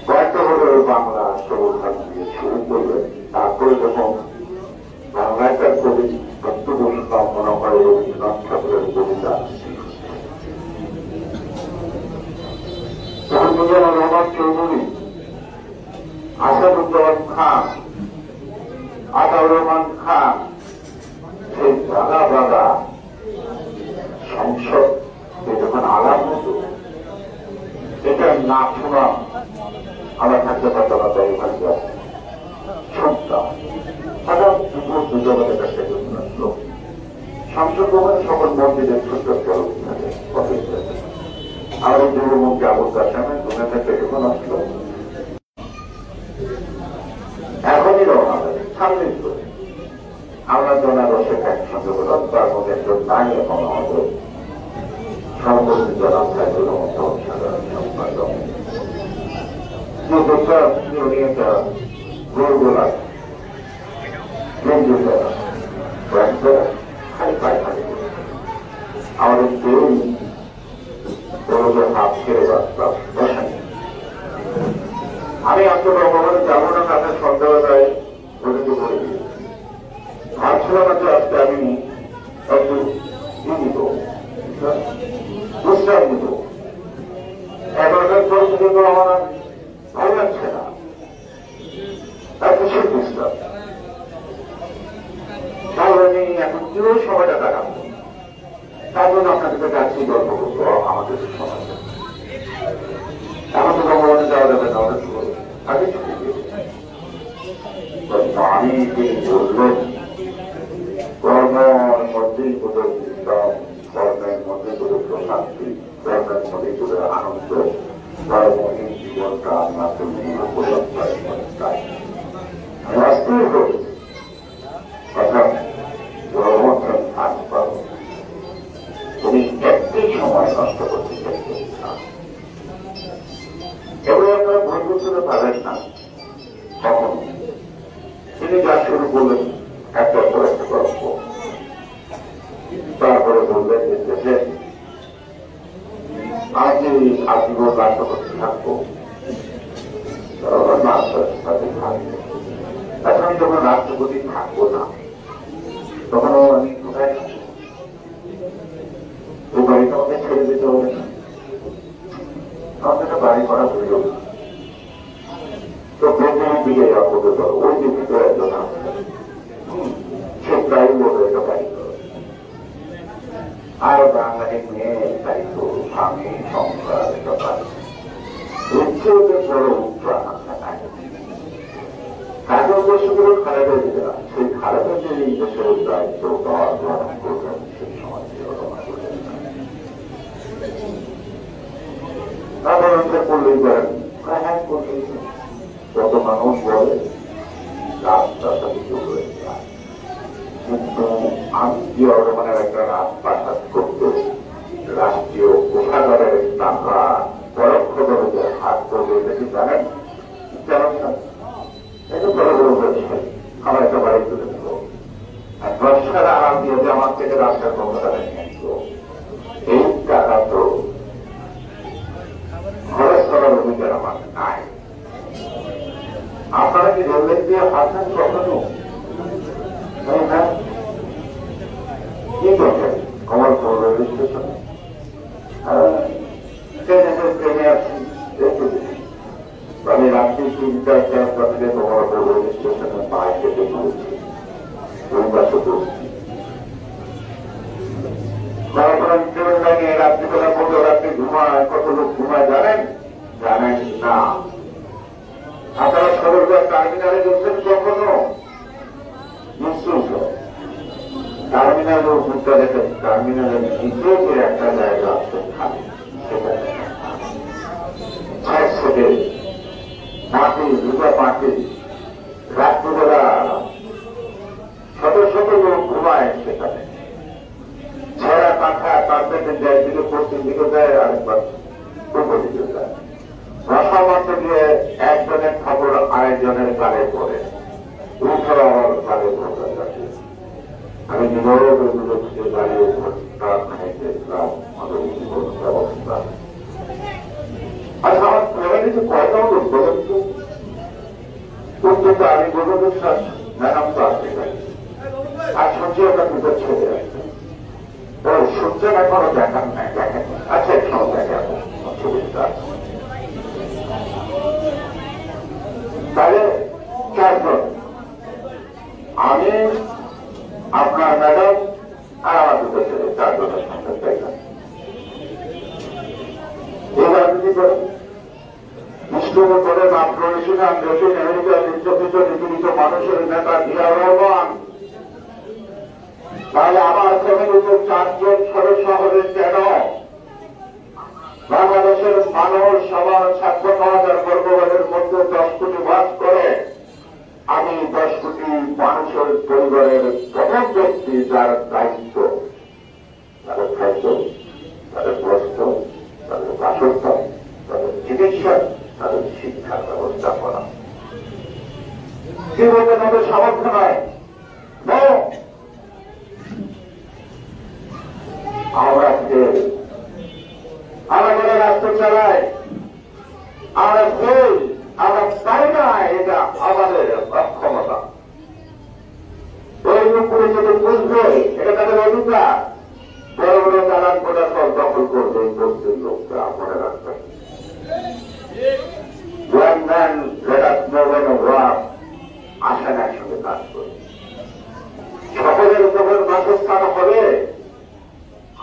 কয়েকটা হলে বাংলা সবখান দিয়ে শুরু করলেন। তারপরে যখন বাংলায় তার কবি বক্তব্য মনে হয় রবীন্দ্রনাথ ঠাকুরের কবিতা রহমান চৌধুরী, আসাদুজ্জামান খান, আতাউর রহমান খান সেই দাদা দাদা সংসদ যখন আলাপ হতো এটা না শোনা আমার থাকতে পারতাম না। তাই ওখানে শুনতাম সাধারণ দুজনের কাছে আসলো সংসদ ভবনে সকল মন্দিরের ছোট্ট চলক থাকে আমাদের যুবমন্ত্রী আবুল কাসেমের ঘুমে থেকে যখন আসলো এখনই রওনা দেবে সামনে করে আমরা জনারসে একসঙ্গে বললাম। তার মধ্যে একজন নাই এখন আমাদের সর্বত্র জনাব সাহেবের মতো সাধারণ সম্পাদক যে দোষা উনি একটা গোলগোলা খালি পায়খানি আমাদের কেউ হাত ছেড়ে বসেন। আমি আত্মভ্রমণে যাবো না তাদের সন্দেহতায় গঠিত করে দিই ভাবছিলাম যে আজকে আমি একটু নিব বুঝলাম নিব এখনকার পরিস্থিতি তো আমার ভালো লাগছে না এত সে বুঝলাম তাহলে আমি এখন কেউ সময়টা কাটাবো তার জন্য আপনাদের কাছে গল্প করবো আমাদের সময় এখন তো ভগবানে যাওয়া যাবে না অনেক আগে ছুটি আমি তিনি বললেন কর্মের মধ্যেই বোধ ইসলাম, কর্মের মধ্যে বোধ প্রশান্তি, কর্মের মধ্যে বোধ আনন্দ, কর্মহীন জীবনটা আমরা চাই। আমি অস্থির করি অর্থাৎ জগন্নাথ আজ পাব তুমি একটি সময় নষ্ট করতে চাইছেন না। এবারে আপনারা ভুল বুঝতে পারেন না কখনো। তিনি যা শুরু করলেন একটার পর একটা গল্প, তারপরে বললেন যে দেশে আমি আজীবন রাষ্ট্রপতি থাকবো এখন আমি যখন রাষ্ট্রপতি থাকবো না তখন আমি কোথায় থাকবো? ওই বাড়িটা আমাকে ছেড়ে দিতে হবে না, আমাকে একটা বাড়ি করা প্রয়োজন। তো প্রথমের দিকে করতে পারো ওই যে ভিতরে একজন আছে সে প্রায় বলবে একটা বাড়ি করো। আর বাঙালি মেয়ে দায়িত্ব স্বামী সংসার একটা বাড়ি উচ্চতে বড় উচ্চাকাঙ্ক্ষা থাকে। কাজে উদ্দেশ্য করে খারাপ হয়ে যেতে না, সেই খারাপের যে এই দেশের দায়িত্ব দেওয়া গ্রহণ করবেন সেই সময় রচনা করবেন না। তারপরে করলেই পারেন হ্যাঁ করলেই কত মানুষ বলে রাস্তার সাথে চলে যায়, কিন্তু আত্মীয় রহমানের একটা রাস্তা কাজ করতে রাষ্ট্রীয় কোষাগারের টাকা পরোক্ষভাবে যে হাত করবে এটা কি জানেন? জানেন না? এটা বড় বড় ব্যবসায়ী আমার একটা বাড়ি তুলে দেবো, আর ব্যবসার আরাম দিয়ে যে আমার থেকে রাস্তার ক্ষমতা নিয়ে আসবো, এই টাকা তো খরচ করার অধিকার আমার নাই। আপনারা কি রেলওয়ে দিয়ে হাঁটেন কখনো? হ্যাঁ কি করছেন কমলপুর রেলওয়ে স্টেশনে ট্রেনে আসছি আমি রাত্রি 3টা-4টা থেকে কমলপুর রেলওয়ে স্টেশনে পায়ে কেটে ঘুরছি দুই পাশে বসছি। তারপরে ট্রেন লাগে রাত্রিবেলা কত রাত্রি ঘুমায়, কত লোক ঘুমায় জানেন? জানেন না। আপনারা সদরঘাট টার্মিনালে গেছেন কখনো? নিশ্চয় টার্মিনালের উপরটা দেখেন, টার্মিনালের নিচে যে একটা জায়গা আছে খালি, সেখানে মাটি দুটা মাটি রাত্রিবেলা শত শত লোক ঘুমায় সেখানে। ছেঁড়া কাঁথা কার্পেটের যায় দিকে পশ্চিম দিকে যায়, আরেকবার পূর্ব দিকে যায়। রসা মারতে গিয়ে একজনের খবর আরেকজনের কালে পড়ে, উঠে আমার কালে পড়ে থাকে। আমি নীরব এগুলো থেকে দাঁড়িয়ে ঘটনা খাইতেছিলাম আমাদের জীবন ব্যবস্থা। আচ্ছা, আমার ফ্যামিলিতে কয়টা লোক বলেন তো? অত্যন্ত আমি গণবিশ্বাস ম্যাডাম তো আসতে পারি, আর সূর্য ওটা দুটো ছেড়ে আসবে। ও সূর্যের এখনো দেখান নাই, দেখেন। আচ্ছা, এখনো দেখাবো ছবিটা। তাহলে চারজন, আমি, আপনার ম্যাডাম আর আমার দুটো ছেলে, চারজনের সঙ্গে দেখা। এই রাজনীতি করেন মুসলিমের করে মাত্র ইসলাম দক্ষিণ আমেরিকার নির্যাতিত নিপীড়িত মানুষের নেতা জিয়া রহমান। তাহলে আমার ফ্যামিলিতে চারজন সদস্য হবে কেন? বাংলাদেশের মানুষ সবার 56,000 বর্গমাইলের মধ্যে 10 কোটি বাস করে। আমি 10 কোটি মানুষের পরিবারের প্রথম ব্যক্তি, যার দায়িত্ব তাদের খাদ্য, তাদের বস্ত্র, তাদের বাসস্থান, তাদের চিকিৎসা, তাদের শিক্ষার ব্যবস্থা করা। কি বলতে তাদের সামর্থ্য নয়? আমরা আমরা রাষ্ট্র চালাই, আমরা ভুল, আমরা পাই না, এটা আমাদের অক্ষমতা। ওই উপরে যদি বুঝবে এটা তাদের অধিকার, বড় বড় চালান করে সব দখল করবে এই বস্তির লোকটা, মনে রাখবেন। One man, let us know when of work, আসেন একসঙ্গে কাজ করে। সকলের যখন বাসস্থান হবে,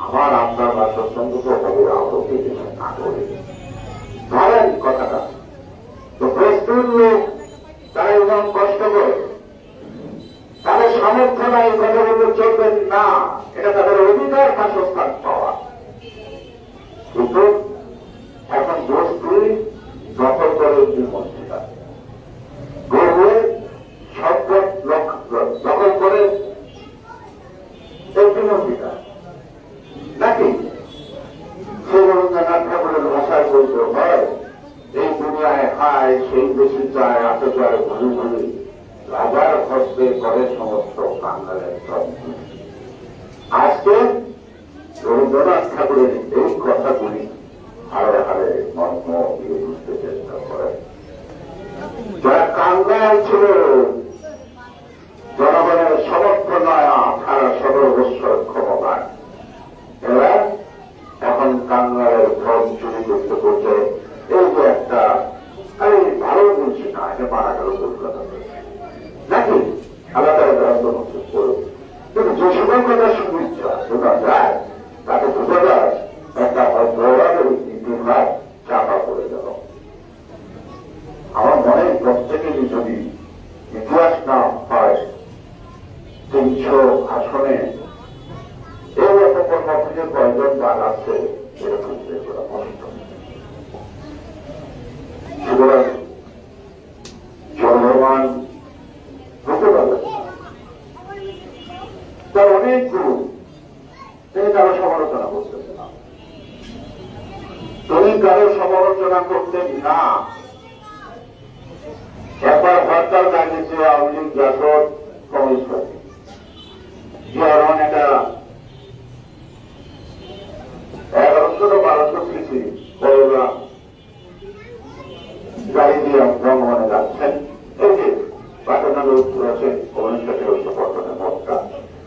আমার আপনার বাসস্থান তো হবে আরো না করে। ধরেন কথাটা তো, প্রস্তুত লোক তারা এরকম কষ্ট করে, তাদের সামর্থ্য নাই, কথা বলতে চলবেন না। এটা তাদের অধিকার বাসস্থান পাওয়া। কিন্তু এখন বস্তু দখল করে মন্ত্রীরা গড়ে সম্পদ দখল করে মন্ত্রীরা নাকি? সে রবীন্দ্রনাথ ঠাকুরের ভাষায় বলতে হয়, এই দুনিয়ায় খায় সেই বেশি চায়, এত চায় ঘুরি ঘুরি, রাজার হস্তে করে সমস্ত কাঙ্গালের সব। আজকে রবীন্দ্রনাথ ঠাকুরের এই কথাগুলি হারে হারে মর্ম দিয়ে বুঝতে চেষ্টা করে। যারা কাঙ্গাল ছিল, জনগণের সমর্থন নয়, 18 বছর ক্ষমতায়, এরা এখন কাঙ্গালের ধন চুরি করতে করছে। এই যে একটা, আমি ভালো বলছি না, এটা মারা গেল কলকাতাতে নাকি, আলাদা আলাদা করো। কিন্তু যে সকল কথা শুনছে শোনা যায়, তাকে বোঝা যায় একটা অপরাধের ইতিহাস চাপা পড়ে গেল। আমার মনে প্রত্যেকেরই যদি ইতিহাস না হয়, 300 আসনে এই রকম মধ্যে কয়জন বাদ আছে, এরকম করা কষ্ট। সুতরাং জনগণ হতে পারে তার অনেক গুরু, তিনি কারো সমালোচনা করতেন না, তিনি কারো সমালোচনা করতেন না। একবার হরতাল ডাকিয়েছে আওয়ামী লীগ, জাসদ, কমিউনিস্ট পার্টি। জিয়া রহমান একটা 1100-1200 সিসি বড়রা গাড়ি দিয়ে বঙ্গবনে যাচ্ছেন। এই যে পাটনার উত্তর আছে কমিউনিস্ট পর্যটনের মতটা,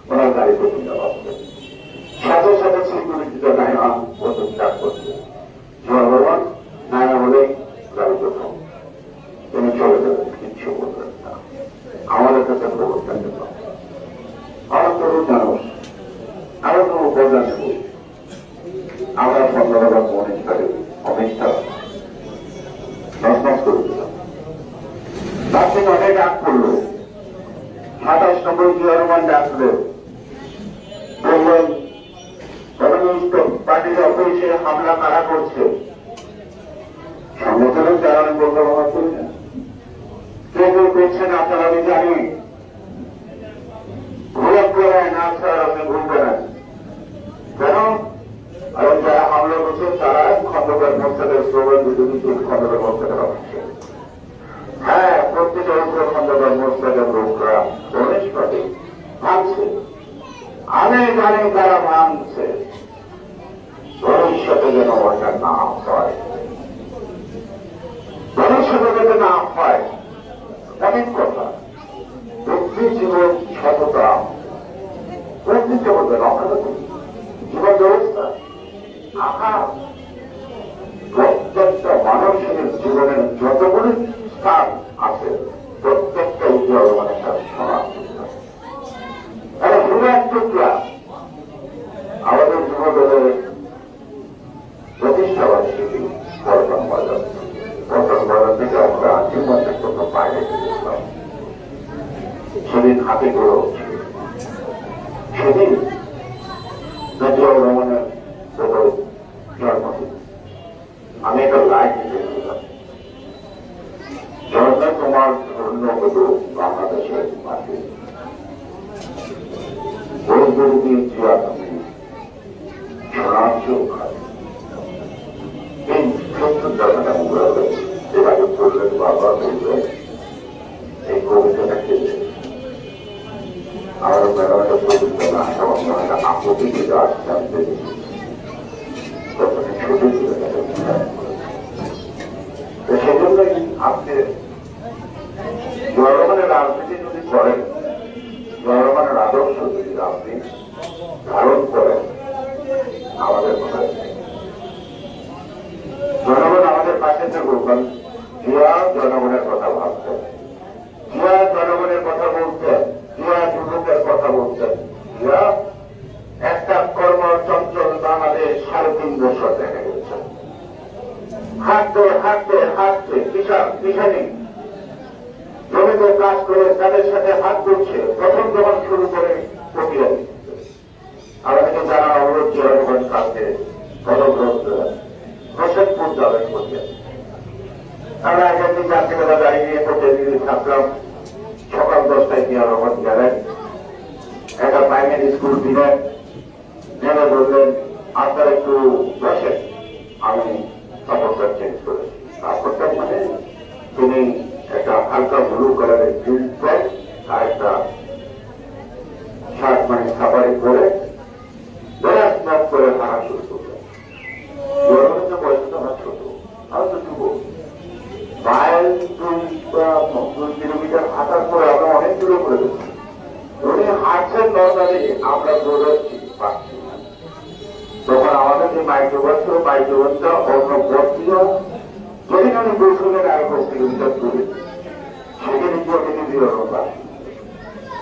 ওনার গাড়িতে কিনে পাচ্ছেন। সাথে সাথে সিকিউরিটিতে নাইমা বন্দুক চাপ করছে। জিয়া রহমান নাইমা বলে গাড়ি প্রথম, তিনি চলে যাবেন, কিচ্ছু বলবেন না। আমাদের কাছে ব্যবস্থা নেব, আমার তরুণ মানুষ, আমরা তো উপাদান নেব। আমরা সন্ধ্যাবেলা মনিষ্ঠারে অনিষ্ঠা নষ্ট করে দিলাম। তার থেকে অনেক ডাক করলো, 27 নম্বর জিয়া রহমান ডাকলো, বললেন কমিউনিস্ট পার্টির অফিসে হামলা কারা করছে? সংগঠনের যারা আমি বলতে ব্যবহার করি না, কে কে করছেন আপনারা আমি জানি। ভুল করেন না স্যার, আপনি ভুল করেন কেন? আর যারা হামলা করছে তারা খন্দকার মোর্চাদের স্লোগান বিরোধী খন্দকার মোর্চাদের অফিসে। হ্যাঁ, প্রত্যেক খন্দকার মোর্চাদের লোকরা গণেশভাবে ভাঙছে, আমি জানি তারা ভাঙছে। ভবিষ্যতে যেন ওটা না হয়, ভবিষ্যতে যাতে না হয়। অনেক কথা ব্যক্তি জীবন সততা ব্যক্তিত্ব বলবেন অগ্রগতি জীবন ব্যবস্থা আকার প্রত্যেকটা মানুষের জীবনের যতগুলি স্থান আছে প্রত্যেকটা উজ্জ্বল মানে তার সমান। শুধু এক টুকরা আমাদের যুবদলের প্রতিষ্ঠা বার্ষিকী পল্টন বাজার থেকে আমরা জীবনের জন্য বাইরে গিয়েছিলাম। সেদিন হাতে গড়ে সেদিন জিয়াউর রহমানের জন্মদিন। আমি একটা লাইভ দিতেছিলাম, জনতা তোমার ধন্য হল বাংলাদেশের মাঠে ওই গরুকে জিয়া তুমি সোনার চোখ এই সত্তর টাকা উড়াবে। এর আগে বললেন বাবা বললেন এই কবিতাটা খেলে আমার মেলাটা কবিতা না একটা আপত্তি থেকে আসতে আমি দেখেছি। তখন ছোট ছিল সেজন্যই আপনি জনগণের রাজনীতি যদি করেন, জনগণের আদর্শ যদি আপনি ধারণ করেন, আমাদের কোথায় জনগণ আমাদের পাশে থাকুন। জিয়া জনগণের কথা ভাবতেন, জিয়া জনগণের কথা বলতেন, জিয়া যুবকের কথা বলতেন। জিয়া একটা কর্মচঞ্চল বাংলাদেশ 3.5 বছর দেখা গেছে। হাঁটতে হাঁটতে হাঁটতে কিষানি জমিতে কাজ করে তাদের সাথে হাত করছে। প্রথম যখন শুরু করে প্রক্রিয়া আমাদেরকে যারা অবরোধ জনগণ কাছে হোসেনপুর যাবেন করছেন। আমরা একদিন যাত্রীবেলা গাড়ি নিয়ে প্রতিদিন থাকলাম। সকাল 10টায় গিয়ে রহমান গেলেন, একটা প্রাইমারি স্কুল দিলেন, নেমে বললেন আপনারা একটু বসেন, আমি কাপড়টা চেঞ্জ করেছি। কাপড়টা মানে তিনি একটা হালকা ব্লু কালারের জিন্স প্যান্ট আর একটা শার্ট মানে সাফারি করে স্ন্যাপ করে হাঁটা শুরু করলেন। বয়সটা আমার ছোট, আমি তো যুব। মাইল 2 কিলোমিটার হাঁটার পরে আমরা অনেক দূরে করে দিচ্ছি। উনি হাঁটছেন নর্মালি, আমরা দৌড়াচ্ছি পাচ্ছি না। তখন আমাদের যে মাইক্রোবাস ছিল, মাইক্রোবাসটা অন্য পথ ছিল। যদি আমি কৌশলের আগে 5 কিলোমিটার দূরে, সেখানে গিয়ে থেকে জিয়াউর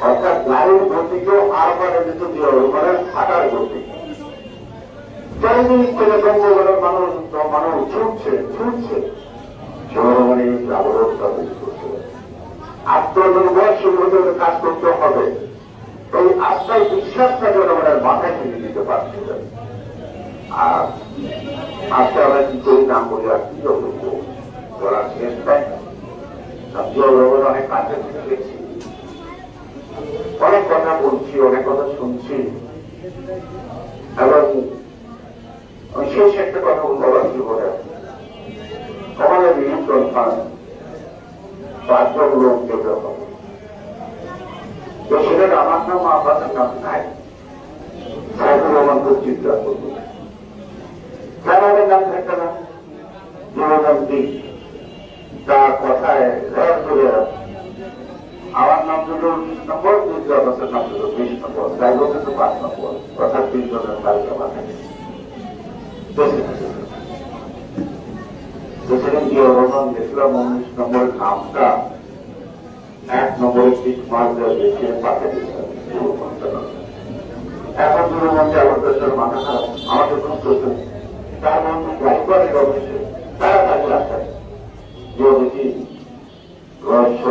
অর্থাৎ গাড়ির গতিকেও আর মানে যেত জিয়াউর হাঁটার গতি। চারিদিক থেকে বঙ্গবন্ধুর মানুষ ছুটছে জনগণের অবরোধটা তৈরি করছে। আত্মনির্ভরশীল হতে কাজ করতে হবে, এই আত্মার বিশ্বাসটা জনগণের মাথায় ফেলে দিতে পারছিলেন। আর আজকে আমরা কি করি নাম বলি আর কি বলবো, বলার শেষ পাই না। জনগণ অনেক কাছে দেখছি, অনেক কথা বলছি, অনেক কথা শুনছি, এবং শেষ একটা কথা বলার জীবনে আমাদের নিয়ন্ত্রণ ফান্ড 5 জন লোক যেতে হবে। তো সেটা আমার নাম আপনাদের নাম নাই, সাইফুর রহমানকে চিন্তা করবো কেন আমাদের নাম থাকবে না? জীবনন্তি তার কথায় রেড করে আমার নাম দুটো 19 নম্বর, 2 জনের নাম দুটো 20 নম্বর, যাই হোক কিন্তু 5 নম্বর, অর্থাৎ 3 জনের তালিকা থাকে। সেখানে জিয়াউর রহমান দেখলাম 19 নম্বরের নামটা 1 নম্বরের পিঠ মার দেশে পাঠিয়ে দিয়েছেন। এখন যুবমঞ্চে আমার দেশের মাথা খারাপ, আমাদের কোন প্রশ্ন তার মধ্যে গাড়িবাড়ির অফিসে তারা তাকে রাখেন যে দেখি রহস্য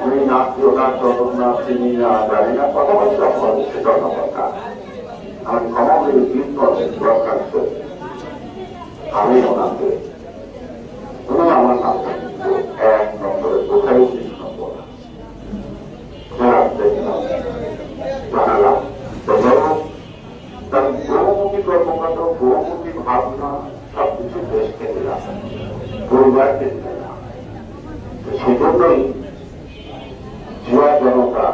আমি নাচিও না তখন না চিনি না জানি না কথাবার্তা হবে সেটা না কথা। আমি ক্ষমা করে দিন দরকার আমি ওনাকে উনি আমার নামটা কিন্তু 1 নম্বরে কোথায় উচিত নম্বর দেখলাম জানালাম তার বহুমুখী কর্মকাণ্ড বহুমুখী ভাবনা সবকিছু দেশকে দিলাম, পরিবারকে দিলাম। সেই জন্যই জুয়া জনতা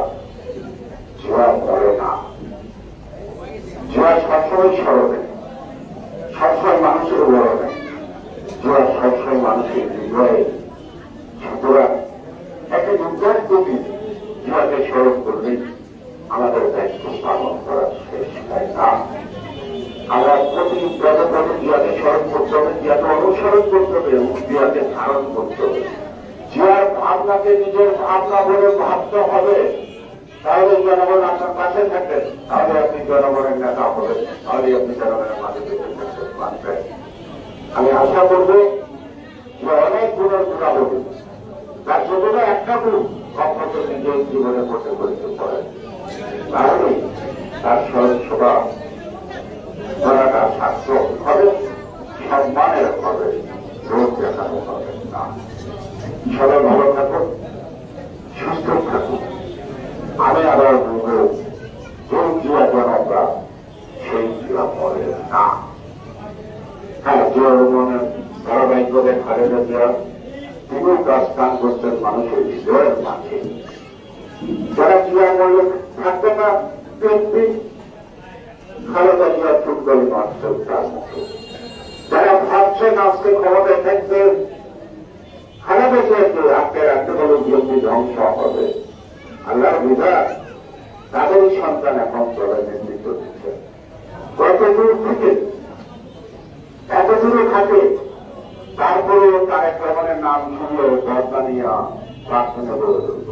জুয়া মরে না, জুয়া সবসময় স্মরণে, সবসময় মানুষের বরণে, জুয়া সবসময় মানুষের হৃদয়ে। সুতরাং একটা যুদ্ধের প্রতি জুয়াকে স্মরণ করলেই আমাদের দায়িত্ব পালন করার শেষ হয় না। আমরা প্রতি পদে পদে জুয়াকে স্মরণ করতে হবে, জুয়াকে অনুসরণ করতে হবে এবং জুয়াকে ধারণ করতে হবে। জুয়ার ভাবনাকে নিজের ভাবনা বলে ভাবতে হবে, তাহলে জনগণ আপনার কাছে থাকবেন, তাহলে আপনি জনগণের নেতা হবেন, তাহলে আপনি জনগণের মাঝে বেঁচে থাকবেন মানবেন। আমি আশা করব যে অনেক গুণের গুণাবলী তার জন্য একটা গুণ অন্তত নিজের জীবনে করতে করতে পারেন, তাহলে তার সদস্যরা করাটা সার্থক হবে, সম্মানের হবে, রোগ দেখানো হবে না। সবাই ভালো থাকুন, সুস্থ থাকুন। আমি আবার বলব যে জুয়া জনতা সেই জুয়া মরে না। হ্যাঁ, জুয়ার মনে ধারাবাহিকভাবে খালেদা জিয়া তিনিও কাজ করতেন মানুষের হৃদয়ের মাঝে। যারা জুয়া মরলে থাকবে না ব্যক্তি খালেদা জিয়া ফুটবল মারছেন তার মতো, যারা ভাবছেন আজকে ক্ষমতায় থাকবে খালেদা জিয়াকে আটকে রাখতে বলে বিএনপি ধ্বংস হবে, আল্লাহর বিধান তাদেরই সন্তান এখন দলের নেতৃত্ব দিচ্ছে। কত দূর থেকে এত দূরে থাকে, তারপরেও তারেক রহমানের নাম শুনলে বদনানিয়া প্রার্থনা করে দেব।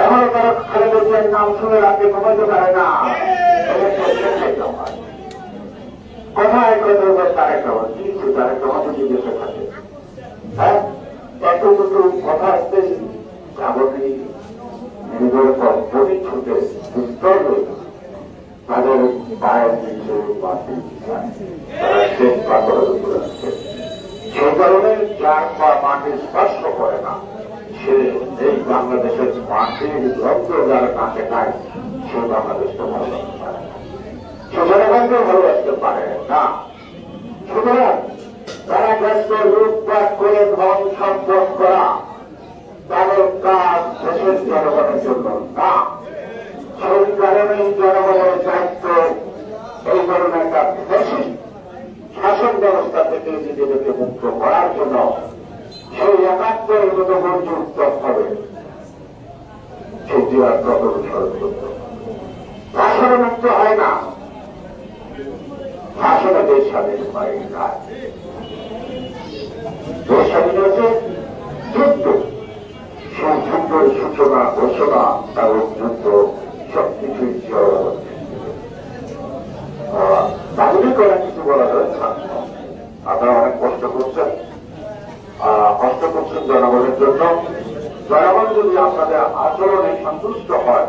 এখনো তারা খালেদা জিয়ার নাম শুনে রাখতে ঘুমাতে পারে না। কোথায় কোথাও তারেক রহমান কিছু তারেক রহমান যদি দেশে থাকে, হ্যাঁ এত দুটো কথা আসতে যাবতীয় নিজের পর যদি ছুটে উত্তর তাদের পায়ের নিচে মাটি তারা শেষ পাথরের উপরে আছে। সেই কারণে যার পা মাটি স্পর্শ করে না সে এই বাংলাদেশের মাটির রক্ত যার কাছে খায় সে বাংলাদেশকে ভালোবাসতে পারে না, সে জনগণকে ভালোবাসতে পারে না। সুতরাং তারা ব্যস্ত লুটপাট করে ধন সম্পদ করা তাদের কাজ দেশের জনগণের জন্য না। সেই কারণে জনগণের দায়িত্ব এই ধরনের একটা দেশি শাসন ব্যবস্থা থেকে নিজেদেরকে মুক্ত করার জন্য সেই একাত্তরের মতো মঞ্জুর হবে সেই জেলার তত অনুসরণ করতে শাসনে মুক্ত হয় না, শাসনে দেশ স্বাধীন হয় না। দেশ স্বাধীন হচ্ছে যুদ্ধ, সেই যুদ্ধের সূচনা ঘোষণা এবং যুদ্ধ সবকিছুই তাহলে করে কিছু বলা যায় না। আপনারা অনেক কষ্ট করছেন জনগণের জন্য। জনগণ যদি আপনাদের আচরণে সন্তুষ্ট হয়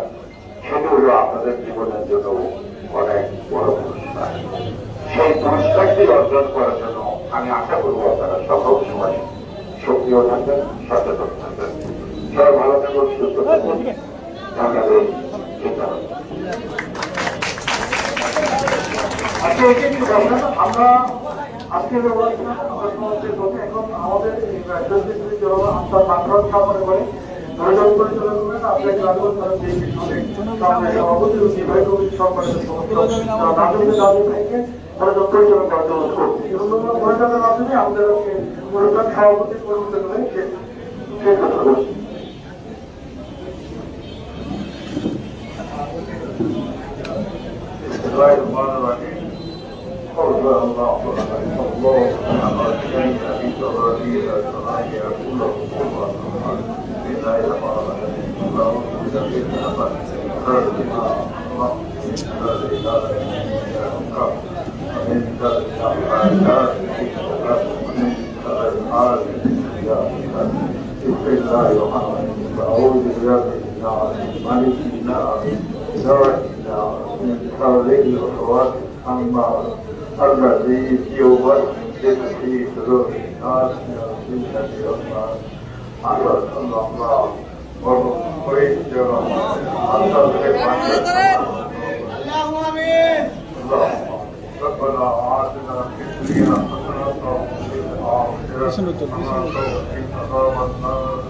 সেটি হল আপনাদের জীবনের জন্য অনেক বড় পুরস্কার। সেই পুরস্কারটি অর্জন করার জন্য আমি আশা করবো আপনারা সকল সময় সক্রিয় থাকবেন, সচেতন থাকবেন। সবাই ভালো থাকুন, সুস্থ থাকুন। বাংলাদেশ আমরা আজকে এখন আমাদের আপনার বাংলার সামনে করে পরিচালনা করবেন আপনাকে সভাপতি নির্বাহী কমিটির সম্মানিত ভাইকে পরিচালনা করার জন্য করছি। পরিচালনার মাধ্যমে আমাদের পুরস্কার সভাপতি পরিবর্তন করে শেষ কথা করছি। الله أعوذ برب الناس ملك الناس إله الناس من شر الوسواس الخناس الذي يوسوس في صدور الناس من الجنة والناس أسأل الله ورحمته اللهم آمين ربنا آتنا في الدنيا حسنة وفي الآخرة حسنة وقنا عذاب النار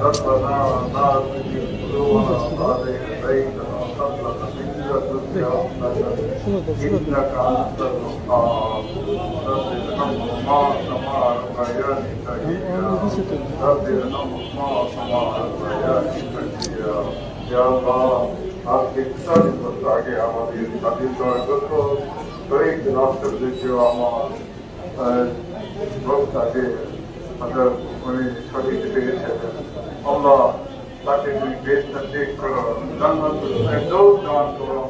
ربنا لا تزغ قلوبنا بعد إذ هديتنا وهب لنا من لدنك رحمة إنك أنت الوهاب رب ارحمهما كما ربياني صغيرا رب ارحمهما كما ربياني صغيرا يا الله আজকে ইফতারি করতে আগে আমাদের স্বাধীন যত শরীর নষ্ট হয়েছে আমার লোকটাকে উনি সঠিক পেয়েছেন আল্লাহ তাকে তুমি বেশটা চেক করো জান্নাতুল ফেরদৌস দান করো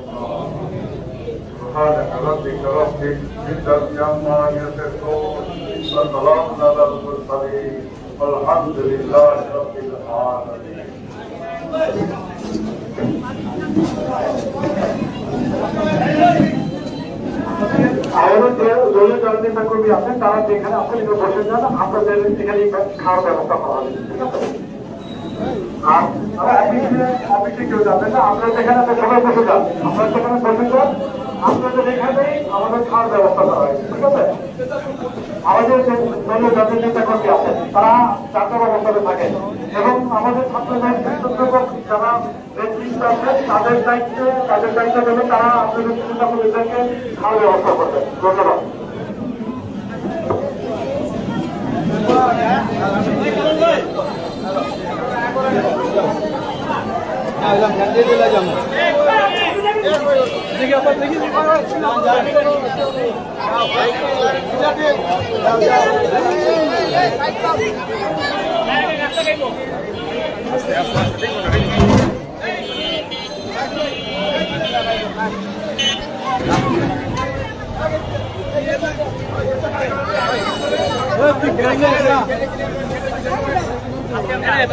سبحانك ربك رب العزة عما يصفون وسلام على المرسلين والحمد لله رب العالمين আমাদের যে দলীয় নেতা কর্মী আছেন তারা যেখানে আছেন বসে যান, আপনাদের এখানে খাওয়ার ব্যবস্থা করা হবে, ঠিক আছে? আর অফিসে কেউ যাবেন না, আপনারা যেখানে সবাই বসে যান, আপনারা সেখানে বসে যান, আপনাদের এখানেই আমাদের খাওয়ার ব্যবস্থা করা হয়, ঠিক আছে? আমাদের যে দলীয় জাতীয় নেতা কর্মী আছেন তারা চাকর অবস্থাতে থাকেন এবং আমাদের ছাত্রদের যারা নেতৃত্ব আছেন তাদের দায়িত্ব দেবে তারা আপনাদের নেতা কর্মীদেরকে খাওয়ার ব্যবস্থা করবেন। ধন্যবাদ।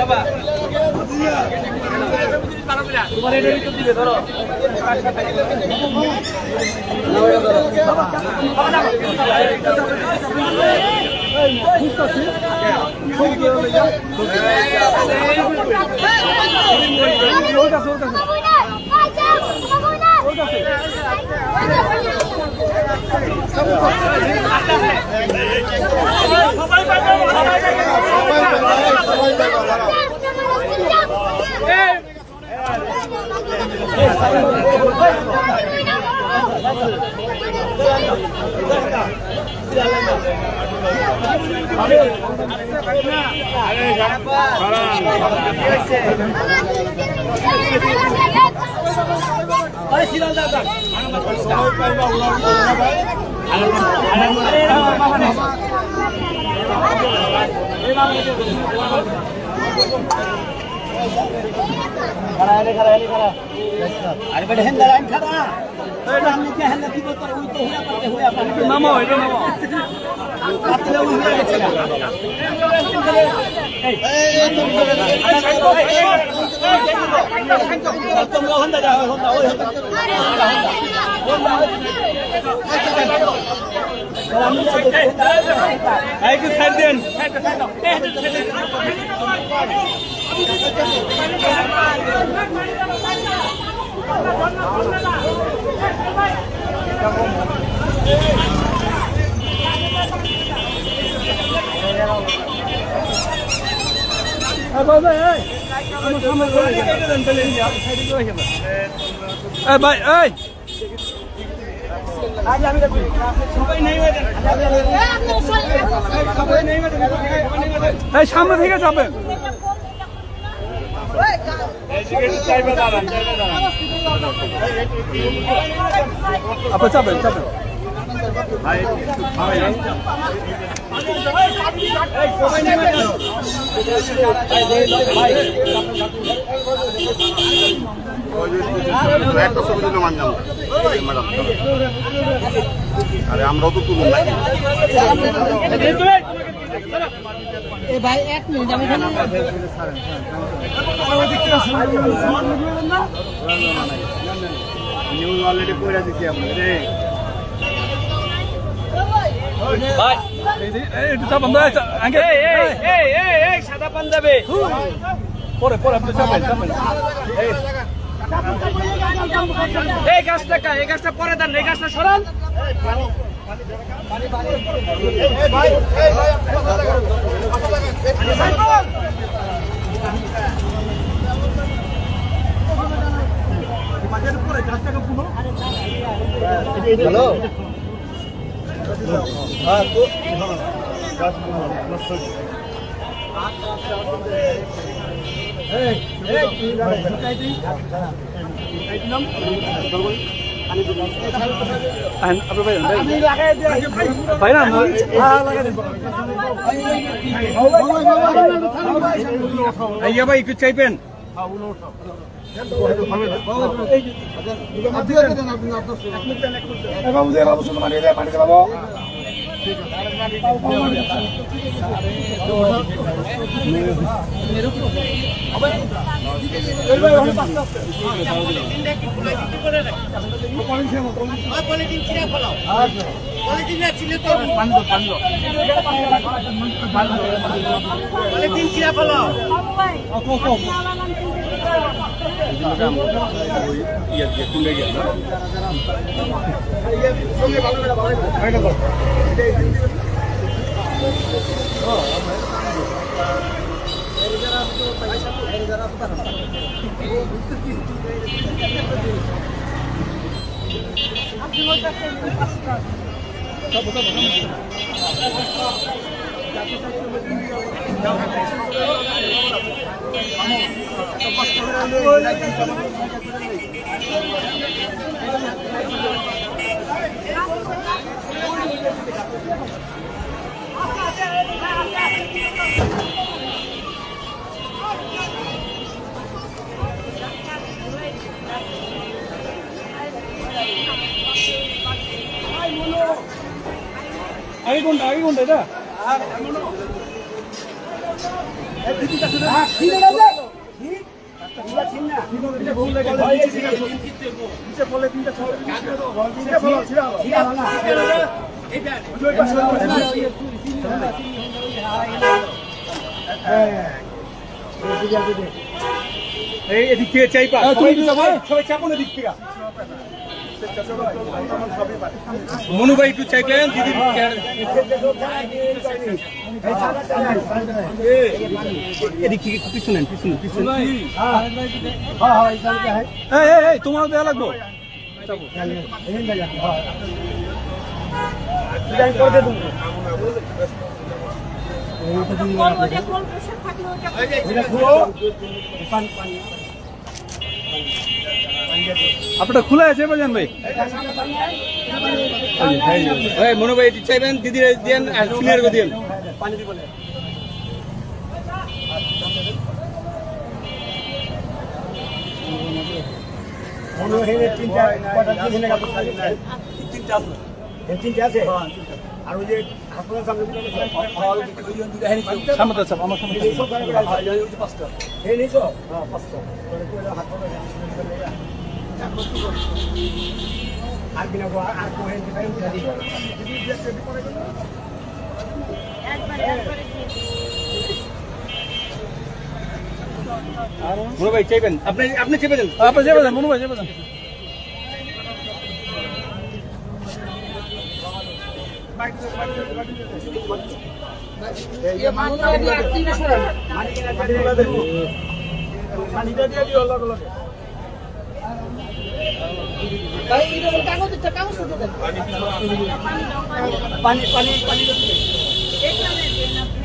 বাবা তোমার এটা দিবে ধরো अरे बेटे हेंदा लाइन खड़ा এটা আমি কি হেন্না কি করতে ওই তো হুয়া করতে হুয়া পানি নামো এটা নামো আপনি ওই হয়ে গেছে না এই তোমরা হন্ডা যাও হন্ডা ওই হন্ডা এই কি সাইড দেন ভাই এই সামনে থেকে যাবেন আপনার চাপেন চাপেন একটা ছবি তুলে মান যাবো ম্যাডাম আরে আমরাও তো তুলুন নাকি এ ভাই 1 মিনিট আমি এখানে নিউজ অলরেডি কইরা দিছি আপনাদের ভাই এই এটা বন্ধ আছে আগে এই সাদা পাঞ্জাবি পরে আপনি যাবেন এই গাছটা পরে দেন এই গাছটা সরান হ্যালো হ্যাঁ তো ভাই একটু চাইবেন আগে কোনটা এটা এদিক থেকে চাইপা সবাই চাপন এদিক থেকে মনু ভাই একটু চাইলেন দিদি এদিক থেকে পিছনে তোমার দেওয়া লাগবো আপনারা খুলে আছে বাজান ভাই মনু ভাই চাইবেন দিদি দেন আর সিনিয়র গো দেন পানি দিব মনু হেনে তিনটা কটা দিনে কাপড় খালি নাই তিনটা আছে তিনটা আছে আর ওই যে হাসপাতাল সামনে সামনে আমার সামনে পাঁচটা এই নিছো হ্যাঁ পাঁচটা হাসপাতাল আর বিনা আর কোহেন দিবেন জানি মনু ভাই চাইবেন আপনি চাইবেন মনু ভাই চাইবেন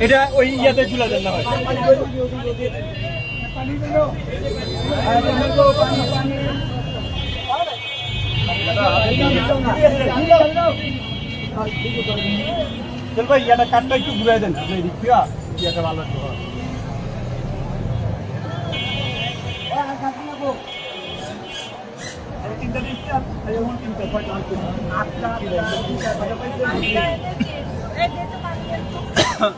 এটা ওই ইয়াতে চুলা দেন না চল ভাই ইয়াটা কাটটা একটু ঘুরাই দেন ইয়াটা ভালো তিনটা দিচ্ছি আর তিনটা 8টা হ্যাঁ